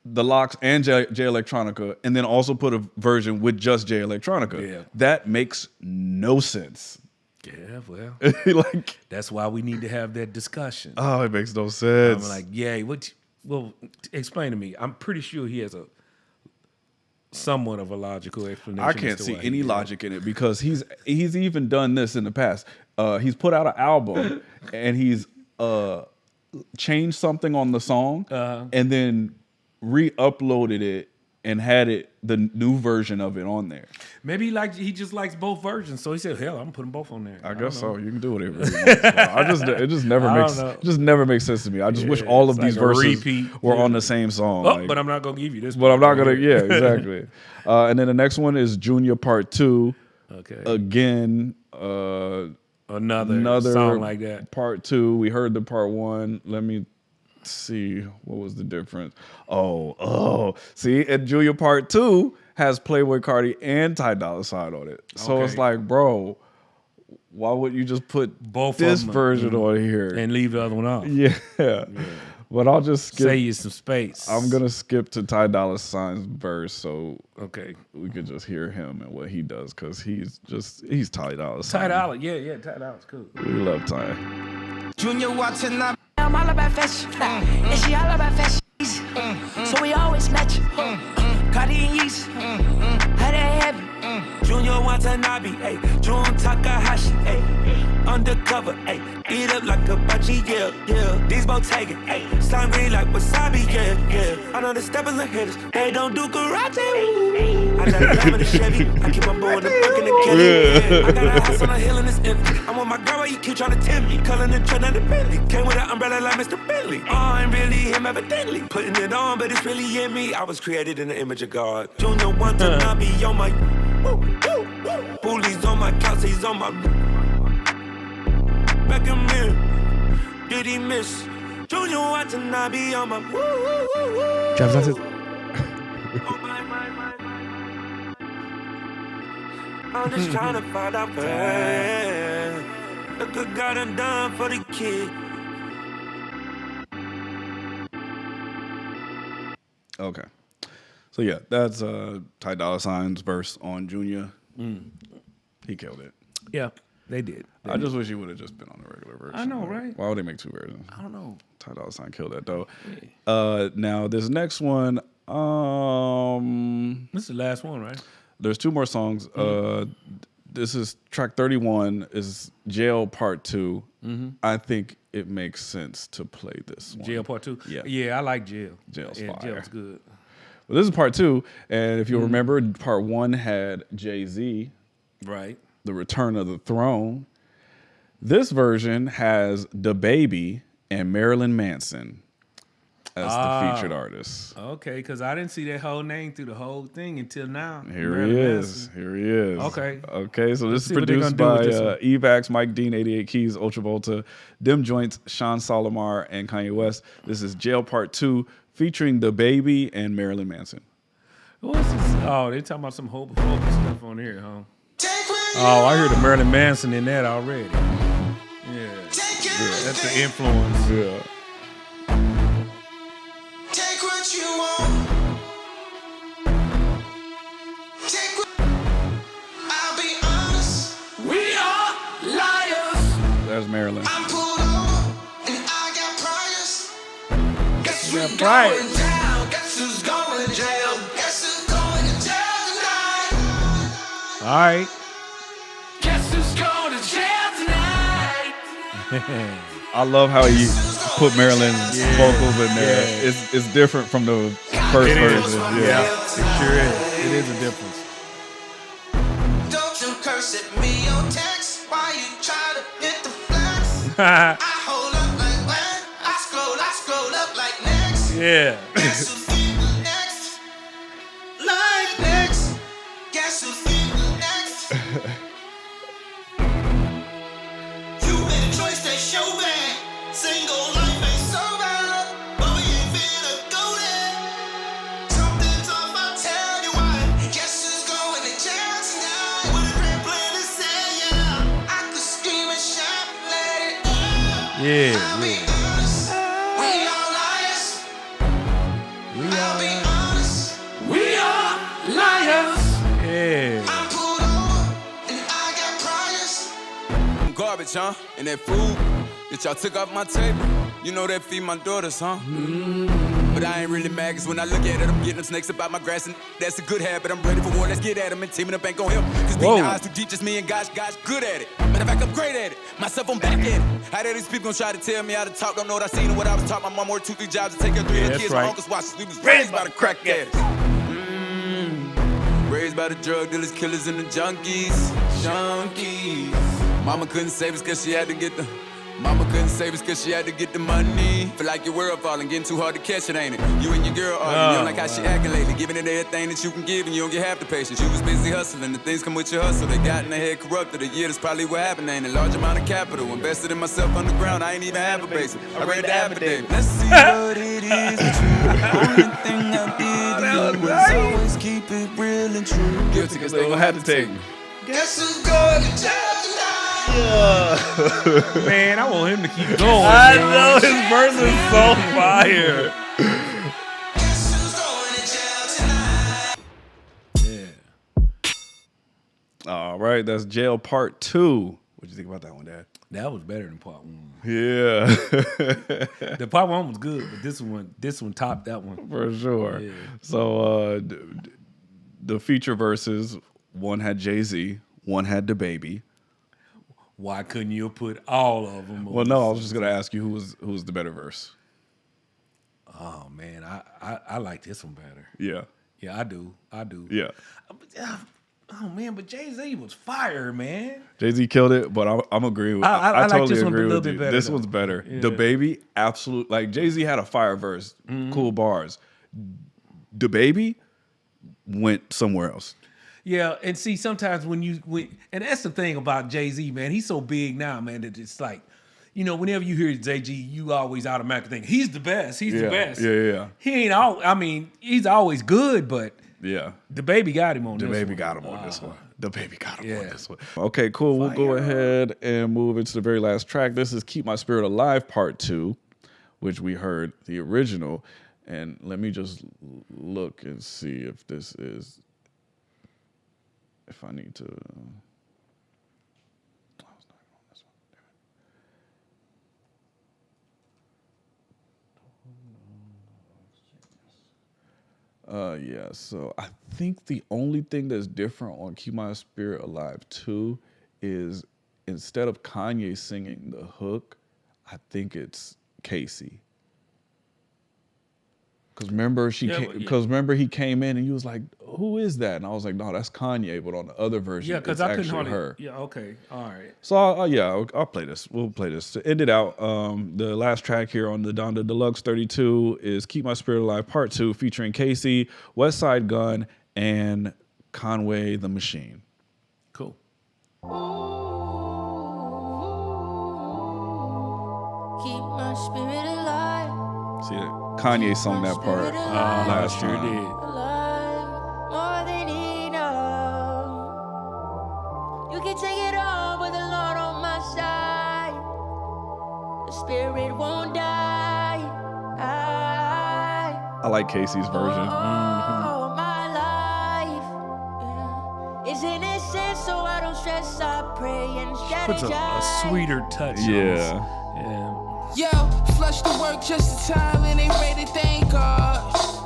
the Locks and J Electronica, and then also put a version with just J Electronica? Yeah. That makes no sense. Yeah, well, like that's why we need to have that discussion. Oh, it makes no sense. I'm like, yeah, well, explain to me. I'm pretty sure he has a somewhat of a logical explanation. I can't see any logic in it because he's even done this in the past. He's put out an album and he's changed something on the song and then re-uploaded it and had the new version of it on there. Maybe he just likes both versions, so he said, "Hell, I'm putting both on there." I guess so. You can do whatever. It just never makes sense to me. I just wish all of these verses were on the same song. Oh, but I'm not gonna give you this. But I'm not gonna. Yeah, exactly. And then the next one is Junya Part 2. Okay. Again, another song like that. Part 2. We heard the Part 1. Let me see, what was the difference? See, and Junya Part 2 has Playboy Cardi and Ty Dolla $ign on it. So it's like, bro, why would you just put both this of them version on here and leave the other one off? Yeah. But I'll just skip. Save you some space. I'm gonna skip to Ty Dolla $ign's verse, so okay, we could just hear him and what he does because he's Ty Dolla $ign. Ty Dolla, yeah, Ty Dolla's cool. We love Ty. Junya watching up. I'm all about fashion, and she all about fashion. So we always match. Cardi and Yeezy, how they have it. Junya Watanabe, ayy. Jun Takahashi, ayy. Undercover, ayy. Eat up like a bachi, yeah. These both taking, ayy. Slime green like wasabi, yeah. I know the steppers and hitters, they don't do karate. I got a lamb in the Chevy, I keep my boy in the buck in the Kelly. I got a house on a hill in this empty. I'm on my girl, where you keep trying to tempt me. Calling the trend of the Bentley. Came with an umbrella like Mr. Bentley. Oh, I'm really him evidently. Putting it on, but it's really in me. I was created in the image of God. Junya want to not be on my. Bullies on my couch, he's on my. Back in mirror. Did he miss? Junya want to not be on my. Travis, that's it. I'm just trying to find out where the good God done for the kid. Okay. So yeah, that's Ty Dolla $ign's verse on Junya. He killed it. Yeah, they did. I just wish he would have just been on the regular version. I know, right? Why would they make two versions? I don't know. Ty Dolla $ign killed that though. Now this next one, this is the last one, right? There's two more songs. This is track 31 is Jail Part 2. I think it makes sense to play this one. Jail Part 2? Yeah. Yeah, I like Jail. Jail's yeah, fire. Jail's good. Well, this is Part 2, and if you'll remember, Part 1 had Jay-Z. Right. The Return of the Throne. This version has DaBaby and Marilyn Manson as the featured artists. Okay, because I didn't see that whole name through the whole thing until now. Here he is. Okay. Okay, so Let's this is see what they produced gonna by do with this one. Evax, Mike Dean, 88 Keys, Ultravolta, Dim Joints, Sean Solomar, and Kanye West. This is Jail Part 2 featuring DaBaby and Marilyn Manson. What's this? Oh, they talking about some hope stuff on here, huh? Oh, I hear the Marilyn Manson in that already. Yeah. That's the influence. Yeah. Take what you want. Take what. I'll be honest. We are liars. There's Marilyn. I'm pulled over and I got priors. Guess who's got going priors. down? Guess who's going to jail? Guess who's going to jail tonight? All right. Guess who's going to jail tonight? I love how he put Marilyn's vocals in there. Yeah. It's different from the first version. Yeah, it sure is. It is a difference. Don't you curse at me on text. Why you try to hit the flex? I hold up like when I scroll up like next. Yeah. Guess who's getting next? Like next. Guess who's getting next? You made a choice that show bad. Single life ain't so bad, but we ain't finna go there. Something's off, I'll tell you why. Guess who's going to jail tonight? With a great plan to say, yeah. I could scream and shout, let it out. Yeah, I'll be honest. We are liars. I'll be honest. We are liars. Yeah. I'm pulled over and I got priors. Garbage, huh? And that food that y'all took off my table. You know that feed my daughters, huh? But I ain't really mad, cause when I look at it, I'm getting them snakes about my grass, and that's a good habit. I'm ready for war, let's get at them, and teaming up ain't gon' help. Cause beating the odds too deep, just me and God's good at it. Matter of fact, I'm great at it. Myself, I'm back at it. How dare these people gon' try to tell me how to talk? Don't know what I seen or what I was taught. My mom worked 2-3 jobs to take care of 3 of the that's kids. right. My uncles watched us. We was raised by the crack addicts. Raised by the drug dealers, killers, and the junkies. Mama couldn't save us cause she had to get the money. Feel like your world falling, getting too hard to catch it, ain't it? You and your girl arguing, you don't like how she acting lately. Giving it everything that you can give and you don't get half the patience. You was busy hustling, the things come with your hustle. They got in their head corrupted. A year, that's probably what happened. Ain't a large amount of capital invested in myself underground. I ain't even have a basic. I read the affidavit. Let's see what it is with you. Only thing I did was always keep it real and true. Guilty cause they gonna have to take me. Guess who's going to jail tonight? Man, I want him to keep going. I man. know his verse is so fire. Guess who's going to jail tonight? Yeah. All right, that's Jail Part 2. What'd you think about that one, Dad? That was better than part 1. Yeah. The part 1 was good, but this one topped that one. For sure. Yeah. So the feature verses, one had Jay-Z, one had DaBaby. Why couldn't you put all of them? Well, no, I was just gonna ask you who was the better verse. Oh man, I like this one better. Yeah. Yeah, I do. Yeah. Oh man, but Jay-Z was fire, man. Jay-Z killed it, but I'm agree with. I like totally this one a agree little with bit you. better, This though. one's better. Yeah. The Baby, absolute. Like Jay-Z had a fire verse, cool bars. The Baby went somewhere else. Yeah, and see, sometimes and that's the thing about Jay-Z, man. He's so big now, man, that it's like, you know, whenever you hear Jay-Z, you always automatically think he's the best. He's the best. Yeah. He ain't all. I mean, he's always good, but Yeah. the Baby got him on The this Baby one. got him on this one. The Baby got him on Yeah. this one. Okay, cool. We'll go ahead and move into the very last track. This is Keep My Spirit Alive Part 2, which we heard the original. And let me just look and see if this is, if I need to. Yeah, so I think the only thing that's different on Keep My Spirit Alive 2 is instead of Kanye singing the hook, I think it's Casey. Because remember he came in and he was like, who is that? And I was like, no, that's Kanye, but on the other version, Yeah, because it's I couldn't actually hardly. her. Yeah, okay, all right. So I'll play this. We'll play this to end it out. The last track here on the Donda Deluxe 32 is "Keep My Spirit Alive" Part 2, featuring Casey, Westside Gunn, and Conway the Machine. Cool. Keep my spirit alive. See, Kanye sung that part last sure time. did. Alive. More than enough. You can take it all with the Lord on my side. The spirit won't die. I like Casey's version. Oh, my life is innocent, so I don't stress. I pray and Puts a strategize. sweeter touch on Yeah. Yo, flush the work just in time and ain't ready, thank God.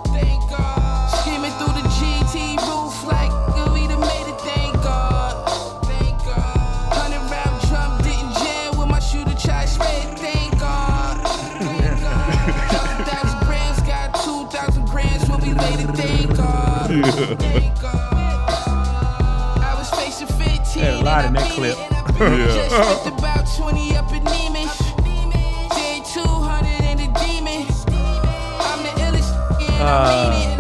Thank God. Screaming through the GT roof like we done made it, thank God. Thank God. 100 round drum didn't jam with my shooter try straight, thank God. Thank God. 1,000 grams got 2,000 grams when we laid it, thank God. Thank God. I was facing 15 Had a lot in that clip. just spent about 20 up in Neiman. Did 200 in the demon. I'm the illest, and I mean it.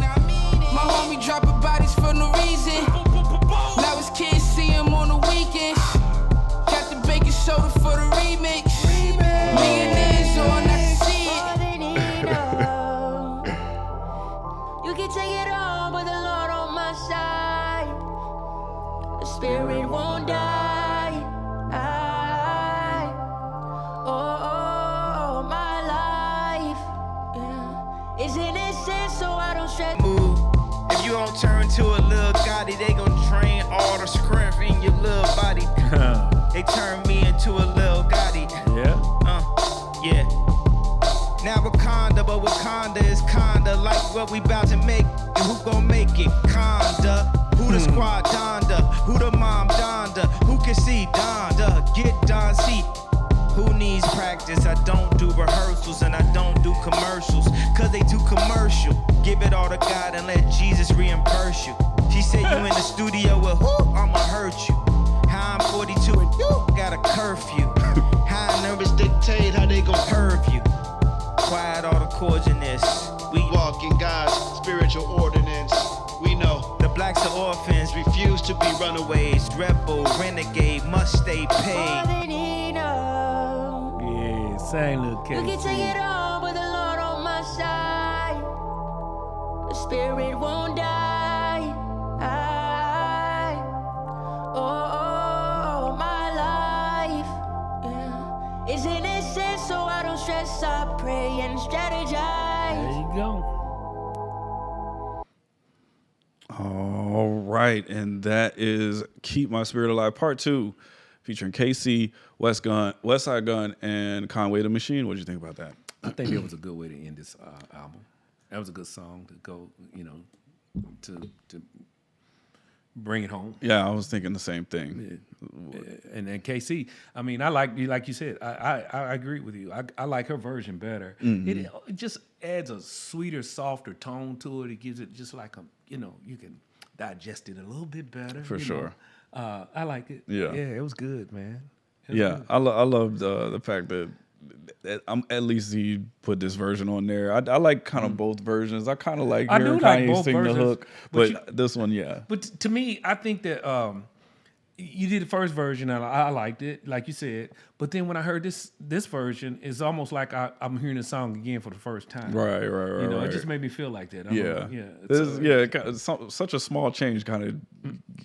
My homie dropping bodies for no reason. Now his kids see him on the weekends. Got the baking soda for the remix. Millionaires on, I can see it. You can take it all with the Lord on my side. The spirit won't die. Oh, my life is innocent, so I don't stress. If you don't turn to a little Gotti, they gon' drain all the strength in your little body. They turn me into a little Gotti. Yeah. Now Wakanda, but Wakanda is kinda like what we bout to make. And who gon' make it? Conda. Who the squad Donda? Who the mom Donda? Who can see Donda? Get Don C. Who needs practice? I don't do rehearsals and I don't do commercials. Cause they too commercial. Give it all to God and let Jesus reimburse you. She said you in the studio with who? I'ma hurt you. How I'm 42 and you got a curfew. How nervous dictate how they gon' curve you. Quiet all the chords in this. We walk in God's spiritual ordinance. We know the blacks are orphans, refuse to be runaways. Rebel, renegade, must stay paid. Yeah, same little You can case. take it all with the Lord on my side. The spirit won't die. Oh, my life is innocent, so I don't stress. I pray and strategize. There you go. All right, and that is "Keep My Spirit Alive" Part 2, featuring Casey, Westside Gunn, and Conway the Machine. What did you think about that? I think that was a good way to end this album. That was a good song to go, to bring it home. Yeah, I was thinking the same thing. And then KC, I mean, I like you said, I agree with you. I like her version better. Mhm. It just adds a sweeter, softer tone to it. It gives it just like you can digest it a little bit better. For sure. I like it. Yeah. Yeah, it was good, man. Yeah, I love the fact that at least he put this version on there. I like kind of both versions. I kind of like hearing Kanye sing the hook, but this one, yeah. But to me, I think that you did the first version and I liked it, like you said. But then when I heard this version, it's almost like I'm hearing the song again for the first time. Right. You know, right. it just made me feel like that. Such a small change kind of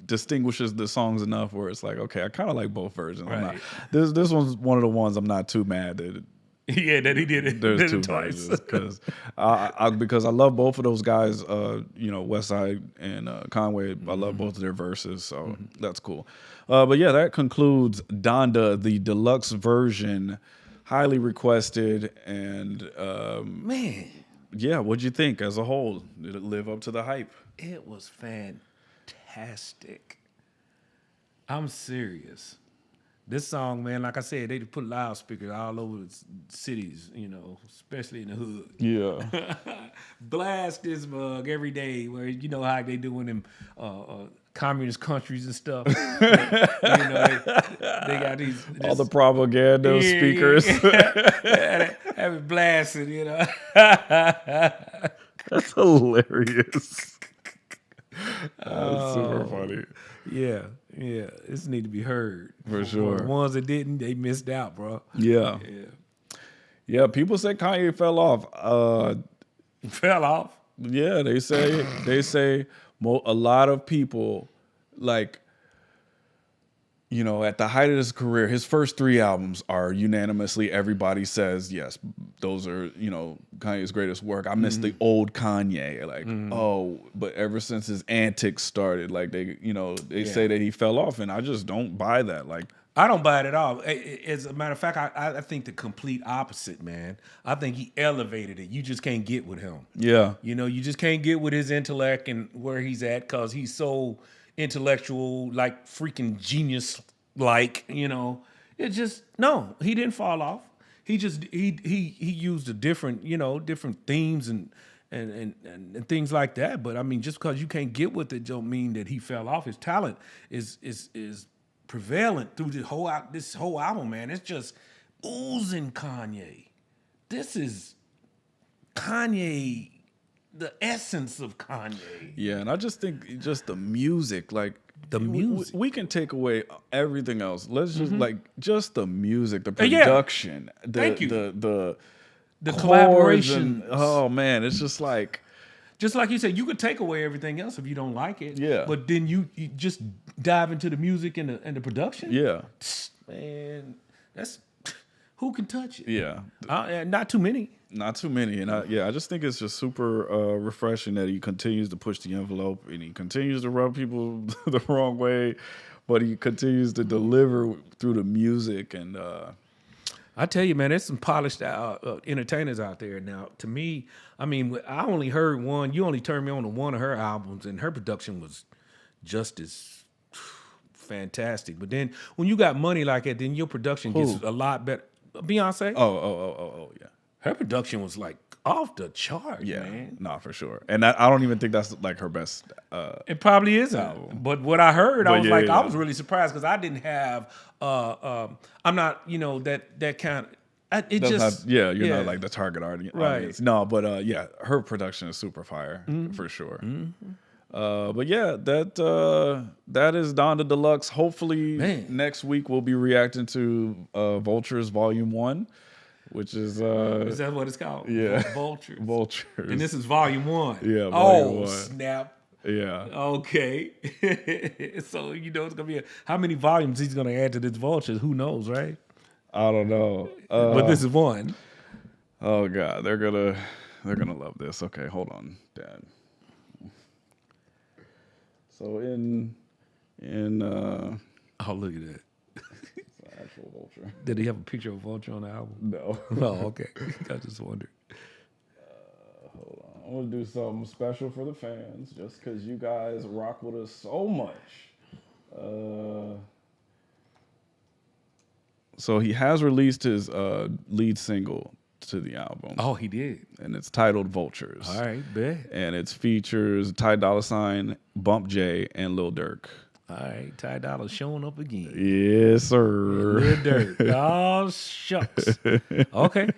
distinguishes the songs enough where it's like, okay, I kind of like both versions. Right. This one's one of the ones I'm not too mad that. Yeah, that he did it. There's two twice because I love both of those guys. Westside and Conway. I love both of their verses, so that's cool. But yeah, that concludes Donda, the deluxe version, highly requested. And man, yeah, what'd you think as a whole? Did it live up to the hype? It was fantastic. I'm serious. This song, man, like I said, they put loudspeakers all over the cities, you know, especially in the hood. Yeah. Blast this mug every day, where you know how they do in them communist countries and stuff. They got these all the propaganda speakers. Have it blasted, you know. That's hilarious. That's super funny. Yeah, this need to be heard for sure. The ones that didn't, they missed out, bro. Yeah. People say Kanye fell off. Fell off. Yeah, they say a lot of people, like, you know, at the height of his career, his first 3 albums are unanimously, everybody says, yes, those are, you know, Kanye's greatest work. I miss the old Kanye. Like, but ever since his antics started, like, they say that he fell off, and I just don't buy that. Like, I don't buy it at all. As a matter of fact, I think the complete opposite, man. I think he elevated it. You just can't get with him. Yeah. You know, you just can't get with his intellect and where he's at because he's so intellectual, like freaking genius, like, you know. It just, no, he didn't fall off. He just, he used a different, you know, different themes and things like that. But I mean, just because you can't get with it don't mean that he fell off. His talent is prevalent through this whole album, man. It's just oozing Kanye. This is Kanye, the essence of Kanye. Yeah, and I just think just the music, like the music. We can take away everything else. Let's just like just the music, the production, Thank you. the collaboration. Oh man, it's just like. Just like you said, you could take away everything else if you don't like it. Yeah. But then you just dive into the music and the production. Yeah. Man, that's who can touch it? Yeah. Not too many. Not too many. And I just think it's just super refreshing that he continues to push the envelope and he continues to rub people the wrong way, but he continues to deliver through the music. And I tell you, man, there's some polished entertainers out there now. To me, I mean, I only heard one. You only turned me on to one of her albums, and her production was just as fantastic. But then when you got money like that, then your production gets a lot better. Beyonce? Oh, yeah. Her production was like off the chart, man. No, for sure. And I don't even think that's like her best. It probably isn't. Album. But what I heard, I was I was really surprised because I didn't have. I'm not, you know, that kind of. You're not like the target audience. Right. No, but her production is super fire for sure. But yeah, that is Donda Deluxe. Hopefully next week we'll be reacting to Vultures Volume 1, which is that what it's called? Yeah. Vultures. Vultures. And this is Volume 1. Yeah, Volume 1. Snap. Yeah. Okay. So you know it's gonna be how many volumes he's gonna add to this Vultures? Who knows, right? I don't know. But this is one. Oh God, they're gonna love this. Okay, hold on, Dad. So in oh, look at that. Actual vulture. Did he have a picture of a vulture on the album? No. Oh, okay. I just wondered. Hold on. I'm gonna do something special for the fans, just because you guys rock with us so much. So he has released his lead single, to the album. Oh, he did. And it's titled Vultures. All right, bet. And it features Ty Dolla $ign, Bump J, and Lil Durk. All right, Ty Dolla showing up again. Yes, sir. Lil Durk. Oh, shucks. Okay.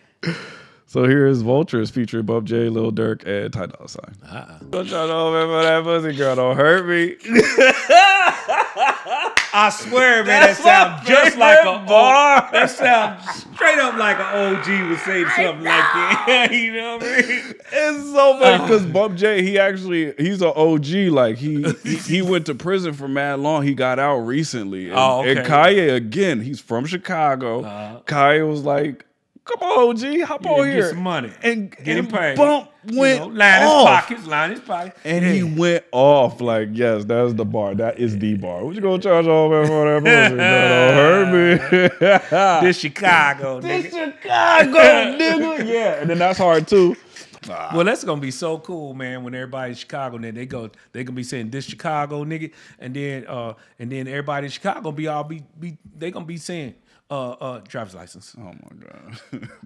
So here's Vultures featuring Bump J, Lil Durk, and Ty Dolla $ign. Don't y'all know, man, but that pussy girl don't hurt me. I swear, man, that sounds just like a bar. That sounds straight up like an OG would say something like that. You know what I mean? It's so funny because Bump J, he's an OG. Like he went to prison for mad long. He got out recently. And, okay. And Kanye, again, he's from Chicago. Kanye was like, come on, OG, hop on here. Get some money. And get him paid. Bump went off. Line his pockets. And he went off like, yes, that's the bar. That is the bar. What you gonna charge all that for that pussy? That don't hurt me. This Chicago, nigga. This Chicago, nigga. Yeah, and then that's hard too. Well, that's gonna be so cool, man. When everybody in Chicago, then they gonna be saying this Chicago, nigga, and then everybody in Chicago they gonna be saying driver's license. Oh my god,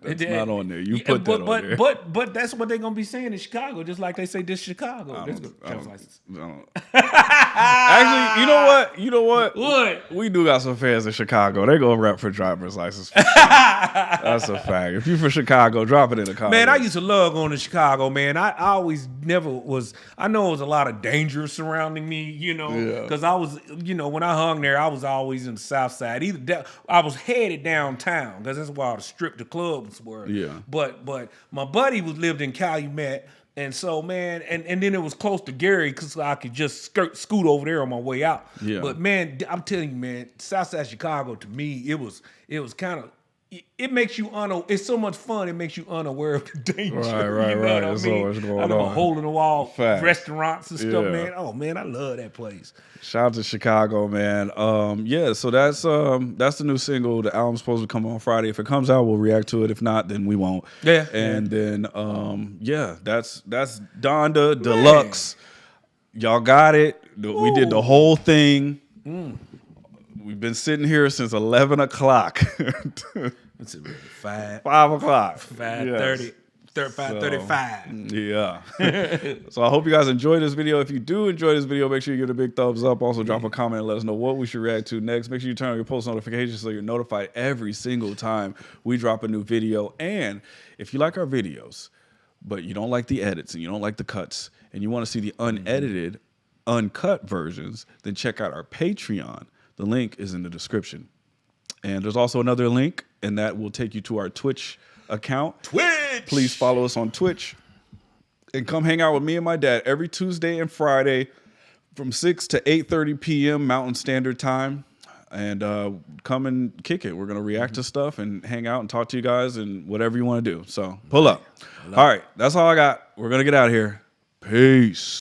that's not on there. You put that on there. But that's what they're gonna be saying in Chicago, just like they say this Chicago. Driver's license. Actually, you know what? What? We do got some fans in Chicago. They gonna rap for driver's license. For sure. That's a fact. If you from Chicago, drop it in the comments. Man, I used to love going to Chicago, man. I always never was. I know it was a lot of danger surrounding me, because I was, when I hung there, I was always in the South Side. I was headed downtown because that's where all the strip the clubs were. Yeah. But my buddy lived in Calumet, and so man, and then it was close to Gary because I could just scoot over there on my way out. Yeah. But man, I'm telling you, man, Southside Chicago to me, it was kind of. It makes you it's so much fun. It makes you unaware of the danger. Right. You know what I There's mean? so much going I know on. hole in the wall Facts. restaurants and stuff, Yeah. man. Oh man, I love that place. Shout out to Chicago, man. So that's the new single. The album's supposed to come on Friday. If it comes out, we'll react to it. If not, then we won't. Yeah. And then that's Donda Deluxe. Y'all got it. We did the whole thing. We've been sitting here since 11 o'clock. It's 5 o'clock. 5:30. 5:35. Yeah. So I hope you guys enjoyed this video. If you do enjoy this video, make sure you give it a big thumbs up. Also drop a comment and let us know what we should react to next. Make sure you turn on your post notifications so you're notified every single time we drop a new video. And if you like our videos, but you don't like the edits and you don't like the cuts and you want to see the unedited, uncut versions, then check out our Patreon. The link is in the description. And there's also another link, and that will take you to our Twitch account. Please follow us on Twitch. And come hang out with me and my dad every Tuesday and Friday from 6 to 8:30 p.m. Mountain Standard Time. And come and kick it. We're going to react to stuff and hang out and talk to you guys and whatever you want to do. So pull up. All right, that's all I got. We're going to get out of here. Peace.